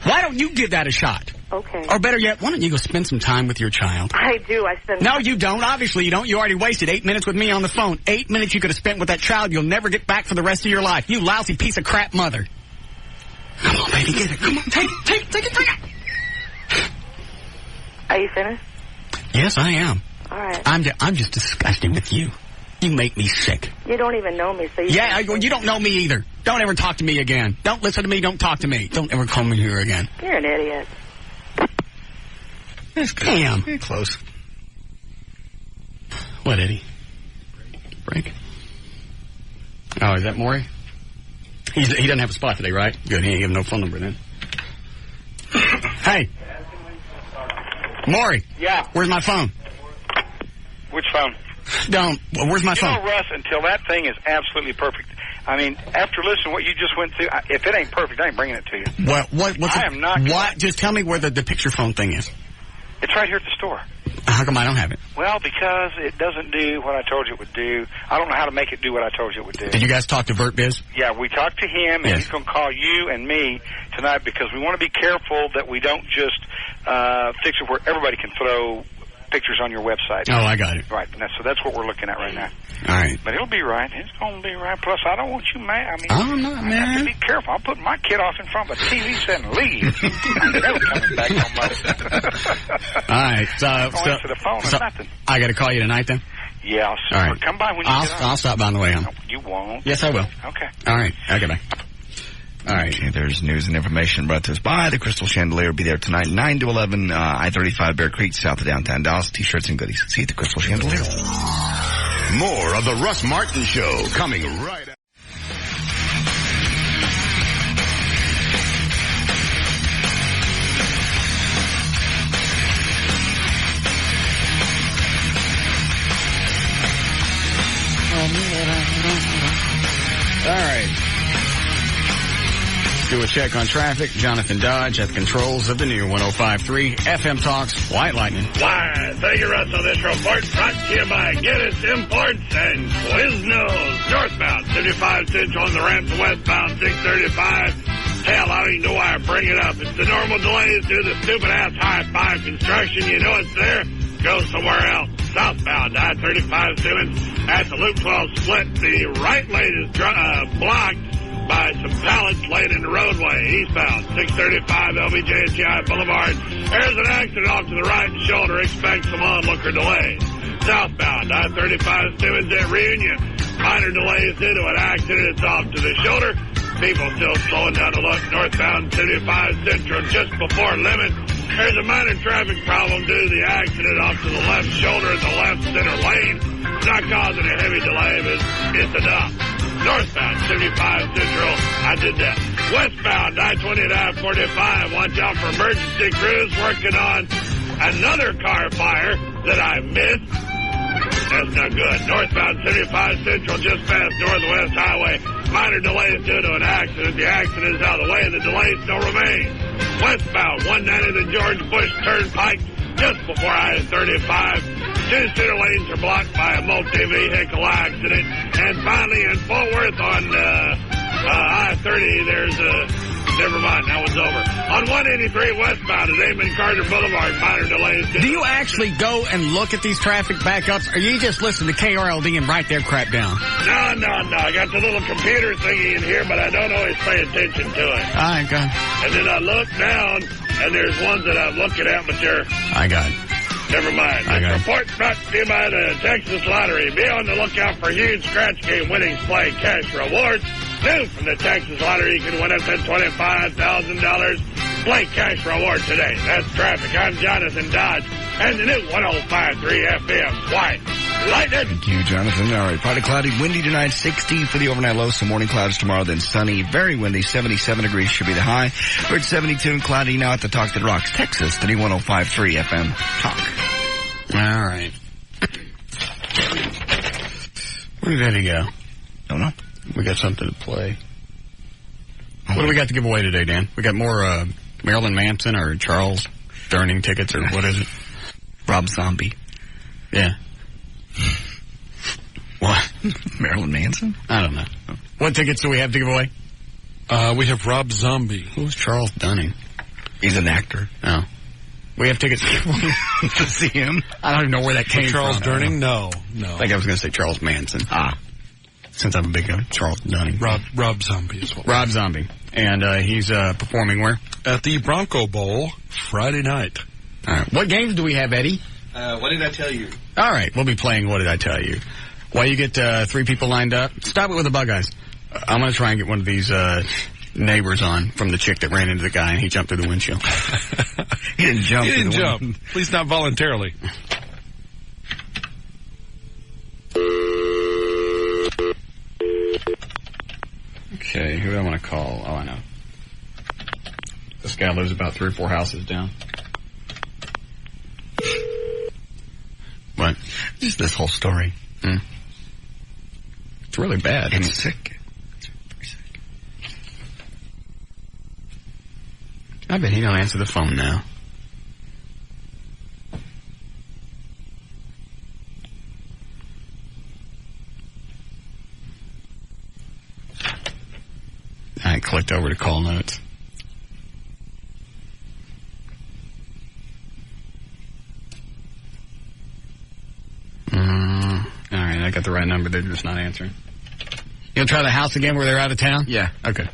Why don't you give that a shot? Okay. Or better yet, why don't you go spend some time with your child? I do. I spend... No, you don't. Obviously, you don't. You already wasted 8 minutes with me on the phone. 8 minutes you could have spent with that child you'll never get back for the rest of your life. You lousy piece of crap mother. Come on, baby, get it. Come on, take it. Are you finished? Yes, I am. All right. I'm just disgusted with you. You make me sick. You don't even know me, so you... Yeah, you don't know me either. Don't ever talk to me again. Don't listen to me. Don't talk to me. Don't ever call me here again. You're an idiot. Yes, damn. Very close. What, Eddie? Break? Oh, is that Maury? He doesn't have a spot today, right? Good. He ain't giving no phone number then. Hey. Maury. Yeah. Where's my phone? Which phone? Where's my phone? You know, Russ, until that thing is absolutely perfect. I mean, after listening to what you just went through, if it ain't perfect, I ain't bringing it to you. What's I am not... What? Just tell me where the picture phone thing is. It's right here at the store. How come I don't have it? Well, because it doesn't do what I told you it would do. I don't know how to make it do what I told you it would do. Did you guys talk to Vert Biz? Yeah, we talked to him, and Yes. he's going to call you and me tonight because we want to be careful that we don't just fix it where everybody can throw pictures on your website. Oh, I got it. Right, and so that's what we're looking at right now. All right. But it'll be right. It's going to be right. Plus, I don't want you mad. I mean, I'm not I have to mad. be careful. I'm putting my kid off in front of a TV set and leave. I'm never coming back on my... All right. So, Don't answer the phone or nothing. I got to call you tonight then? Yeah, All right. Come by when you get on. I'll stop by on the way home. No, you won't. Yes, I will. Okay. All right. Okay, bye. All right. Okay, there's news and information brought to us by the Crystal Chandelier. Will be there tonight, 9 to 11, I-35 Bear Creek, south of downtown Dallas. T-shirts and goodies. See you at the Crystal Chandelier. More of the Russ Martin Show coming right up. All right. Do a check on traffic. Jonathan Dodge at the controls of the new 105.3 FM Talks White Lightning. Why, thank you, Russ, on this report brought to you by Guinness Imports and Quiznos. Northbound, 75 Central on the ramp to westbound, 635. Hell, I don't even know why I bring it up. It's the normal delays due to the stupid-ass high-five construction. You know it's there. Go somewhere else. Southbound, I-35 Simmons at the Loop 12 split. The right lane is blocked by some pallets laid in the roadway. Eastbound, 635 LBJ Boulevard. There's an accident off to the right shoulder. Expect some onlooker delay. Southbound, I-35 Simmons at Reunion. Minor delays due to an accident. It's off to the shoulder. People still slowing down to look. Northbound, 75 Central just before Lemon. There's a minor traffic problem due to the accident off to the left shoulder in the left center lane. It's not causing a heavy delay, but it's enough. Northbound, 75 Central. I did that. Westbound, I-20 at I-45. Watch out for emergency crews working on another car fire that I missed. That's not good. Northbound, 75 Central, just past Northwest Highway. Minor delays due to an accident. The accident is out of the way. The delays still remain. Westbound, 190 the George Bush Turnpike, just before I-35. Two center lanes are blocked by a multi-vehicle accident. And finally, in Fort Worth on I-30, there's a... Never mind, that one's over. On 183 westbound at Amon Carter Boulevard, minor delays. Do you actually go and look at these traffic backups, or you just listen to KRLD and write their crap down? No. I got the little computer thingy in here, but I don't always pay attention to it. All right, go. And then I look down, and there's ones that I'm looking at, but they're... I got it. Never mind. This report brought to you by the Texas Lottery. Be on the lookout for huge scratch game winnings play cash rewards. New from the Texas Lottery, you can win up to $25,000 blank cash reward today. That's traffic. I'm Jonathan Dodge. And the new 105.3 FM. White. Lightning. Thank you, Jonathan. All right, partly cloudy, windy tonight, 60 for the overnight low. Some morning clouds tomorrow, then sunny, very windy, 77 degrees should be the high. We're at 72 and cloudy now at the Talk That Rocks, Texas, the new 105.3 FM Talk. All right. Where did Eddie go? Don't know. We got something to play. What do we got to give away today, Dan? We got more Marilyn Manson or Charles Durning tickets, or what is it? Rob Zombie. Yeah. What? Marilyn Manson? I don't know. What tickets do we have to give away? We have Rob Zombie. Who's Charles Dunning? He's an actor. Oh. We have tickets to give away to see him. I don't even know where that came Charles from. Durning? No. I think I was going to say Charles Manson. Since I'm a big Charles Dunning. Rob Zombie as well. Rob Zombie. And he's performing where? At the Bronco Bowl Friday night. All right. What games do we have, Eddie? What did I tell you? All right. We'll be playing What Did I Tell You? While you get 3 people lined up, stop it with the bug eyes. I'm going to try and get one of these neighbors on from the chick that ran into the guy and he jumped through the windshield. He didn't jump. He didn't jump. At least not voluntarily. Okay, who do I want to call? Oh, I know. This guy lives about 3 or 4 houses down. What? Just this whole story. It's really bad. It's sick. I bet he don't answer the phone now. I clicked over to call notes. All right, I got the right number. They're just not answering. You'll try the house again where they're out of town? Yeah. Okay.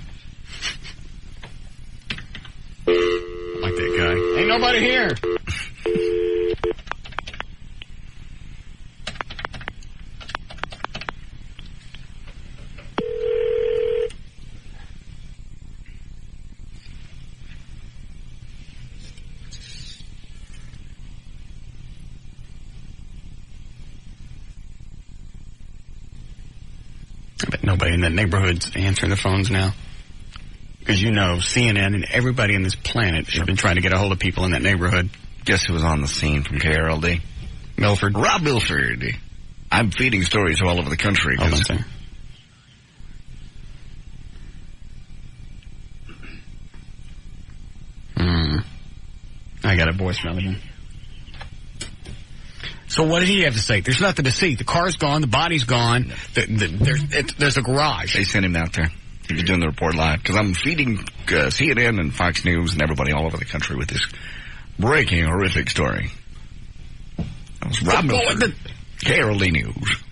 Like that guy. Ain't nobody here. I bet nobody in that neighborhood's answering the phones now. Because you know, CNN and everybody on this planet have been trying to get a hold of people in that neighborhood. Guess who was on the scene from KRLD? Milford. Rob Milford. I'm feeding stories all over the country. Hold on a second. I got a voicemail again. So what did he have to say? There's nothing to see. The car's gone. The body's gone. There's a garage. They sent him out there. He was doing the report live. Because I'm feeding CNN and Fox News and everybody all over the country with this breaking, horrific story. That was Rob Milford. KRLD News.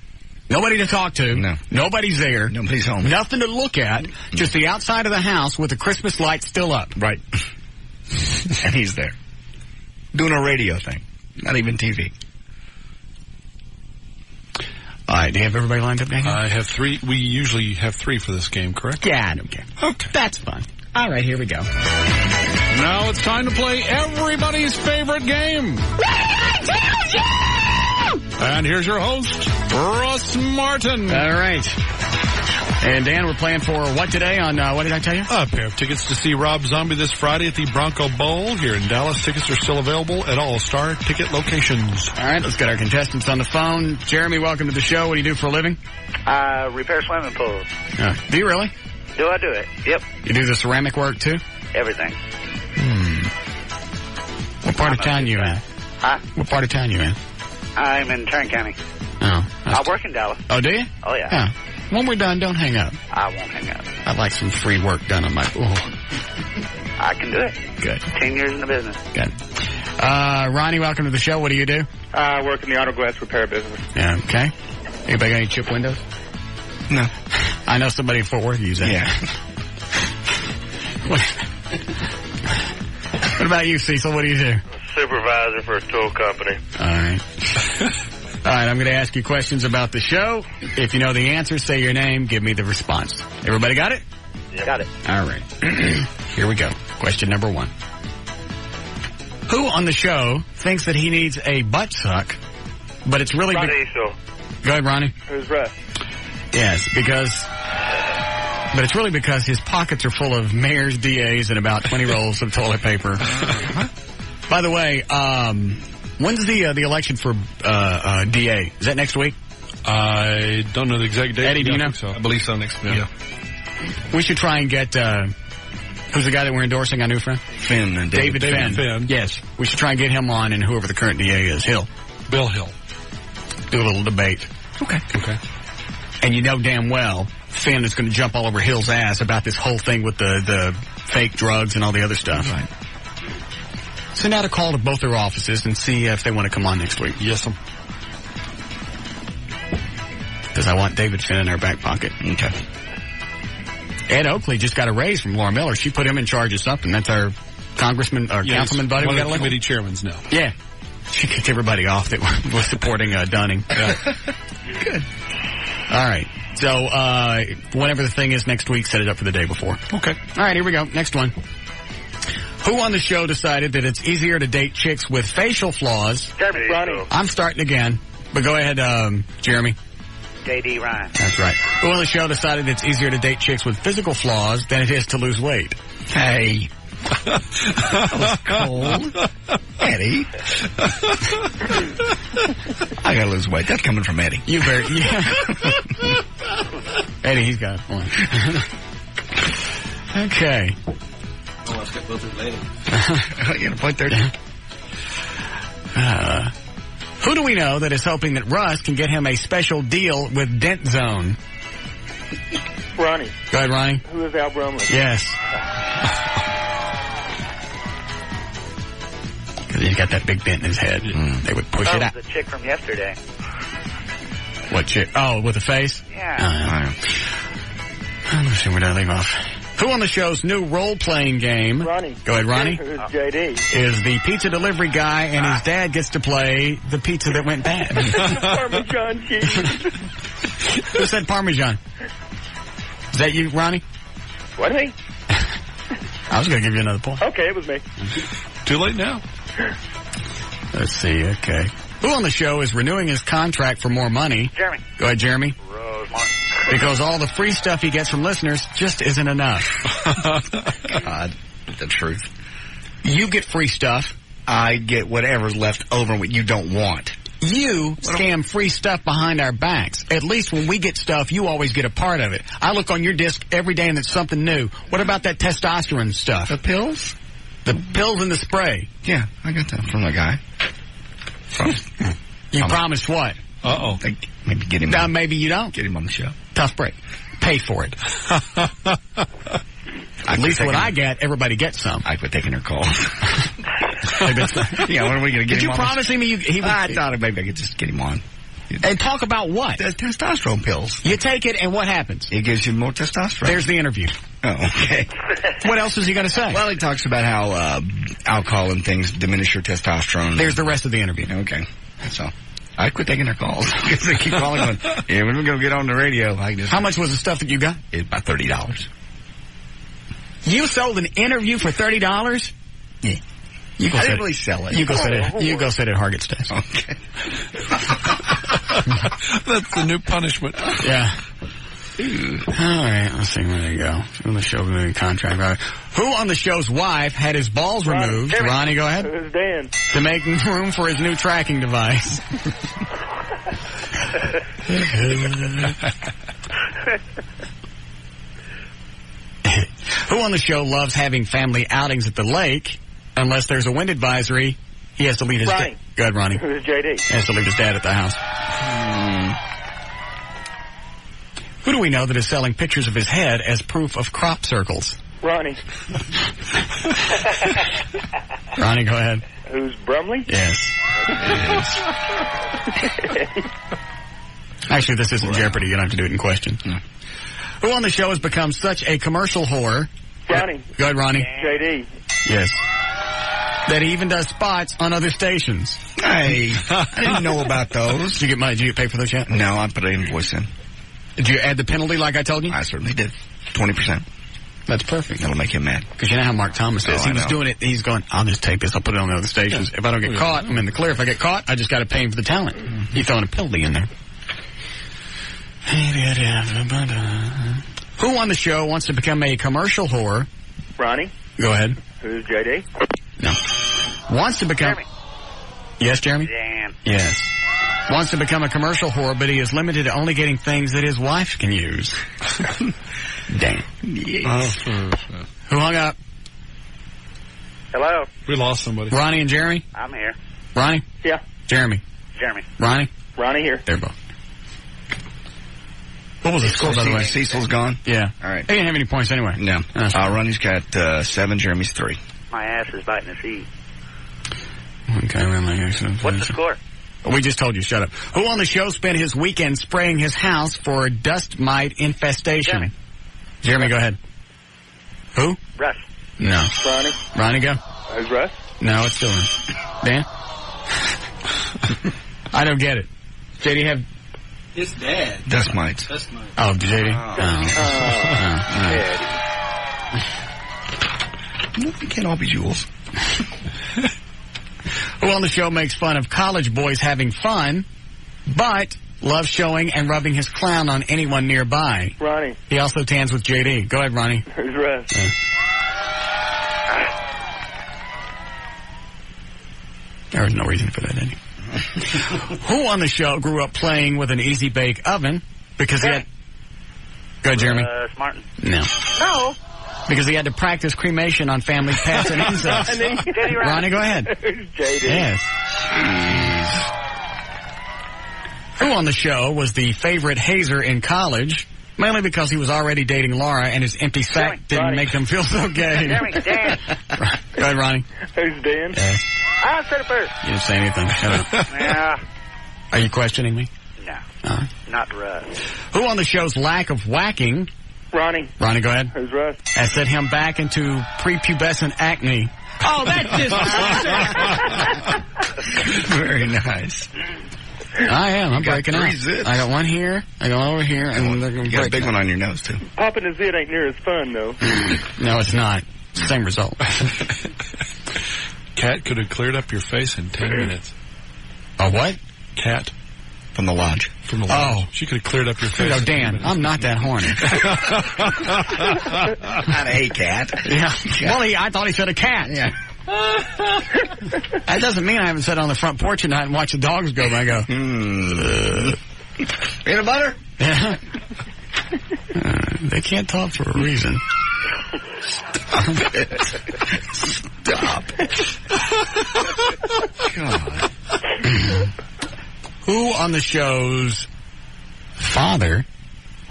Nobody to talk to. No. Nobody's there. Nobody's home. Nothing to look at. Just the outside of the house with the Christmas lights still up. Right. And he's there. Doing a radio thing. Not even TV. All right, do you have everybody lined up, Daniel? I have 3. We usually have 3 for this game, correct? Yeah, I don't care. Okay. That's fine. All right, here we go. Now it's time to play everybody's favorite game. And here's your host, Russ Martin. All right. And Dan, we're playing for what today on What Did I Tell You? A pair of tickets to see Rob Zombie this Friday at the Bronco Bowl here in Dallas. Tickets are still available at all Star ticket locations. All right, let's get our contestants on the phone. Jeremy, welcome to the show. What do you do for a living? Repair swimming pools. Do you really? Do I do it? Yep. You do the ceramic work, too? Everything. What part of town you in? Huh? What part of town you in? I'm in Tarrant County. Oh. I work in Dallas. Oh, do you? Oh, yeah. Yeah. When we're done, don't hang up. I won't hang up. I'd like some free work done on my... I can do it. Good. 10 years in the business. Good. Ronnie, welcome to the show. What do you do? I work in the auto glass repair business. Yeah, okay. Anybody got any chip windows? No. I know somebody in Fort Worth uses that. Yeah. What about you, Cecil? What do you do? Supervisor for a tool company. All right. All right, I'm going to ask you questions about the show. If you know the answer, say your name, give me the response. Everybody got it? Yeah. Got it. All right. Here we go. Question number 1. Who on the show thinks that he needs a butt suck, but it's really... Ronnie, so. Go ahead, Ronnie. Who's Russ? Yes, but it's really because his pockets are full of mayor's DAs and about 20 rolls of toilet paper. By the way, when's the election for DA? Is that next week? I don't know the exact date. Eddie, do you know? I believe so next week. Yeah. We should try and get, who's the guy that we're endorsing, our new friend? Finn. And David Finn. Yes. We should try and get him on and whoever the current DA is. Bill Hill. Do a little debate. Okay. And you know damn well Finn is going to jump all over Hill's ass about this whole thing with the fake drugs and all the other stuff. Right. Send out a call to both their offices and see if they want to come on next week. Yes, sir. Because I want David Finn in our back pocket. Okay. Ed Oakley just got a raise from Laura Miller. She put him in charge of something. That's our congressman or councilman buddy. One of the committee chairmans now. Yeah. She kicked everybody off that was supporting Dunning. Yeah. Good. All right. So, whenever the thing is next week, set it up for the day before. Okay. All right, here we go. Next one. Who on the show decided that it's easier to date chicks with facial flaws? Jeremy, Ronnie. I'm starting again, but go ahead, Jeremy. J.D. Ryan. That's right. Who on the show decided it's easier to date chicks with physical flaws than it is to lose weight? Hey. That was cold. Eddie. I gotta lose weight. That's coming from Eddie. You better, yeah. Eddie, he's got a point. Okay. Oh, let's get both of them later. You got a point there, who do we know that is hoping that Russ can get him a special deal with Dent Zone? Ronnie. Go ahead, Ronnie. Who is Al Brumley? Yes. Because he's got that big dent in his head. They would push it out. The chick from yesterday. What chick? Oh, with the face? Yeah. Let's see where did I leave off. Who on the show's new role-playing game? Ronnie. Go ahead, Ronnie. Who's J.D.? Is the pizza delivery guy, and his dad gets to play the pizza that went bad. Parmesan cheese. Who said Parmesan? Is that you, Ronnie? What, me? I was going to give you another point. Okay, it was me. Too late now. Let's see, okay. Who on the show is renewing his contract for more money? Jeremy. Go ahead, Jeremy. Russ Martin. Because all the free stuff he gets from listeners just isn't enough. God, the truth. You get free stuff. I get whatever's left over what you don't want. You scam free stuff behind our backs. At least when we get stuff, you always get a part of it. I look on your disc every day and it's something new. What about that testosterone stuff? The pills? The pills and the spray. Yeah, I got that from the guy. You promised what? Uh-oh. Maybe get him on. Maybe you don't. Get him on the show. Tough break. Pay for it. At least what I get, everybody gets some. I quit taking her calls. Yeah, when are we going to get Did him you on? promise him he I thought maybe I could just get him on. And talk about what? The testosterone pills. You take it, and what happens? It gives you more testosterone. There's the interview. Oh, okay. What else is he going to say? Well, he talks about how alcohol and things diminish your testosterone. There's the rest of the interview. Okay. So I quit taking their calls because they keep calling going, yeah, when we're going to get on the radio. How much was the stuff that you got? It's about $30. You sold an interview for $30? Yeah. I didn't really sell it. You go sit at Hargett's desk. Okay. That's the new punishment. Yeah. All right, let's see. There you go. On the show, movie contract. Who on the show's wife had his balls removed? Ronnie, go ahead. Who's Dan? To make room for his new tracking device. Who on the show loves having family outings at the lake? Unless there's a wind advisory, he has to leave his dad. Go ahead, Ronnie. Who's J.D.? He has to leave his dad at the house. Who do we know that is selling pictures of his head as proof of crop circles? Ronnie. Ronnie, go ahead. Who's Brumley? Yes. Actually, this isn't Jeopardy. You don't have to do it in question. No. Who on the show has become such a commercial whore? Ronnie. Go ahead, Ronnie. J.D. Yes. that he even does spots on other stations. Hey, I didn't know about those. Did you get money? Did you get paid for those yet? No, I put an invoice in. Did you add the penalty like I told you? I certainly did. 20%. That's perfect. That'll make him mad. Because you know how Mark Thomas is. He was doing it. He's going, I'll just take this. I'll put it on the other stations. If I don't get caught, I'm in the clear. If I get caught, I just got to pay him for the talent. He's throwing a penalty in there. Who on the show wants to become a commercial whore? Ronnie? Go ahead. Who's JD? No. Wants to become... Jeremy. Yes, Jeremy? Dan. Yes. Wants to become a commercial whore, but he is limited to only getting things that his wife can use. Dan. Yes. Who hung up? Hello? We lost somebody. Ronnie and Jeremy? I'm here. Ronnie? Yeah. Jeremy? Jeremy. Ronnie? Ronnie here. They're both. What was the score, by the way? Cecil's gone? Yeah. All right. They didn't have any points anyway. No. Ronnie's got 7, Jeremy's 3. My ass is biting the seat. Okay, What's the score? We just told you, shut up. Who on the show spent his weekend spraying his house for a dust mite infestation? Jeremy, go ahead. Who? Russ. No. Ronnie. Ronnie, go. Who's Russ? No, it's still in. Dan? I don't get it. JD have... His dad. Dust mites. Dust mites. Oh, JD? It can't all be Jules. Who on the show makes fun of college boys having fun, but loves showing and rubbing his clown on anyone nearby? Ronnie. He also tans with JD. Go ahead, Ronnie. Who's Russ? There was no reason for that, any. Who on the show grew up playing with an easy bake oven because he had... Go ahead, Jeremy. Martin. No. No. Because he had to practice cremation on family pets and insects. Ronnie, go ahead. JD. Yes. Who on the show was the favorite hazer in college? Mainly because he was already dating Laura and his empty sack didn't make them feel so gay. Jeremy, Dan. Go ahead, Ronnie. Who's Dan? Yes. I said it first. You didn't say anything. Shut up. Yeah. Are you questioning me? No. Not Russ. Who on the show's lack of whacking? Ronnie. Ronnie, go ahead. Who's Russ? Has set him back into prepubescent acne. Oh, that's just... Very nice. I am. I'm breaking out. Zits. I got one here. I got one over here. And they're you got a big one on your nose, too. Popping a zit ain't near as fun, though. No, it's not. It's the same result. Cat could have cleared up your face in 10 minutes. A what? Cat. From the lodge. From the lodge. She could have cleared up your face. No, Dan, I'm not that horny. Not a cat. Yeah. Well, I thought he said a cat. Yeah. That doesn't mean I haven't sat on the front porch at night and watched the dogs go by. I go, peanut butter? Yeah. They can't talk for a reason. Stop it. Stop. God. Who on the show's father,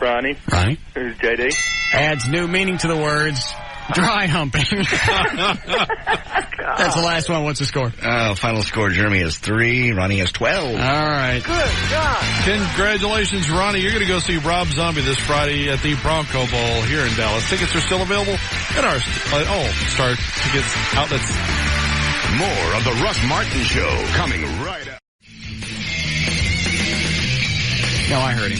Ronnie. Ronnie, Who's JD? adds new meaning to the words dry humping? That's the last one. What's the score? Final score, Jeremy has 3, Ronnie has 12. All right. Good God. Congratulations, Ronnie. You're going to go see Rob Zombie this Friday at the Bronco Bowl here in Dallas. Tickets are still available at our Star Tickets outlets. More of the Russ Martin Show coming right up. No, I heard him.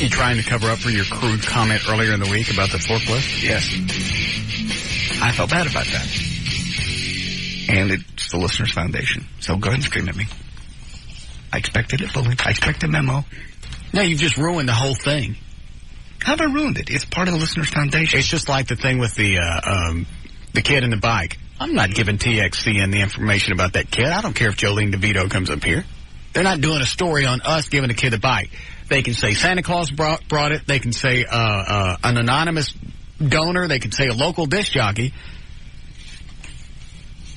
You trying to cover up for your crude comment earlier in the week about the forklift? Yes. I felt bad about that. And it's the Listeners Foundation. So go ahead and scream at me. I expected it fully. I expect a memo. No, you've just ruined the whole thing. How have I ruined it? It's part of the Listeners Foundation. It's just like the thing with the kid and the bike. I'm not giving TXCN the information about that kid. I don't care if Jolene DeVito comes up here. They're not doing a story on us giving a kid a bike. They can say Santa Claus brought it. They can say an anonymous donor. They can say a local disc jockey.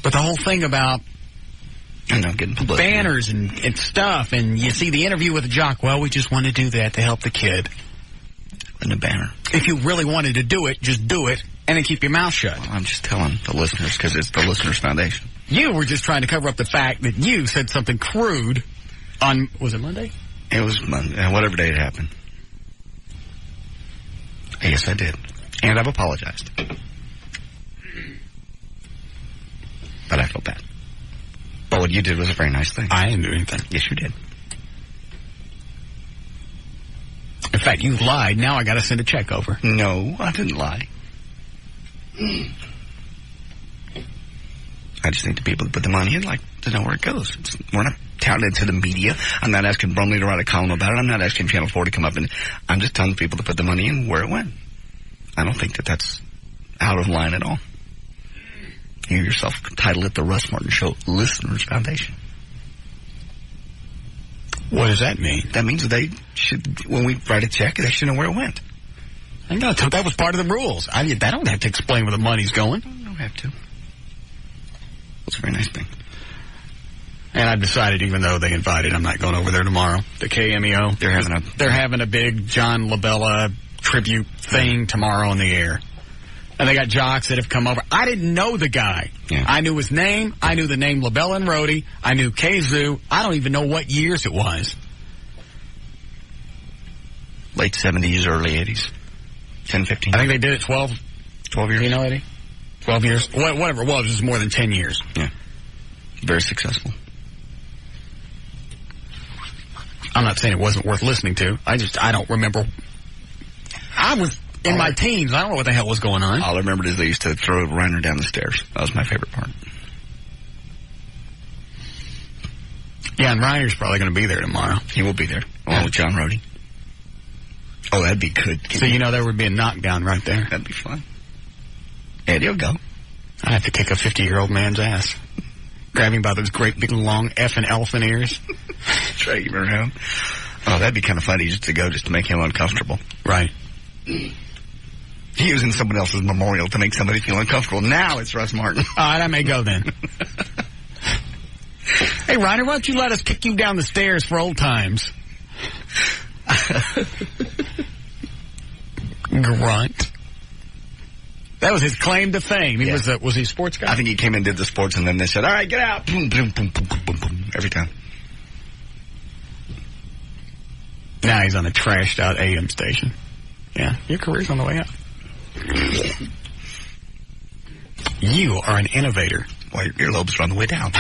But the whole thing about getting banners and stuff, and you see the interview with the jock, well, we just want to do that to help the kid. And a banner. If you really wanted to do it, just do it, and then keep your mouth shut. Well, I'm just telling the listeners because it's the Listeners Foundation. You were just trying to cover up the fact that you said something crude Was it Monday? It was Monday, whatever day it happened. Yes, I did. And I've apologized. But I feel bad. But what you did was a very nice thing. I didn't do anything. Yes, you did. In fact, you lied. Now I got to send a check over. No, I didn't lie. I just need to be able to put the money in, like, to know where it goes. We're not touting it to the media. I'm not asking Brumley to write a column about it. I'm not asking Channel 4 to come up, and I'm just telling people to put the money in where it went. I don't think that that's out of line at all. You yourself titled it the Russ Martin Show Listeners Foundation. What does that mean? That means they should, when we write a check, they should know where it went. I know, that was part of the rules. I don't have to explain where the money's going. I don't have to. It's a very nice thing. And I decided, even though they invited, I'm not going over there tomorrow. The KMEO. They're having a big John LaBella tribute thing tomorrow on the air. And they got jocks that have come over. I didn't know the guy. Yeah. I knew his name. I knew the name LaBella and Rhodey. I knew Kazoo. I don't even know what years it was. Late 70s, early 80s. 10, 15. I think they did it 12 years. You know, Eddie? 12 years. Whatever it was more than 10 years. Yeah. Very successful. I'm not saying it wasn't worth listening to. I don't remember. I was in my teens. I don't know what the hell was going on. All I remembered is they used to throw Reiner down the stairs. That was my favorite part. Yeah, and Reiner's probably going to be there tomorrow. He will be there, along with John Rhodey. Oh, that'd be good. So, there would be a knockdown right there. That'd be fun. Eddie will go. I'd have to kick a 50-year-old man's ass. Grab him by those great big long effing elephant ears. Drag him around. Oh, that'd be kind of funny just to make him uncomfortable. Right. Using someone else's memorial to make somebody feel uncomfortable. Now it's Russ Martin. All right, I may go then. Hey, Reiner, why don't you let us kick you down the stairs for old times? Grunt. That was his claim to fame. He was he a sports guy? I think he came and did the sports, and then they said, all right, get out. Boom, boom, boom, boom, boom, boom, boom. Every time. Now he's on a trashed out AM station. Yeah, your career's on the way up. You are an innovator. Well, your earlobes are on the way down.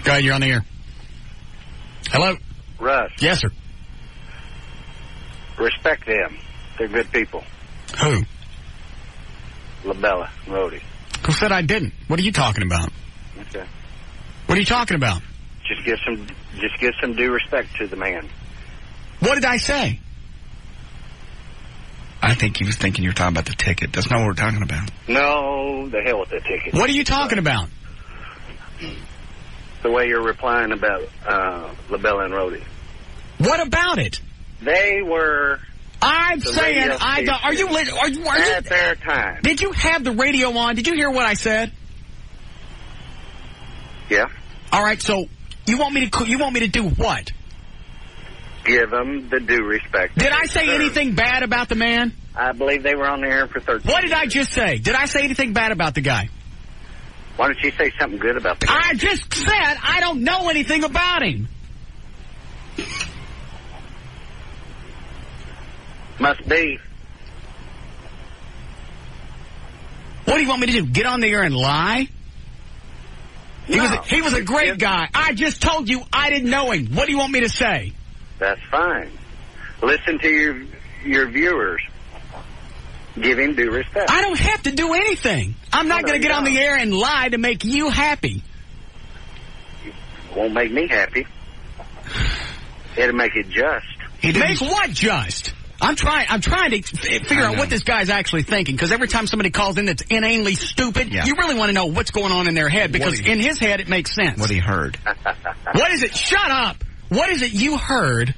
Go ahead, you're on the air. Hello? Russ. Yes, sir. Respect them. They're good people. Who? LaBella, Rhodey. Who said I didn't? What are you talking about? Okay. What are you talking about? Just give some due respect to the man. What did I say? I think he was thinking you were talking about the ticket. That's not what we're talking about. No, the hell with the ticket. What are you talking about? The way you're replying about LaBella and Rhodey. What about it? They were. I'm saying I don't. Are you at their time? Did you have the radio on? Did you hear what I said? Yeah. All right. So you want me to do what? Give them the due respect. Did I say anything bad about the man? I believe they were on the air for 13 What did I just say? Did I say anything bad about the guy? Why don't you say something good about the guy? I just said I don't know anything about him. Must be. What do you want me to do? Get on the air and lie? He was a great guy. I just told you I didn't know him. What do you want me to say? That's fine. Listen to your viewers. Give him due respect. I don't have to do anything. I'm not going to get on the air and lie to make you happy. Won't make me happy. It'll make it just. Make what just? I'm trying to figure out what this guy's actually thinking, because every time somebody calls in that's inanely stupid, you really want to know what's going on in their head, because in his head it makes sense. What he heard. What is it? Shut up! What is it you heard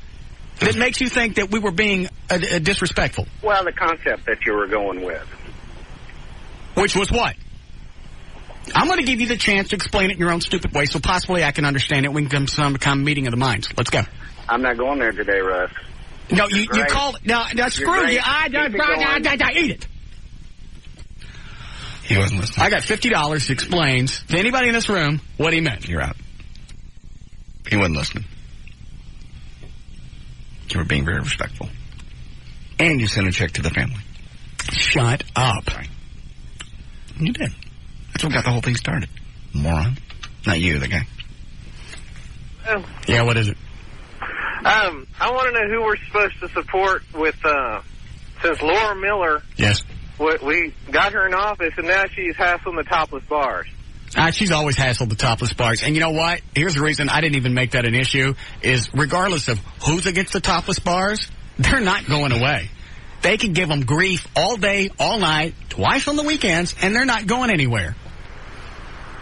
that makes you think that we were being disrespectful? Well, the concept that you were going with. Which was what? I'm going to give you the chance to explain it in your own stupid way, so possibly I can understand it. We can come to some kind of meeting of the minds. Let's go. I'm not going there today, Russ. No, you called. No, screw you. I eat it. He wasn't listening. I got $50 explains to anybody in this room what he meant. You're out. He wasn't listening. You were being very respectful. And you sent a check to the family. Shut up. Right. You did. That's what got the whole thing started. Moron. Not you, the guy. Yeah, what is it? I want to know who we're supposed to support with, since Laura Miller. Yes. We got her in office, and now she's hassling the topless bars. She's always hassled the topless bars. And you know what? Here's the reason I didn't even make that an issue, is regardless of who's against the topless bars, they're not going away. They can give them grief all day, all night, twice on the weekends, and they're not going anywhere.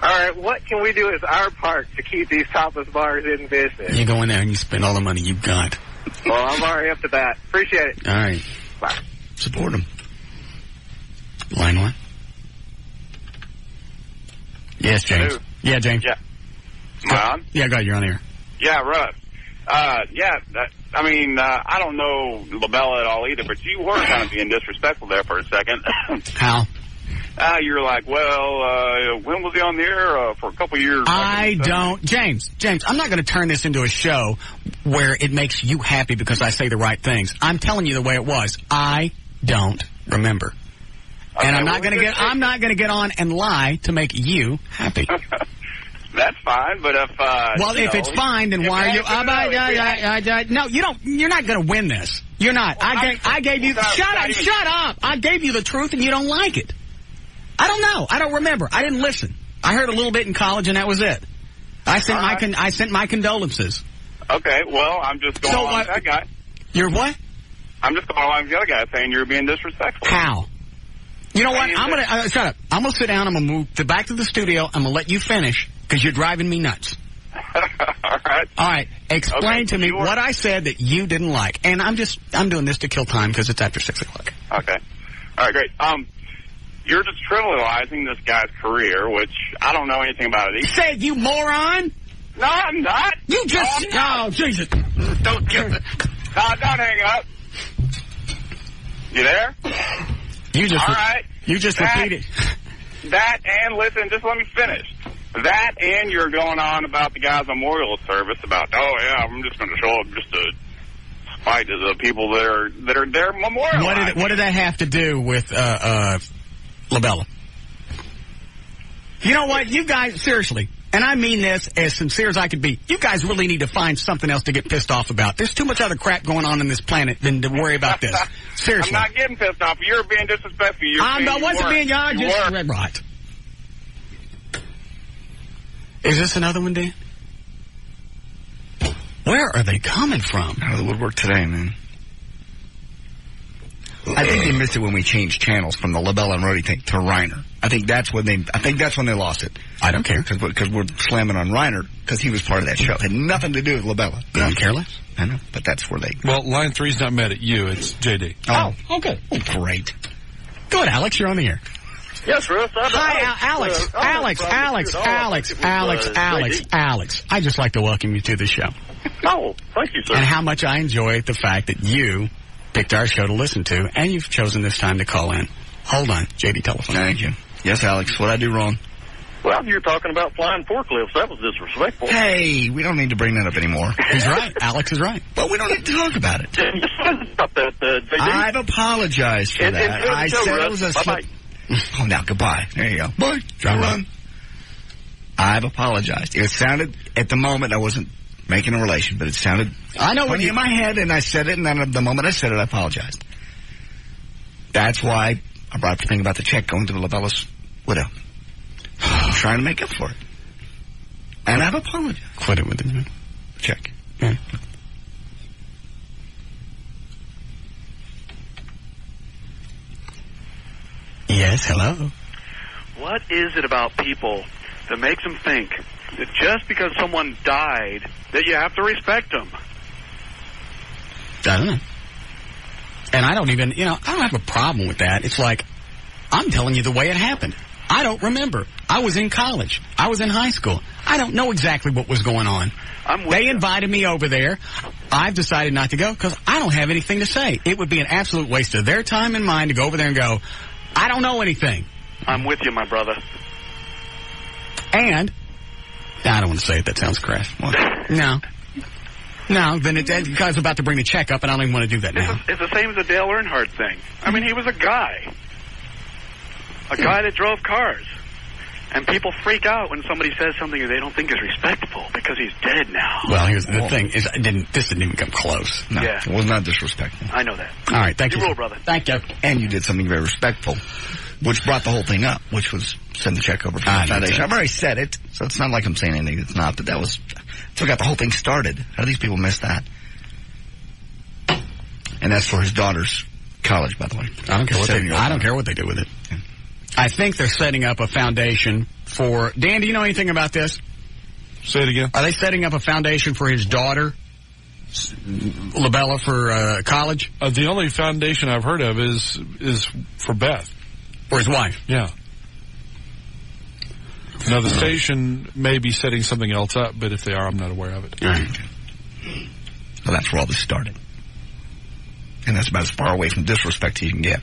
All right, what can we do as our part to keep these topless bars in business? You go in there and you spend all the money you've got. Well, I'm already up to that. Appreciate it. All right. Bye. Support them. Line one. Yes, James. Hello. Yeah, James. Yeah. Am I on? Yeah, go ahead. You're on the air. Yeah, Russ. I don't know LaBella at all either, but you were kind of being disrespectful there for a second. How? You were like, when was he on the air? For a couple years. James, I'm not going to turn this into a show where it makes you happy because I say the right things. I'm telling you the way it was. I don't remember. Okay, and I'm not going to get on and lie to make you happy. That's fine, but if if it's fine, then why are you? No, you don't. You're not going to win this. You're not. Well, I gave you. Shut up! I gave you the truth, and you don't like it. I don't know. I don't remember. I didn't listen. I heard a little bit in college, and that was it. I sent my condolences. Okay, well, I'm just going along with that guy. You're what? I'm just going along with the other guy saying you're being disrespectful. How? You know what? I'm gonna shut up. I'm gonna sit down. I'm gonna move back to the studio. I'm gonna let you finish because you're driving me nuts. All right. Explain to me what I said that you didn't like, and I'm doing this to kill time because it's after 6 o'clock. Okay. All right. Great. You're just trivializing this guy's career, which I don't know anything about it either. Said you moron. No, I'm not. You just oh Jesus! Don't give it. No, don't hang up. You there? You just all right. You just repeated that, and listen, just let me finish. That, and you're going on about the guy's memorial service about, I'm just going to show up just to spite the people that are there memorialized. What did that have to do with LaBella? You know what, you guys, seriously, and I mean this as sincere as I could be, you guys really need to find something else to get pissed off about. There's too much other crap going on this planet than to worry about this. Seriously. I'm not getting pissed off. You're being disrespectful. Right. Is this another one, Dan? Where are they coming from? Out of the woodwork today, man. I think they missed it when we changed channels from the LaBella and Rhodey thing to Reiner. I think that's when they lost it. I don't care. Because we're slamming on Reiner because he was part of that show. It had nothing to do with LaBella. You don't care less? I know, but that's where they... Well, line 3's not mad at you. It's JD. Oh, okay. Oh, great. Go ahead, Alex. You're on the air. Yes, Russ. Alex. I just like to welcome you to the show. Oh, thank you, sir. And how much I enjoy the fact that you picked our show to listen to, and you've chosen this time to call in. Hold on, JD telephone. Thank you. Yes, Alex, what'd I do wrong? Well, you're talking about flying forklifts. That was disrespectful. Hey, we don't need to bring that up anymore. He's right. Alex is right. But we don't need to talk about it. Stop that, JD. I've apologized for that. I said it was a slip. Oh, now, goodbye. There you go. Bye. Run. I've apologized. It sounded, at the moment, I wasn't making a relation, but it sounded funny in my head, and I said it, and then the moment I said it, I apologized. That's why I brought up the thing about the check going to the LaBella's widow. I'm trying to make up for it. And I've apologized. Quit it with the check. Yeah. Yes, hello. What is it about people that makes them think that just because someone died, that you have to respect them? I don't know. And I don't even, I don't have a problem with that. It's like, I'm telling you the way it happened. I don't remember. I was in college. I was in high school. I don't know exactly what was going on. They invited me over there. I've decided not to go because I don't have anything to say. It would be an absolute waste of their time and mine to go over there and go, I don't know anything. I'm with you, my brother. And, I don't want to say it, that sounds crass. No. No, then the guy's about to bring the check up, and I don't even want to do that now. It's the same as the Dale Earnhardt thing. I mean, he was a guy. A guy that drove cars. And people freak out when somebody says something they don't think is respectable because he's dead now. Well, here's the thing. This didn't even come close. No, yeah. It was not disrespectful. I know that. All right, thank you. You rule, brother. Thank you. And you did something very respectful, which brought the whole thing up, which was send the check over to the foundation. I've already said it, so it's not like I'm saying anything that's not, but that's what got the whole thing started. How do these people miss that? And that's for his daughter's college, by the way. I don't care what they do with it. Yeah. I think they're setting up a foundation for... Dan, do you know anything about this? Say it again. Are they setting up a foundation for his daughter, Labella, for college? The only foundation I've heard of is for Beth. For his wife? Yeah. Now, the station may be setting something else up, but if they are, I'm not aware of it. All right. So that's where all this started. And that's about as far away from disrespect as you can get.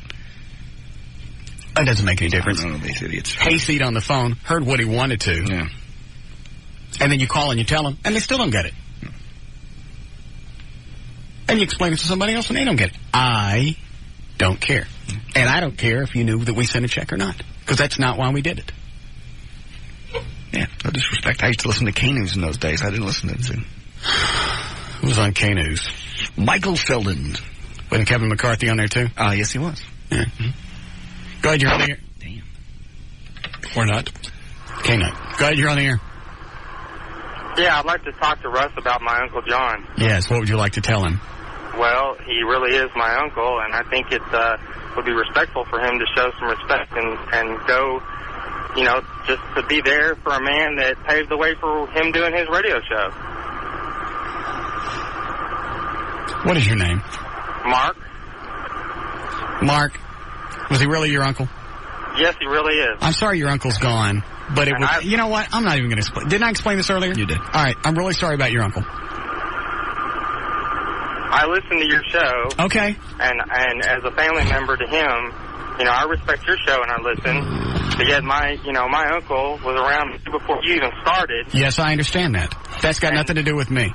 That doesn't make any difference. I don't know, these idiots. Hayseed on the phone, heard what he wanted to. Yeah. And then you call and you tell them, and they still don't get it. And you explain it to somebody else, and they don't get it. I don't care. And I don't care if you knew that we sent a check or not. Because that's not why we did it. Yeah, no disrespect. I used to listen to K-News in those days. I didn't listen to it soon. Who was on K-News? Michael Sheldon. Wasn't Kevin McCarthy on there, too? Yes, he was. Yeah. Go ahead, you're on the air. Damn. Or not. K-Nut. Go ahead, you're on the air. Yeah, I'd like to talk to Russ about my Uncle John. Yes, what would you like to tell him? Well, he really is my uncle, and I think it would be respectful for him to show some respect and go, you know, just to be there for a man that paved the way for him doing his radio show. What is your name? Mark. Mark. Was he really your uncle? Yes, he really is. I'm sorry your uncle's gone, but it was... You know what? I'm not even going to explain. Didn't I explain this earlier? You did. All right. I'm really sorry about your uncle. I listen to your show. Okay. And as a family member to him, you know, I respect your show and I listen. But yet my uncle was around before you even started. Yes, I understand that. That's got nothing to do with me.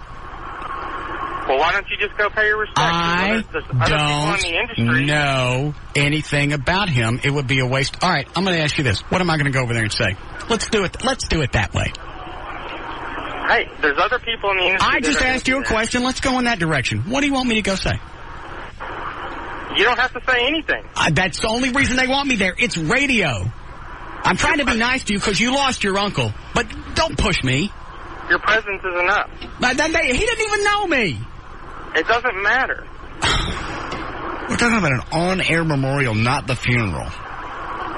Well, why don't you just go pay your respect? I don't know anything about him. It would be a waste. All right, I'm going to ask you this. What am I going to go over there and say? Let's do it that way. Hey, there's other people in the industry. I just asked you a question. Let's go in that direction. What do you want me to go say? You don't have to say anything. That's the only reason they want me there. It's radio. I'm trying to be nice to you because you lost your uncle. But don't push me. Your presence is enough. He didn't even know me. It doesn't matter. We're talking about an on-air memorial, not the funeral.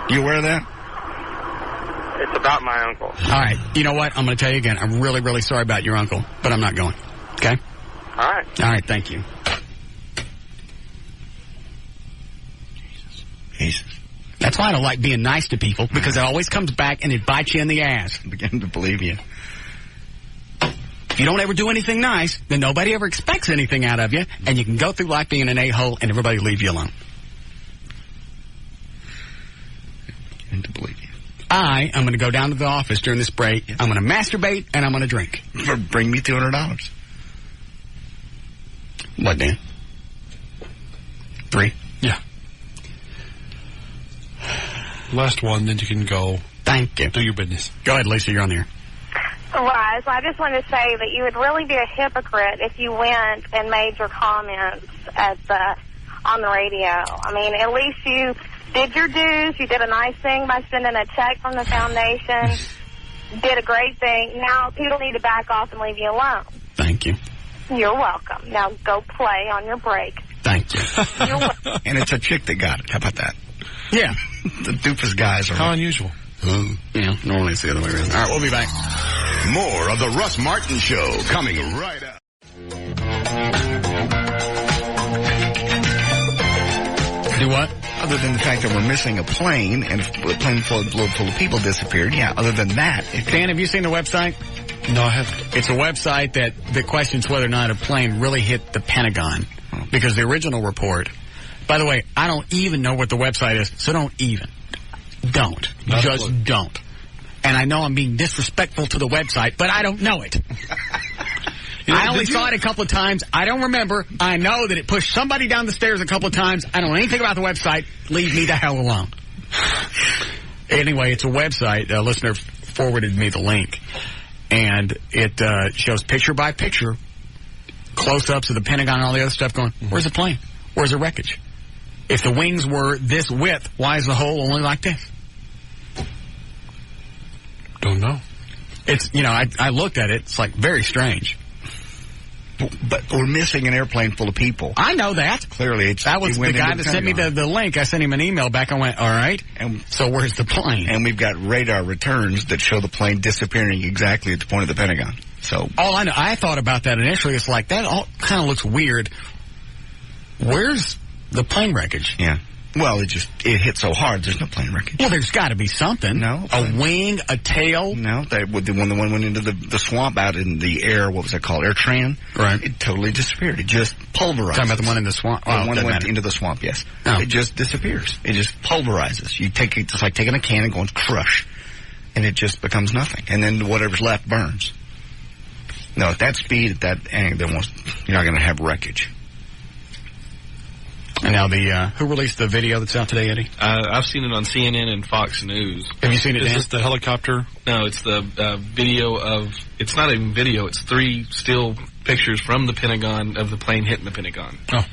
You aware of that? It's about my uncle. All right. You know what? I'm going to tell you again. I'm really, really sorry about your uncle, but I'm not going. Okay? All right. All right. Thank you. Jesus. That's why I don't like being nice to people, because it always comes back and it bites you in the ass. I'm beginning to believe you. If you don't ever do anything nice, then nobody ever expects anything out of you, and you can go through life being an a-hole and everybody leave you alone. I'm beginning to believe you. I am going to go down to the office during this break. I'm going to masturbate, and I'm going to drink. Bring me $200. What, Dan? 3? Yeah. Last one, then you can go. Thank you. Do your business. Go ahead, Lisa. You're on the air. Right. So I just wanted to say that you would really be a hypocrite if you went and made your comments on the radio. I mean, at least you did your dues. You did a nice thing by sending a check from the foundation. Did a great thing. Now people need to back off and leave you alone. Thank you. You're welcome. Now go play on your break. Thank you. You're welcome. And it's a chick that got it. How about that? Yeah. The doofus guys are... How unusual. Yeah, normally it's the other way around. All right, we'll be back. More of the Russ Martin Show coming right up. Do what? Other than the fact that we're missing a plane, and if a plane full of people disappeared, yeah, other than that... Dan, have you seen the website? No, I haven't. It's a website that questions whether or not a plane really hit the Pentagon. Because the original report... By the way, I don't even know what the website is, so don't even. Don't. Just don't. And I know I'm being disrespectful to the website, but I don't know it. I only saw it a couple of times. I don't remember. I know that it pushed somebody down the stairs a couple of times. I don't know anything about the website. Leave me the hell alone. Anyway, it's a website. A listener forwarded me the link. And it shows picture by picture, close-ups of the Pentagon and all the other stuff going, where's the plane? Where's the wreckage? If the wings were this width, why is the hole only like this? Don't know. It's, I looked at it. It's like very strange. But we're missing an airplane full of people. I know that. Clearly, that was the guy that sent me the link. I sent him an email back. I went, all right. And so where's the plane? And we've got radar returns that show the plane disappearing exactly at the point of the Pentagon. So all I know, I thought about that initially. It's like that all kind of looks weird. Where's the plane wreckage? Yeah. Well, it hit so hard, there's no plane wreckage. Well, there's got to be something. No. A wing, a tail. No, the one went into the swamp out in the air, what was that called, air tran? Right. It totally disappeared. It just pulverized. Talking about the one in the swamp? The one that went into the swamp, yes. Oh. It just disappears. It just pulverizes. You take it, it's like taking a can and going crush, and it just becomes nothing. And then whatever's left burns. No, at that speed, at that angle, you're not going to have wreckage. And now who released the video that's out today, Eddie? I've seen it on CNN and Fox News. Have you seen it, Dan? Dan? Is this the helicopter? No, it's the video of, it's not even video, it's 3 still pictures from the Pentagon of the plane hitting the Pentagon. Oh.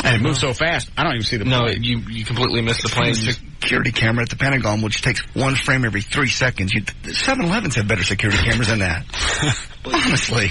And it moves so fast, I don't even see the plane. No, you completely missed the plane. Security camera at the Pentagon, which takes one frame every 3 seconds. 7-Elevens have better security cameras than that. Honestly.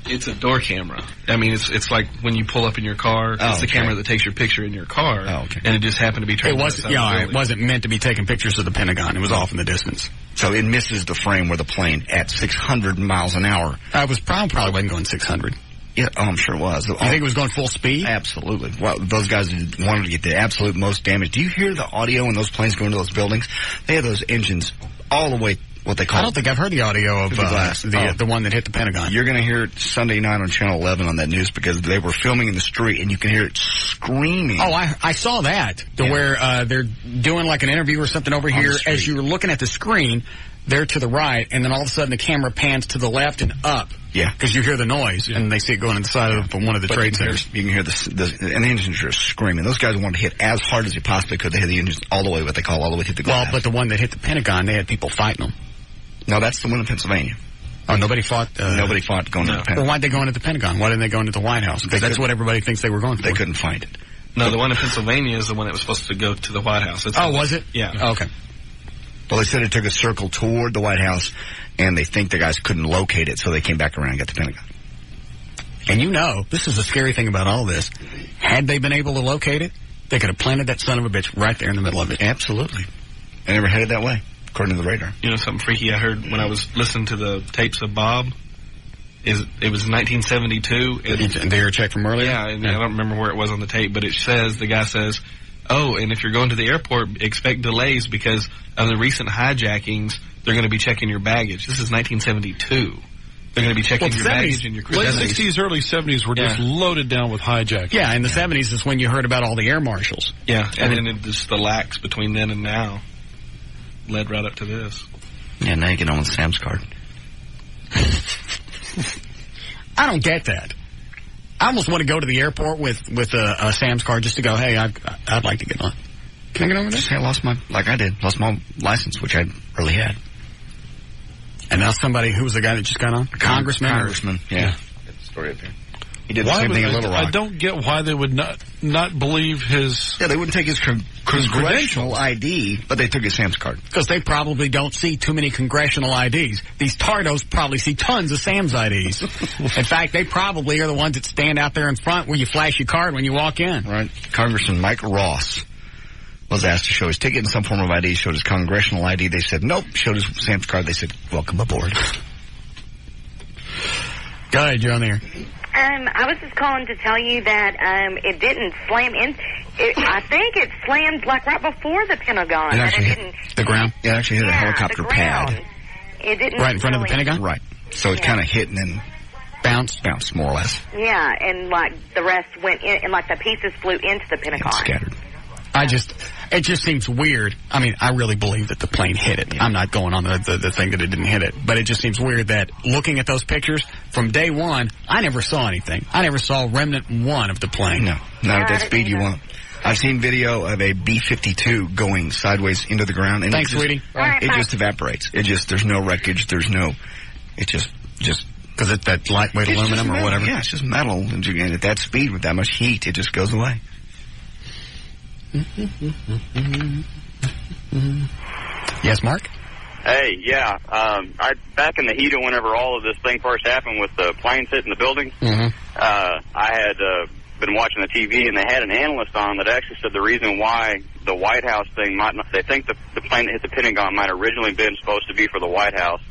It's a door camera. I mean, it's like when you pull up in your car. It's the camera that takes your picture in your car. Oh, okay. And it just happened to be turned. It wasn't meant to be taking pictures of the Pentagon. It was off in the distance. So it misses the frame where the plane at 600 miles an hour. I was probably wasn't going 600. Yeah, I'm sure it was. You think it was going full speed? Absolutely. Well, those guys wanted to get the absolute most damage. Do you hear the audio when those planes go into those buildings? They have those engines all the way. What they call I don't think I've heard the audio of the one that hit the Pentagon. You're going to hear it Sunday night on Channel 11 on that news because they were filming in the street and you can hear it screaming. Oh, I saw that. Where they're doing like an interview or something over here. As you're looking at the screen, they're to the right, and then all of a sudden the camera pans to the left and up. Yeah. Because you hear the noise, and they see it going inside of one of the trade centers. You can hear and the engines are screaming. Those guys wanted to hit as hard as they possibly could. They hit the engines all the way, what they call all the way to the glass. Well, but the one that hit the Pentagon, they had people fighting them. No, that's the one in Pennsylvania. Oh, nobody fought? Nobody fought going to the Pentagon. Well, why'd they go into the Pentagon? Why didn't they go into the White House? Because that's what everybody thinks they were going for. They couldn't find it. No, the one in Pennsylvania is the one that was supposed to go to the White House. Was it? Yeah. Oh, okay. Well, they said it took a circle toward the White House, and they think the guys couldn't locate it, so they came back around and got the Pentagon. And this is the scary thing about all this. Had they been able to locate it, they could have planted that son of a bitch right there in the middle of it. Absolutely. They never headed that way, according to the radar. You know something freaky I heard when I was listening to the tapes of Bob? It was 1972. The air check from earlier? Yeah, and I don't remember where it was on the tape, but the guy says, oh, and if you're going to the airport, expect delays because of the recent hijackings. They're going to be checking your baggage. This is 1972. They're going to be checking your baggage and your credentials. Late 60s, early 70s were just loaded down with hijacking. Yeah, in the 70s is when you heard about all the air marshals. Yeah, and then it just the lax between then and now led right up to this. Yeah, now you get on with Sam's card. I don't get that. I almost want to go to the airport with a Sam's card just to go, hey, I'd like to get on. Can I get over there? I lost my license, which I really had. And now who was the guy that just got on? Congressman, yeah. Got the story up here. He did the same thing in Little Rock. I don't get why they would not believe his... Yeah, they wouldn't take his congressional ID, but they took his Sam's card. Because they probably don't see too many congressional IDs. These tardos probably see tons of Sam's IDs. In fact, they probably are the ones that stand out there in front where you flash your card when you walk in. Right. Congressman Mike Ross was asked to show his ticket and some form of ID, showed his congressional ID. They said, nope. Showed his Sam's card. They said, welcome aboard. Go ahead, you're on the air. I was just calling to tell you that it didn't slam in. I think it slammed like right before the Pentagon. It actually hit the ground. It actually hit a helicopter pad. It didn't right in front of the Pentagon? Right. So it kind of hit and then bounced, more or less. Yeah, and like the rest went in, and like the pieces flew into the Pentagon. And scattered. It just seems weird. I mean, I really believe that the plane hit it. I'm not going on the thing that it didn't hit it. But it just seems weird that looking at those pictures, from day one, I never saw anything. I never saw remnant one of the plane. No, not at that speed you want. I've seen video of a B-52 going sideways into the ground. And Thanks, sweetie. It just evaporates. There's no wreckage. It just because it's that lightweight aluminum or whatever. Yeah, it's just metal. And at that speed, with that much heat, it just goes away. Yes, Mark? Hey, yeah. Back in the heat of whenever all of this thing first happened with the planes hitting the building, I had been watching the TV, and they had an analyst on that actually said the reason why the White House thing might not, they think the plane that hit the Pentagon might have originally been supposed to be for the White House,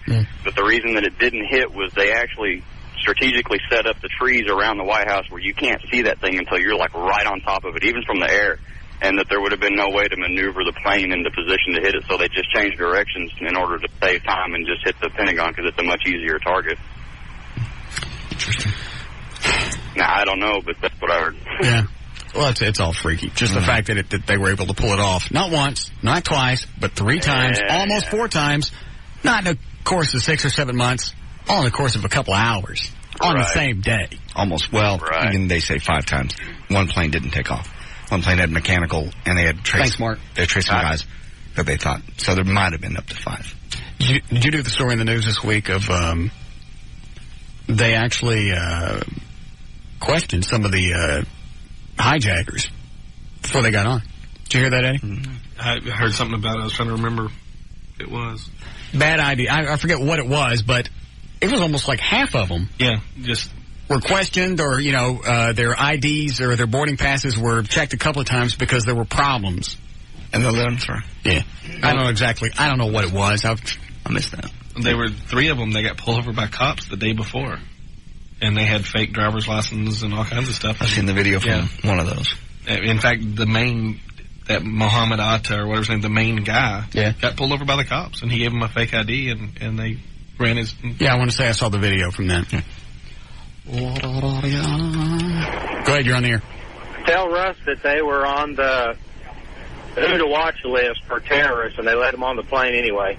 but the reason that it didn't hit was they actually strategically set up the trees around the White House where you can't see that thing until you're like right on top of it, even from the air, and that there would have been no way to maneuver the plane into position to hit it, so they just changed directions in order to save time and just hit the Pentagon because it's a much easier target. Interesting. Now, I don't know, but that's what I heard. Yeah. Well, it's all freaky. Just the fact that they were able to pull it off. Not once, not twice, but 3 times, almost 4 times. Not in the course of 6 or 7 months. All in the course of a couple of hours. On the same day. Almost. Well, even they say 5 times. One plane didn't take off. One plane had mechanical, and they had traced. Thanks, Mark. They traced some guys that they thought. So there might have been up to 5. Did you do the story in the news this week of they actually questioned some of the hijackers before they got on? Did you hear that, Eddie? I heard something about it. I was trying to remember what it was. Bad idea. I forget what it was, but it was almost like half of them. Yeah, just were questioned, or their IDs or their boarding passes were checked a couple of times because there were problems. And they let them through. Yeah, I don't know exactly. I don't know what it was. I missed that. They were 3 of them. They got pulled over by cops the day before. And they had fake driver's licenses and all kinds of stuff. I've seen the video from one of those. In fact, that Mohammed Atta or whatever his name, the main guy, got pulled over by the cops, and he gave him a fake ID, and they ran his... Yeah, I want to say I saw the video from that. Go ahead, you're on the air. Tell Russ that they were on the who to watch list for terrorists, and they let them on the plane anyway.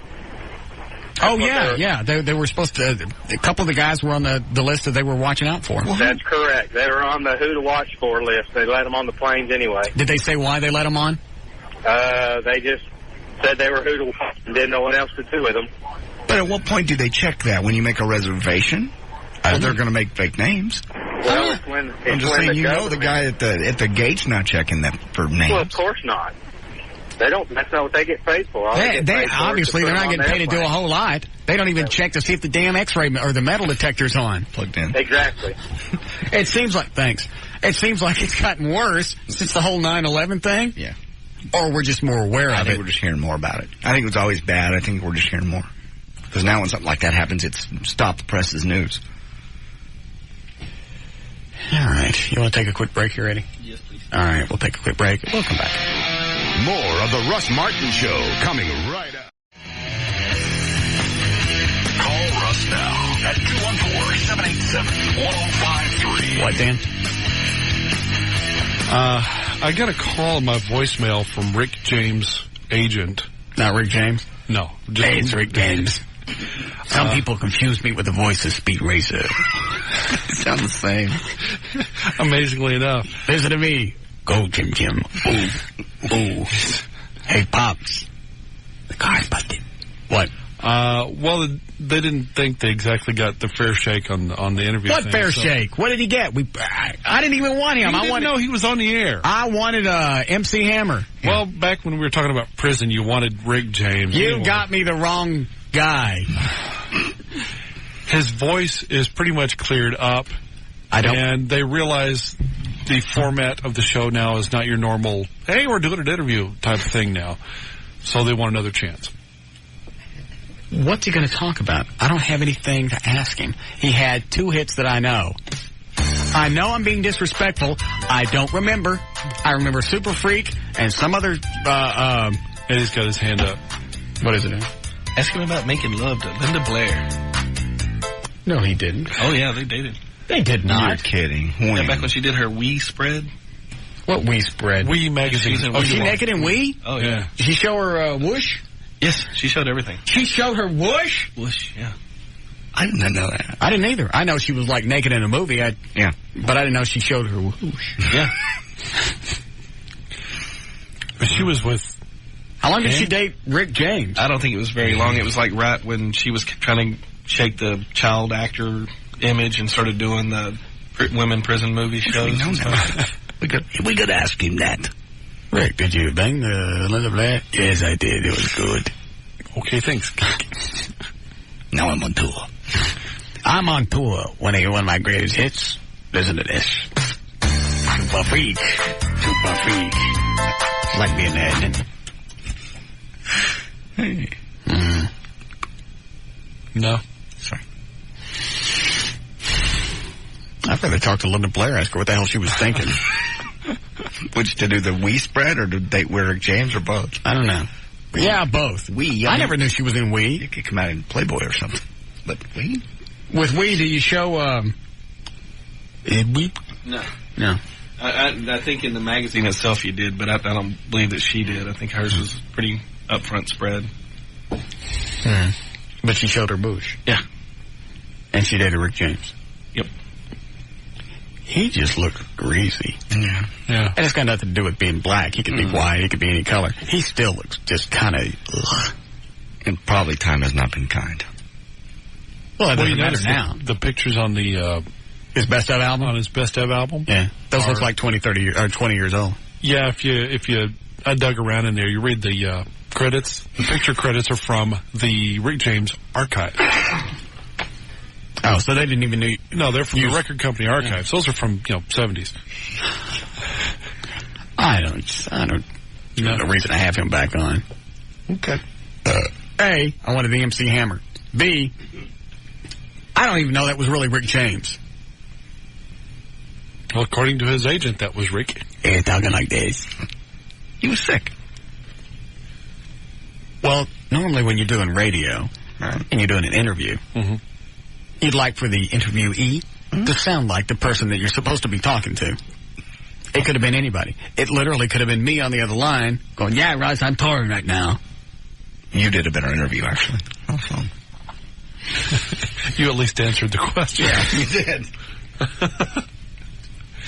Oh, yeah. They were supposed to... A couple of the guys were on the list that they were watching out for. That's correct. They were on the who to watch for list. They let them on the planes anyway. Did they say why they let them on? They just said they were who to watch and didn't know what else to do with them. But at what point do they check that? When you make a reservation? They're going to make fake names. Well, it's when I'm just saying, the guy at the gate's not checking that for names. Well, of course not. They don't. That's not what they get paid for. They obviously they're not getting paid to do a whole lot. They don't even check to see if the damn X-ray or the metal detector's on. Plugged in. Exactly. It seems like It seems like it's gotten worse since the whole 9/11 thing. Yeah. Or we're just more aware of it. I think we're just hearing more about it. I think it was always bad. I think we're just hearing more. Because now when something like that happens, it's stop the press's news. All right. You want to take a quick break here, Eddie? Yes, please. All right. We'll take a quick break. We'll come back. More of the Russ Martin Show coming right up. Call Russ now at 214-787-1053. What, Dan? I got a call in my voicemail from Rick James' agent. Not Rick James? No. Hey, it's Rick James. Some people confuse me with the voice of Speed Racer. It sounds the same. Amazingly enough. Listen to me. Go, Jim Jim. Ooh. Ooh. Hey, Pops. The car's busted. What? Well, they didn't think they exactly got the fair shake on the interview. What fair shake? What did he get? I didn't even want him. I didn't know he was on the air. I wanted MC Hammer. Well, back when we were talking about prison, you wanted Rick James. You got me the wrong guy. His voice is pretty much cleared up. And they realize the format of the show now is not your normal, hey, we're doing an interview type of thing now. So they want another chance. What's he going to talk about? I don't have anything to ask him. He had 2 hits that I know. I know I'm being disrespectful. I don't remember. I remember Super Freak and some other... Eddie's got his hand up. What is it? Ask him about making love to Linda Blair. No, he didn't. Oh, yeah, they dated. They did not. You're kidding. Yeah, back when she did her Wii spread. What We spread? We magazine. Oh, she naked in We? Oh, yeah. Did she show her whoosh? Yes, she showed everything. She showed her whoosh? Whoosh, yeah. I didn't know that. I didn't either. I know she was like naked in a movie. Yeah. But I didn't know she showed her whoosh. Yeah. But she was with... How long did she date Rick James? I don't think it was very long. It was like right when she was trying to shake the child actor image and started doing the women prison movie shows. We could ask him that. Rick, did you bang the Linda Blair? Yes, I did. It was good. Okay, thanks. Now I'm on tour. I'm on tour. One of my greatest hits. Listen to this. Super freak. Super freak. Like being there, isn't it? Hey. No. Sorry. I'd rather talk to Linda Blair, ask her what the hell she was thinking. Which, to do the We spread or to date Rick James or both? I don't know. Yeah, both. We. I never knew she was in We. You could come out in Playboy or something. But We? With We, do you show, We? No. No. I think in the magazine itself you did, but I don't believe that she did. I think hers was pretty upfront spread. But she showed her bush. Yeah. And she dated Rick James. Yep. He just looked greasy. Yeah. Yeah. And it's got nothing to do with being black. He could be white. He could be any color. He still looks just kind of... And probably time has not been kind. Well, it doesn't you matter noticed now. the pictures on the... his Best Of album? On his Best Of album? Yeah. Those look like 20 years old. Yeah, I dug around in there, you read the credits. The picture credits are from the Rick James archive. Oh, so they didn't even know... No, they're from the record company archives. Those are from, 70s. I don't know the reason to have him back on. Okay. A, I wanted the MC Hammer. B, I don't even know that was really Rick James. Well, according to his agent, that was Rick. He's talking like this. He was sick. Well, normally when you're doing radio and you're doing an interview, you'd like for the interviewee to sound like the person that you're supposed to be talking to. It could have been anybody. It literally could have been me on the other line going, yeah, Russ, I'm touring right now. You did a better interview, actually. Oh, You at least answered the question. Yeah, you did.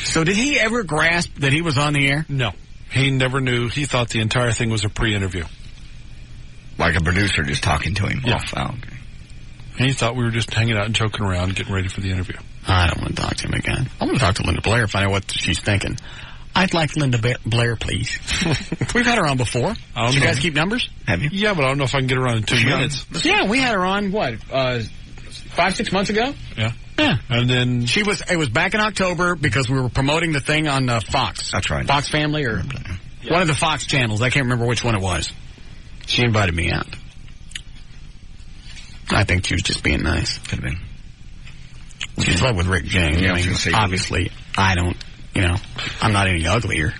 So did he ever grasp that he was on the air? No. He never knew. He thought the entire thing was a pre-interview. Like a producer just talking to him. Yeah. Oh, okay. He thought we were just hanging out and joking around, getting ready for the interview. I don't want to talk to him again. I want to talk to Linda Blair, find out what she's thinking. I'd like Linda Blair, please. We've had her on before. Did you guys keep numbers? Have you? Yeah, but I don't know if I can get her on in 2 minutes. Yeah, we had her on, 5-6 months ago? Yeah. Yeah. And then... It was back in October because we were promoting the thing on Fox. That's right. Fox Family or one of the Fox channels. I can't remember which one it was. She invited me out. I think she was just being nice. Could have been. She's in love with Rick James. Yeah, I mean, obviously, I don't, I'm not any uglier.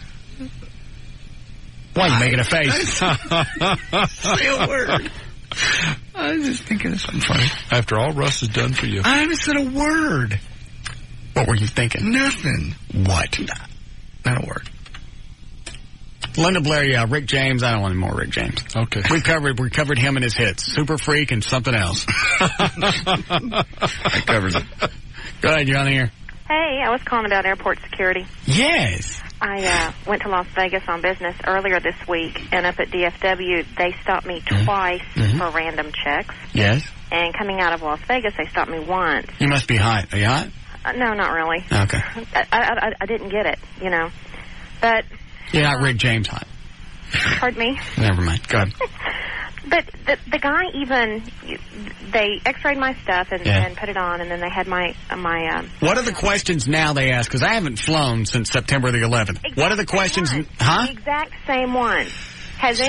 Why are you making a face? Say a word. I was just thinking of something funny. After all Russ has done for you. I haven't said a word. What were you thinking? Nothing. What? Not a word. Linda Blair, yeah. Rick James, I don't want any more Rick James. Okay. We covered him and his hits. Super Freak and something else. That covers it. Go ahead, you're on the air. Hey, I was calling about airport security. Yes. I went to Las Vegas on business earlier this week, and up at DFW, they stopped me twice for random checks. Yes. And coming out of Las Vegas, they stopped me once. You must be hot. Are you hot? No, not really. Okay. I didn't get it, But... You're not Rick James hot. Pardon me? Never mind. Go ahead. But the guy even, they x-rayed my stuff and put it on, and then they had my What are the questions now they ask? Because I haven't flown since September the 11th. What are the questions? The exact same one. Have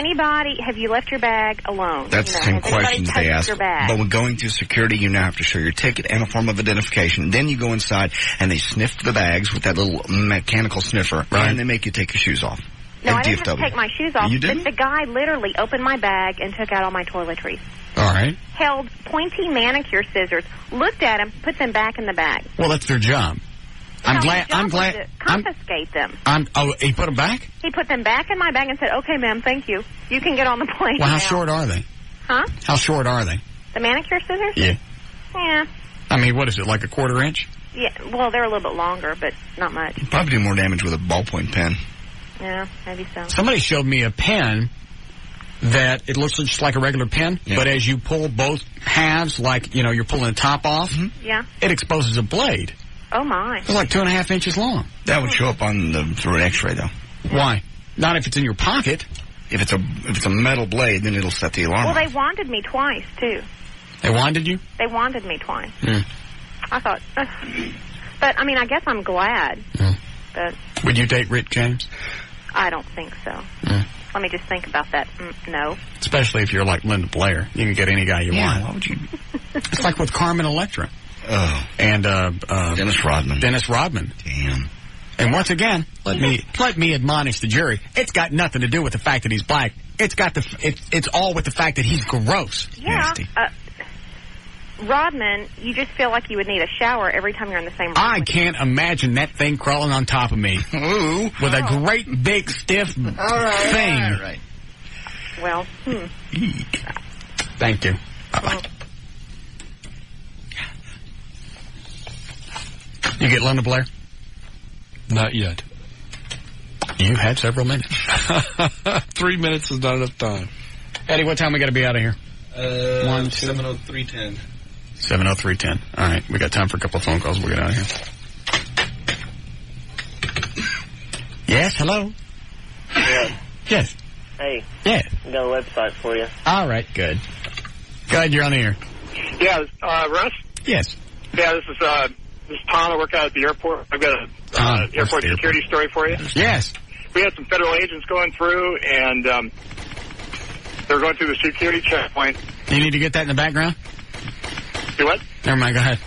you left your bag alone? That's the same questions they ask. But when going through security, you now have to show your ticket and a form of identification. Then you go inside, and they sniff the bags with that little mechanical sniffer, and they make you take your shoes off. No, I didn't have to take my shoes off. You didn't? The guy literally opened my bag and took out all my toiletries. All right. Held pointy manicure scissors, looked at them, put them back in the bag. Well, that's their job. I'm glad. To confiscate them. He put them back? He put them back in my bag and said, "Okay, ma'am, thank you. You can get on the plane." Well, how now. short are they? Huh? How short are they? The manicure scissors? Yeah. Yeah. I mean, what is it, like a quarter inch? Yeah. Well, they're a little bit longer, but not much. You probably do more damage with a ballpoint pen. Yeah, maybe so. Somebody showed me a pen that it looks just like a regular pen, but as you pull both halves, like, you're pulling the top off, Yeah. it exposes a blade. Oh, my. It's like 2.5 inches long. That would show up on through an X-ray, though. Why? Not if it's in your pocket. If it's a metal blade, then it'll set the alarm. Well, they wanted me twice, too. They wanted you? They wanted me twice. I thought, but, I mean, I guess I'm glad. But Would you date Rick James? I don't think so. Let me just think about that. No. Especially if you're like Linda Blair. You can get any guy you want. Why would you? It's like with Carmen Electra. Oh. And Dennis Rodman. Dennis Rodman. Damn. And once again, let me admonish the jury. It's got nothing to do with the fact that he's black. It's all with the fact that he's gross. Yeah. Nasty. Rodman, you just feel like you would need a shower every time you're in the same room. I can't imagine that thing crawling on top of me. Ooh. With a great big stiff thing. All right. Well, Thank you. Bye-bye. You get Linda Blair? Not yet. You've had several minutes. 3 minutes is not enough time. Eddie, what time we got to be out of here? 7:03:10. 7:03:10. All right, we got time for a couple of phone calls. We'll get out of here. Yes, hello? Yeah. Yes. Hey. Yeah. We got a website for you. All right, good. Go ahead, you're on the air. Yeah, Russ? Yes. Yeah, this is Tom. I work out at the airport. I've got a airport security story for you. Yes. We had some federal agents going through, and they were going through the security checkpoint. You need to get that in the background? Do what? Never mind, go ahead.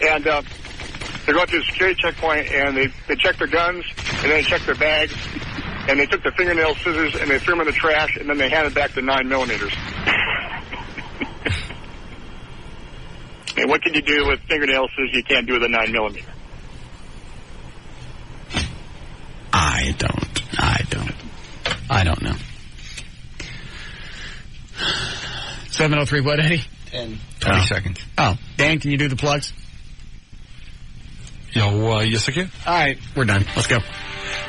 And they're going through the security checkpoint, and they checked their guns, and then they checked their bags, and they took their fingernail scissors, and they threw them in the trash, and then they handed back the 9mm. And what can you do with fingernail scissors you can't do with a 9mm? I don't know. 7:03, what, Eddie? 20 seconds. Oh, Dan, can you do the plugs? Yes, I can. All right, we're done. Let's go.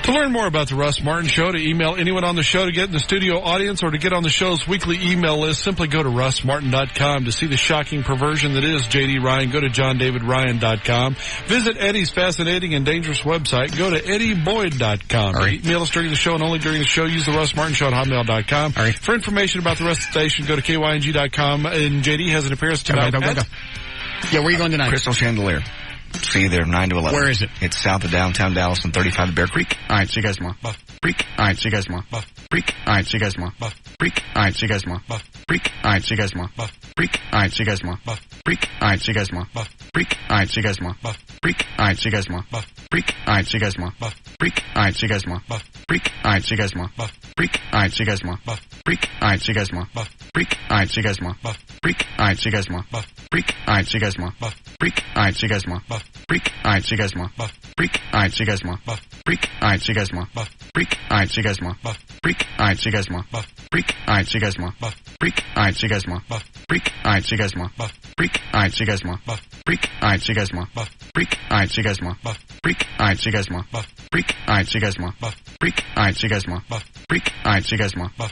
To learn more about the Russ Martin Show, to email anyone on the show, to get in the studio audience, or to get on the show's weekly email list, simply go to russmartin.com. To see the shocking perversion that is J.D. Ryan, go to johndavidryan.com. Visit Eddie's fascinating and dangerous website. Go to eddieboyd.com. Right. Email us during the show and only during the show. Use the Russ Martin Show at hotmail.com. Right. For information about the rest of the station, go to kyng.com. And J.D. has an appearance tonight. Go. Yeah, where are you going tonight? Crystal Chandelier. See you there, 9 to 11. Where is it? It's south of downtown Dallas and 35 to Bear Creek. All right, see you guys tomorrow. Buff Creek. All right, see you guys tomorrow. Buff Creek. All right, see you guys tomorrow. Buff Creek. All right, see you guys tomorrow. Buff Creek. All right, see you guys tomorrow. Buff Creek. All right, see you guys tomorrow. Buff Creek. All right, see you guys tomorrow. Buff Creek. All right, see you guys tomorrow. Buff Creek. All right, see you guys tomorrow. Buff Creek. All right, see you guys tomorrow. Buff Creek. All right, see you guys tomorrow. Buff Creek. All right, see you guys tomorrow. Buff Creek. All right, see you guys tomorrow. Buff Creek. All right, see you guys tomorrow. Buff Creek. All right, see you guys tomorrow. Buff Creek. All right, see you guys tomorrow. Buff Creek. All right, see you guys tomorrow. Buff Creek. All right, see you guys tomorrow. Buff Creek. All right, see you guys tomorrow. Buff Creek. All right, see you guys tomorrow. Buff Creek. All right, see you guys tomorrow. Buff Creek. All right, see you guys tomorrow. Buff Creek. All right, see you guys tomorrow. Buff Creek. All right, see you guys tomorrow. Buff Creek. All right, see you guys tomorrow. Buff Creek. All right, see you guys tomorrow. Buff Creek. All right, see you guys tomorrow. Buff Creek. All right, see you guys tomorrow. Buff Creek. All right, see you guys tomorrow. Buff Creek. All right, see you guys tomorrow. Buff Creek. All right, see you guys tomorrow. Buff Creek. All right, see you guys tomorrow. Buff Creek. All right, see you guys tomorrow. Buff